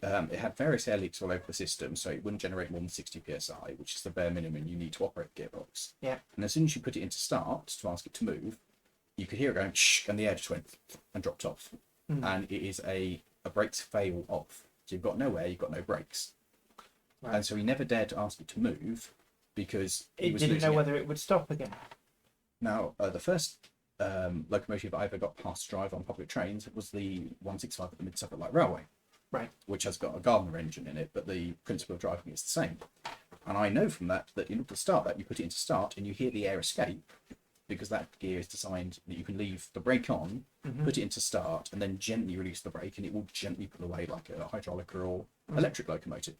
it had various air leaks all over the system, so it wouldn't generate more than 60 psi, which is the bare minimum you need to operate the gearbox. Yeah. And as soon as you put it into start to ask it to move, you could hear it going shh, and the air just went and dropped off. And it is a brakes fail off. So you've got no air, you've got no brakes. Right. And so he never dared to ask it to move because he It was didn't losing know it. whether it would stop again. Now, the first locomotive I ever got past drive on public trains was the 165 at the Mid Suffolk Light Railway. Right. Which has got a Gardner engine in it, but the principle of driving is the same. And I know from that in order to start that, you put it into start and you hear the air escape, because that gear is designed that you can leave the brake on, put it into start, and then gently release the brake, and it will gently pull away like a hydraulic or electric locomotive.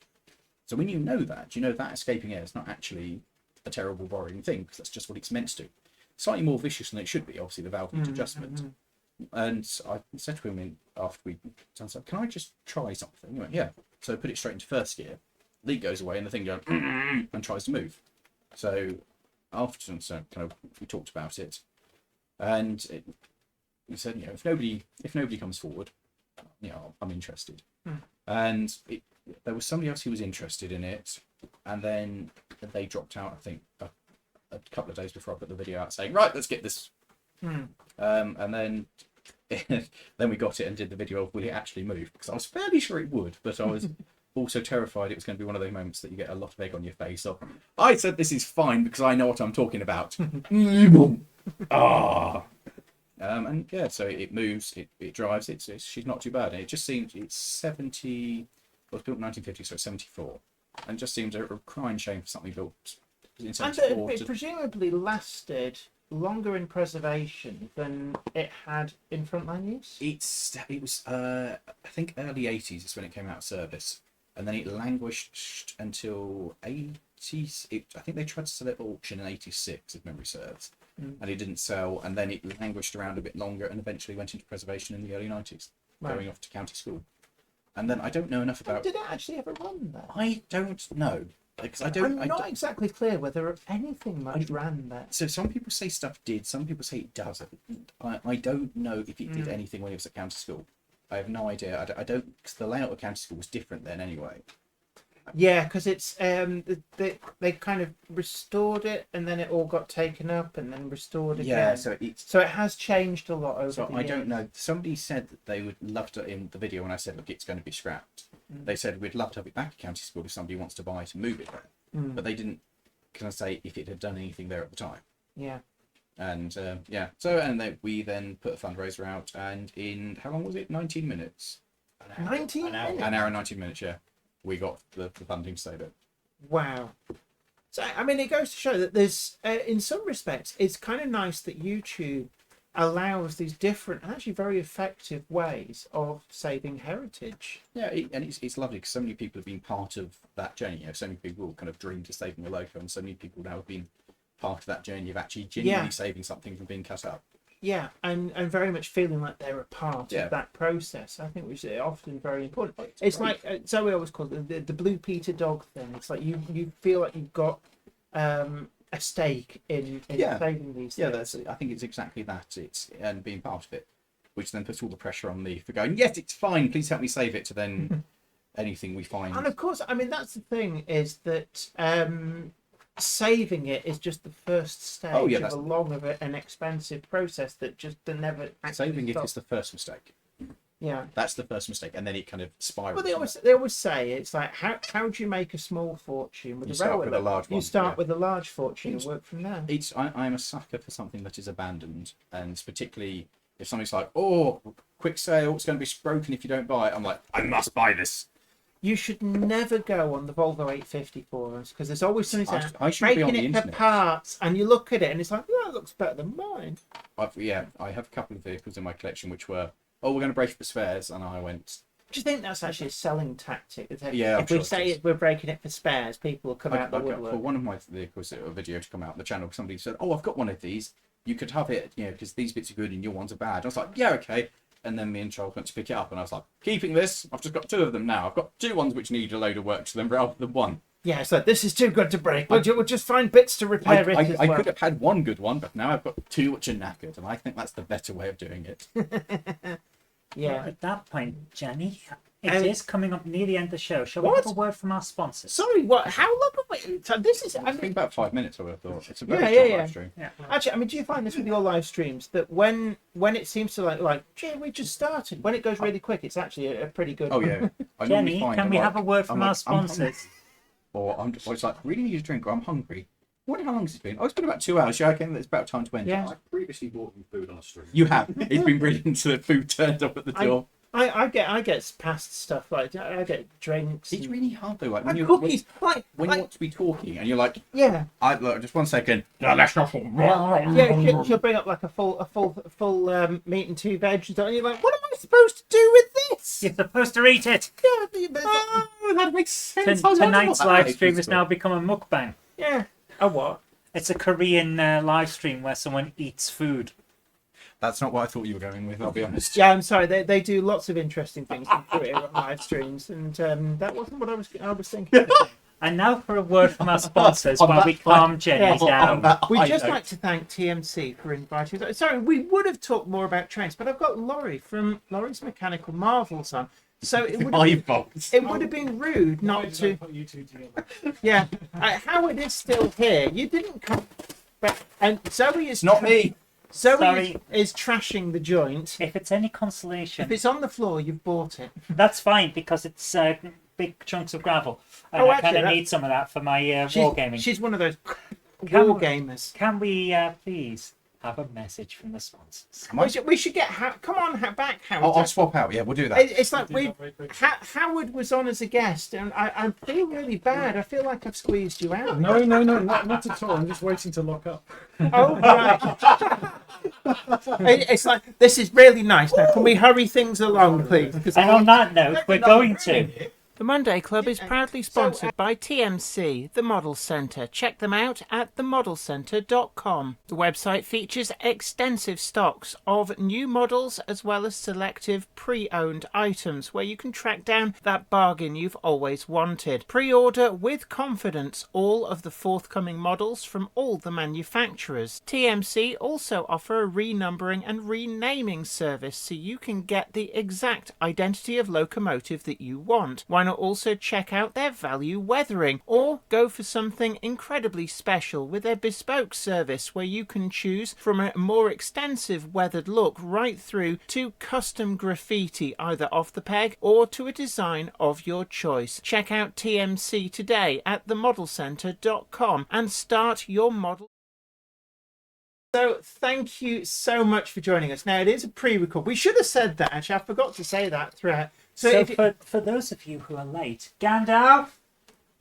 So when you know that escaping air is not actually a terrible worrying thing, because that's just what it's meant to do. Slightly more vicious than it should be, obviously the valve needs adjustment. And I said to him after we done stuff, can I just try something? He went, yeah. So I put it straight into first gear. Lead goes away and the thing goes and tries to move. So after we talked about it, and he said, if nobody comes forward, I'm interested. And there was somebody else who was interested in it, and then they dropped out. I think a couple of days before I put the video out, saying, right, let's get this. And then then we got it and did the video of will it actually move, because I was fairly sure it would, but I was also terrified it was going to be one of those moments that you get a lot of egg on your face of, I said this is fine because I know what I'm talking about. And yeah, so it moves, it drives, she's not too bad, and it just seems it's 70, well, it was built in 1950, so it's 74, and just seems a crying shame for something built in 74. And it presumably lasted longer in preservation than it had in frontline use. It was I think early 80s is when it came out of service, and then it languished until 80s. I think they tried to sell it at auction in 86, if memory serves, and it didn't sell, and then it languished around a bit longer and eventually went into preservation in the early 90s, going off to county school. And then I don't know enough about. Did it actually ever run there? I don't know, because I'm not exactly clear whether anything much ran there. So some people say stuff did, some people say it doesn't. I don't know if it did anything when it was at county school. I have no idea. I don't, because the layout of county school was different then anyway. Yeah, because it's they kind of restored it, and then it all got taken up, and then restored again. Yeah, so it has changed a lot over so the I years. don't know. Somebody said that they would love to, in the video when I said, look, it's going to be scrapped. They said we'd love to have it back at county school if somebody wants to buy it and move it there. But they didn't, can I say, if it had done anything there at the time. Yeah. And yeah, so we then put a fundraiser out, and in how long was it? 19 minutes. 19 minutes. An hour and 19 minutes. Yeah, we got the funding to save it. Wow. So I mean, it goes to show that there's, in some respects, it's kind of nice that YouTube allows these different, and actually very effective ways of saving heritage. Yeah, and it's lovely because so many people have been part of that journey. So many people kind of dreamed of saving a loco, and so many people now have been part of that journey of actually genuinely saving something from being cut up. Yeah, and very much feeling like they're a part Yeah. of that process. I think which is often very important. It's like Zoe always calls it the Blue Peter dog thing. It's like you feel like you've got a stake in saving these things. I think it's exactly that. It's and being part of it, which then puts all the pressure on me for going, yes, it's fine, please help me save it, to then anything we find. And of course, I mean, that's the thing, is that saving it is just the first stage of a long of an expensive process that just never actually saving it stops. is the first mistake. Yeah, that's the first mistake, and then it kind of spirals. Well, they always say it's like how do you make a small fortune with a railway? With a large one. You start with a large fortune and work from there. I'm a sucker for something that is abandoned, and particularly if somebody's like, oh, quick sale, it's going to be broken if you don't buy it. I'm like, I must buy this. You should never go on the Volvo 850 forums, because there's always something saying, I should be on the breaking it for internet. parts, and you look at it and it's like, yeah, it looks better than mine. I have a couple of vehicles in my collection which were, oh, we're going to break it for spares, and I went. Do you think that's actually a selling tactic? Yeah, if we say we're breaking it for spares, people will come out the woodwork. For one of my vehicles, a video to come out on the channel, somebody said, oh, I've got one of these. You could have it, because these bits are good and your ones are bad. I was like, yeah, okay. And then me and Charles went to pick it up, and I was like, keeping this. I've just got two of them now. I've got two ones which need a load of work to them rather than one. Yeah, it's like, this is too good to break. We'll just find bits to repair it as well. I could have had one good one, but now I've got two which are knackered, and I think that's the better way of doing it. Yeah. At that point, Jenny, it is coming up near the end of the show. Shall we have a word from our sponsors? Sorry, what? How long have we? So this is. I think about 5 minutes, I would have thought. It's a very short live stream. Yeah. Actually, I mean, do you find this with your live streams that when it seems to like, gee, we just started, when it goes really quick, it's actually a pretty good. Oh yeah. I Jenny, normally find can I'm we like- have a word from I'm our like, I'm sponsors? hungry. Or it's like, really need a drink, or I'm hungry. How long has it been? Oh, it's been about 2 hours. Yeah, okay, it's about time to end. Yeah. I previously bought you food on a stream. You have. It's been brilliant to the food turned up at the door. I get past stuff like I get drinks. It's really hard though. Like when and you cookies. when you want to be talking and you're like, Yeah. look, just 1 second. No, that's not. Yeah, she'll bring up like a full meat and 2 veg, and you're like, what am I supposed to do with this? You're supposed to eat it. Oh, that makes sense. Tonight's live stream has now become a mukbang. Yeah. A what? It's a Korean live stream where someone eats food. That's not what I thought you were going with, I'll be honest. Yeah, I'm sorry. They do lots of interesting things on Twitter on live streams, and that wasn't what I was thinking. And now for a word from our sponsors while we calm Jenny down. We'd just like to thank TMC for inviting us. Sorry, we would have talked more about trains, but I've got Lawrie from Laurie's Mechanical Marvels on. So it would have been rude not to. Put you two together. Yeah, Howard is still here. You didn't come back, and Zoe is Not me. Zoe Sorry. is trashing the joint. If it's any consolation, If it's on the floor, you've bought it. that's fine because it's big chunks of gravel. And Oh, I kind actually, of need some of that for my wargaming. She's one of those Can- war gamers. Can we please have a message from the sponsors? We should get come on back, Howard. I'll swap out. Yeah, we'll do that. It's like Do we that very quickly. Howard was on as a guest, and I feel really bad. I feel like I've squeezed you out. No, not at all. I'm just waiting to lock up. Oh right. It's like this is really nice. Now, can we hurry things along, please? Because And on that note, we're going to. The Monday Club is proudly sponsored by TMC The Model Centre. Check them out at themodelcentre.com. The website features extensive stocks of new models as well as selective pre-owned items where you can track down that bargain you've always wanted. Pre-order with confidence all of the forthcoming models from all the manufacturers. TMC also offer a renumbering and renaming service so you can get the exact identity of locomotive that you want. Why not also check out their value weathering or go for something incredibly special with their bespoke service where you can choose from a more extensive weathered look right through to custom graffiti either off the peg or to a design of your choice. Check out TMC today at themodelcentre.com and start your model. So thank you so much for joining us. Now it is a pre-record. We should have said that actually. I forgot to say that throughout. So if you- for those of you who are late, Gandalf,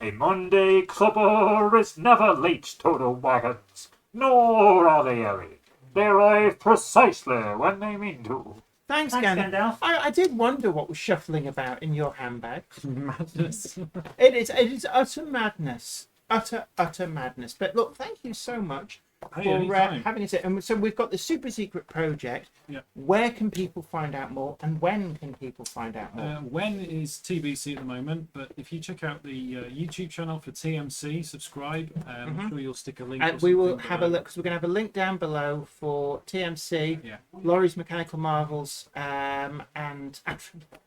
a Monday clubber is never late to the wagons, nor are they early. They arrive precisely when they mean to. Thanks, Thanks, Gandalf. Gandalf. I did wonder what was shuffling about in your handbag. Madness. It is utter madness. Utter madness. But look, thank you so much Hey, for anytime. having us. And so we've got the super secret project. Yeah. Where can people find out more, and when can people find out more? When is TBC at the moment, but if you check out the YouTube channel for TMC, subscribe. I'm sure you'll stick a link. And or we will something have a below. look because we're going to have a link down below for TMC, Yeah. Laurie's Mechanical Marvels, and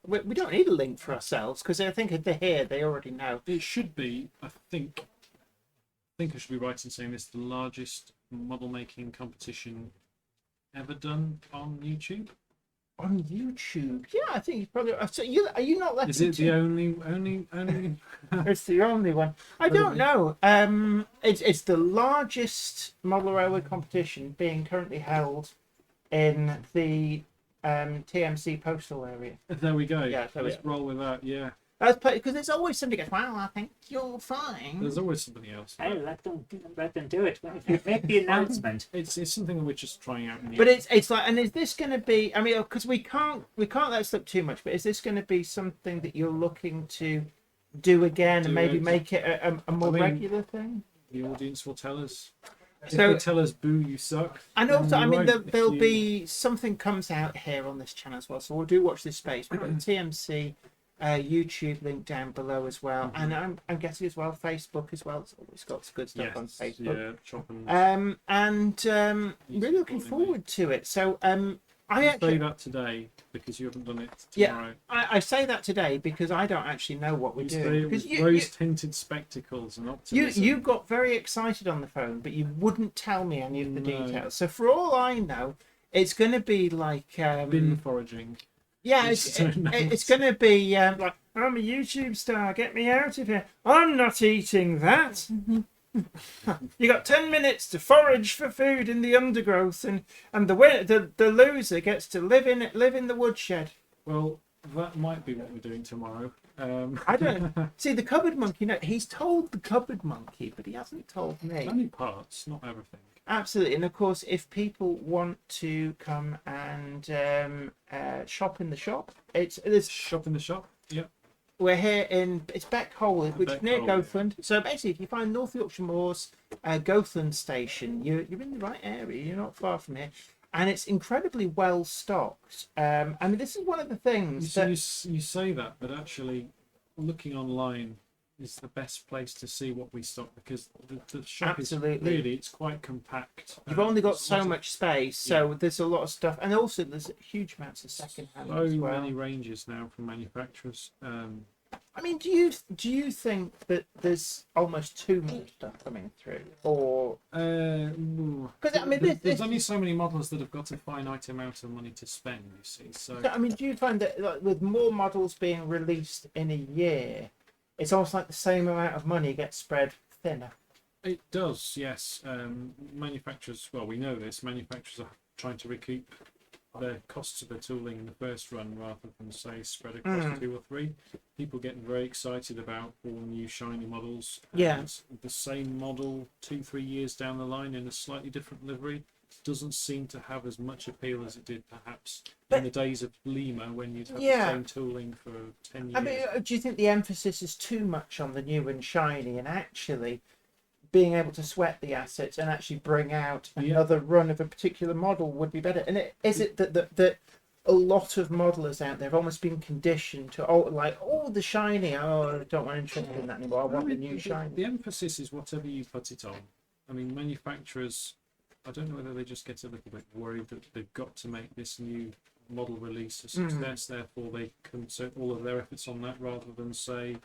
we don't need a link for ourselves because I think if they're here, they already know. It should be, I think I should be right in saying this, the largest model making competition ever done on YouTube. On YouTube, yeah, I think it's probably. So are you not letting? Is it the only? It's the only one. I don't know. It's the largest model railway competition being currently held in the TMC postal area. There we go. Yeah, there we Let's go. roll with that. Yeah, That's because there's always somebody goes, well, I think you'll find. there's always somebody else. Hey, let them do it. If you make the announcement. It's something that we're just trying out. But it's like, and is this going to be? I mean, because we can't let slip too much. But is this going to be something that you're looking to do again and Do maybe it. make it a more I mean, regular thing? The audience will tell us. If So- they tell us, "Boo, you suck." And also, then I we mean, won't. If there'll you- be something comes out here on this channel as well. So we'll do watch this space. We've got the TMC YouTube link down below as well, and I'm guessing as well Facebook as well. It's always got some good stuff on Facebook. Yeah, chopping. Really looking forward to it. So I say actually that today because you haven't done it Yeah. tomorrow. I say that today because I don't actually know what we're You say doing. it Because with rose-tinted spectacles and optimism. you got very excited on the phone, but you wouldn't tell me any of the No. details. So for all I know, it's going to be like bin foraging. yeah, It's so nice. it's going to be like I'm a YouTube star. Get me out of here. I'm not eating that. You got 10 minutes to forage for food in the undergrowth, and the loser gets to live in the woodshed. Well, that might be what we're doing tomorrow. I don't see the cupboard monkey. No, he's told the cupboard monkey, but he hasn't told me. Only parts, not everything. Absolutely, and of course, if people want to come and shop in the shop, it's Shop in the shop. Yep. we're here in Beckholward, which is near Beckholward. Goathland. So basically, if you find North Yorkshire Moors, Goathland Station, you're in the right area. You're not far from here. and it's incredibly well stocked. I mean, this is one of the things that You say that, but actually, looking online is the best place to see what we stock, because the shop Absolutely. is really, it's quite compact. you've only got There's so lots of- much space, so there's a lot of stuff, and also there's huge amounts of second-hand So as well. many ranges now from manufacturers. I mean, do you think that there's almost too much stuff coming through, or Because I mean, there's this- only so many models that have got a finite amount of money to spend. You see, so I mean, do you find that like, with more models being released in a year, it's almost like the same amount of money gets spread thinner? it does. Yes, manufacturers. Well, we know this. Manufacturers are trying to recoup their costs of their tooling in the first run rather than say spread across 2 or 3. People getting very excited about all new shiny models. Yeah. And the same model 2-3 years down the line in a slightly different livery doesn't seem to have as much appeal as it did perhaps in the days of Lima, when you'd have the same tooling for 10 years. I mean, do you think the emphasis is too much on the new and shiny, and actually being able to sweat the assets and actually bring out another run of a particular model would be better? And is it that a lot of modelers out there have almost been conditioned to the shiny, I don't want interest in that anymore, I want the new shiny? The emphasis is whatever you put it on. I mean, manufacturers, I don't know whether they just get a little bit worried that they've got to make this new model release a success, therefore they concert all of their efforts on that rather than say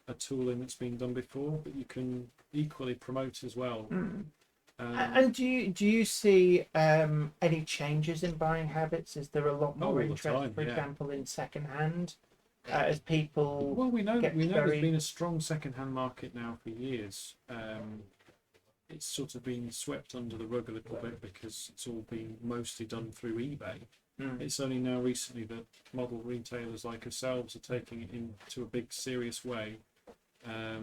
a tooling that's been done before, but you can equally promote as well. And do you see any changes in buying habits? Is there a lot more all the interest, time, for yeah. example, in second hand as people? Well, we know get there's very- been a strong second-hand market now for years. It's sort of been swept under the rug a little bit because it's all been mostly done through eBay. It's only now recently that model retailers like ourselves are taking it into a big, serious way. I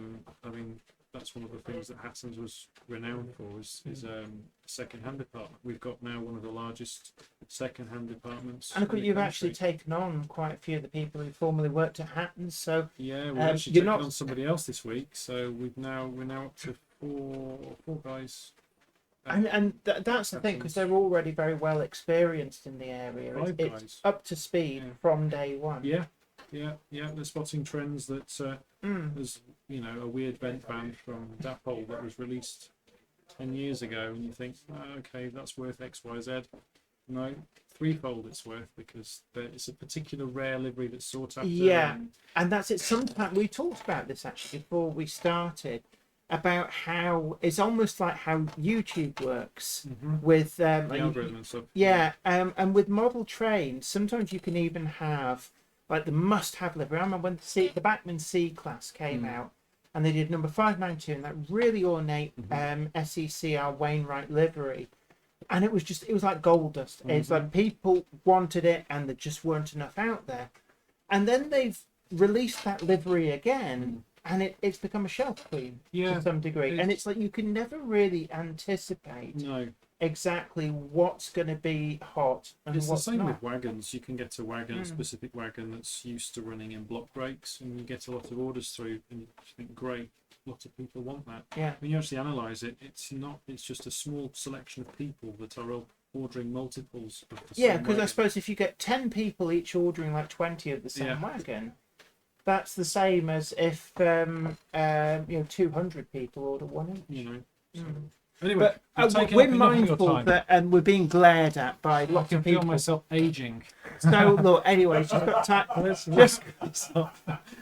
mean, that's one of the things that Hattons was renowned for is second-hand department. We've got now one of the largest second-hand departments. And of course, in the you've country. actually taken on quite a few of the people who formerly worked at Hattons. So Yeah, we're actually you're taking not- on somebody else this week, so we're now up to four guys. that's the thing, because they're already very well experienced in the area. Five It's guys. up to speed from day one. Yeah. They're spotting trends that there's a weird vent band from Dapol that was released 10 years ago, and you think, okay, that's worth X, Y, Z. No, threefold it's worth because it's a particular rare livery that's sought after. Yeah, and that's it. Sometimes we talked about this actually before we started, about how it's almost like how YouTube works with the algorithm and stuff. Yeah, and with model trains, sometimes you can even have like the must-have livery. I remember when the Bachmann C class came out, and they did number 592 and that really ornate SECR Wainwright livery, and it was like gold dust. It's like people wanted it, and there just weren't enough out there. And then they've released that livery again, and it's become a shelf queen to some degree. And it's like you can never really anticipate exactly what's going to be hot and It's the what's same not. with wagons. You can get a wagon, a specific wagon that's used to running in block brakes, and you get a lot of orders through, and you think, great, a lot of people want that. Yeah. When you actually analyse it, it's just a small selection of people that are all ordering multiples of the Yeah, same because I wagon. suppose if you get 10 people each ordering like 20 of the same wagon, that's the same as if 200 people order one each. Anyway, But we've taken we're up enough of your mindful time. that, and we're being glared at by I lots can of feel people. myself aging. So look, anyway, just got time.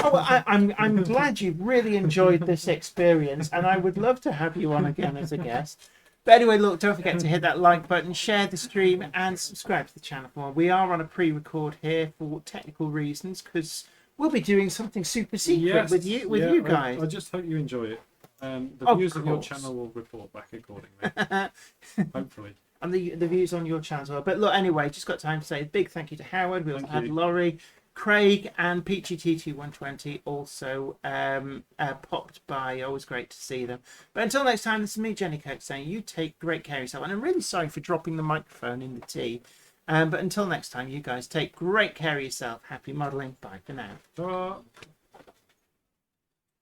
I'm glad you really enjoyed this experience, and I would love to have you on again as a guest. But anyway, look, don't forget to hit that like button, share the stream, and subscribe to the channel for more. We are on a pre-record here for technical reasons because we'll be doing something super secret with you guys. I just hope you enjoy it. The Of views of your course. channel will report back accordingly. Hopefully. And the views on your channel as well. But look, anyway, just got time to say a big thank you to Howard. We also Thank had you. Lawrie, Craig, and Peachy TT120 also popped by. Always great to see them. But until next time, this is me, Jenny Kirk, saying you take great care of yourself. And I'm really sorry for dropping the microphone in the tea. But until next time, you guys take great care of yourself. Happy modelling. Bye for now. Ta-ra.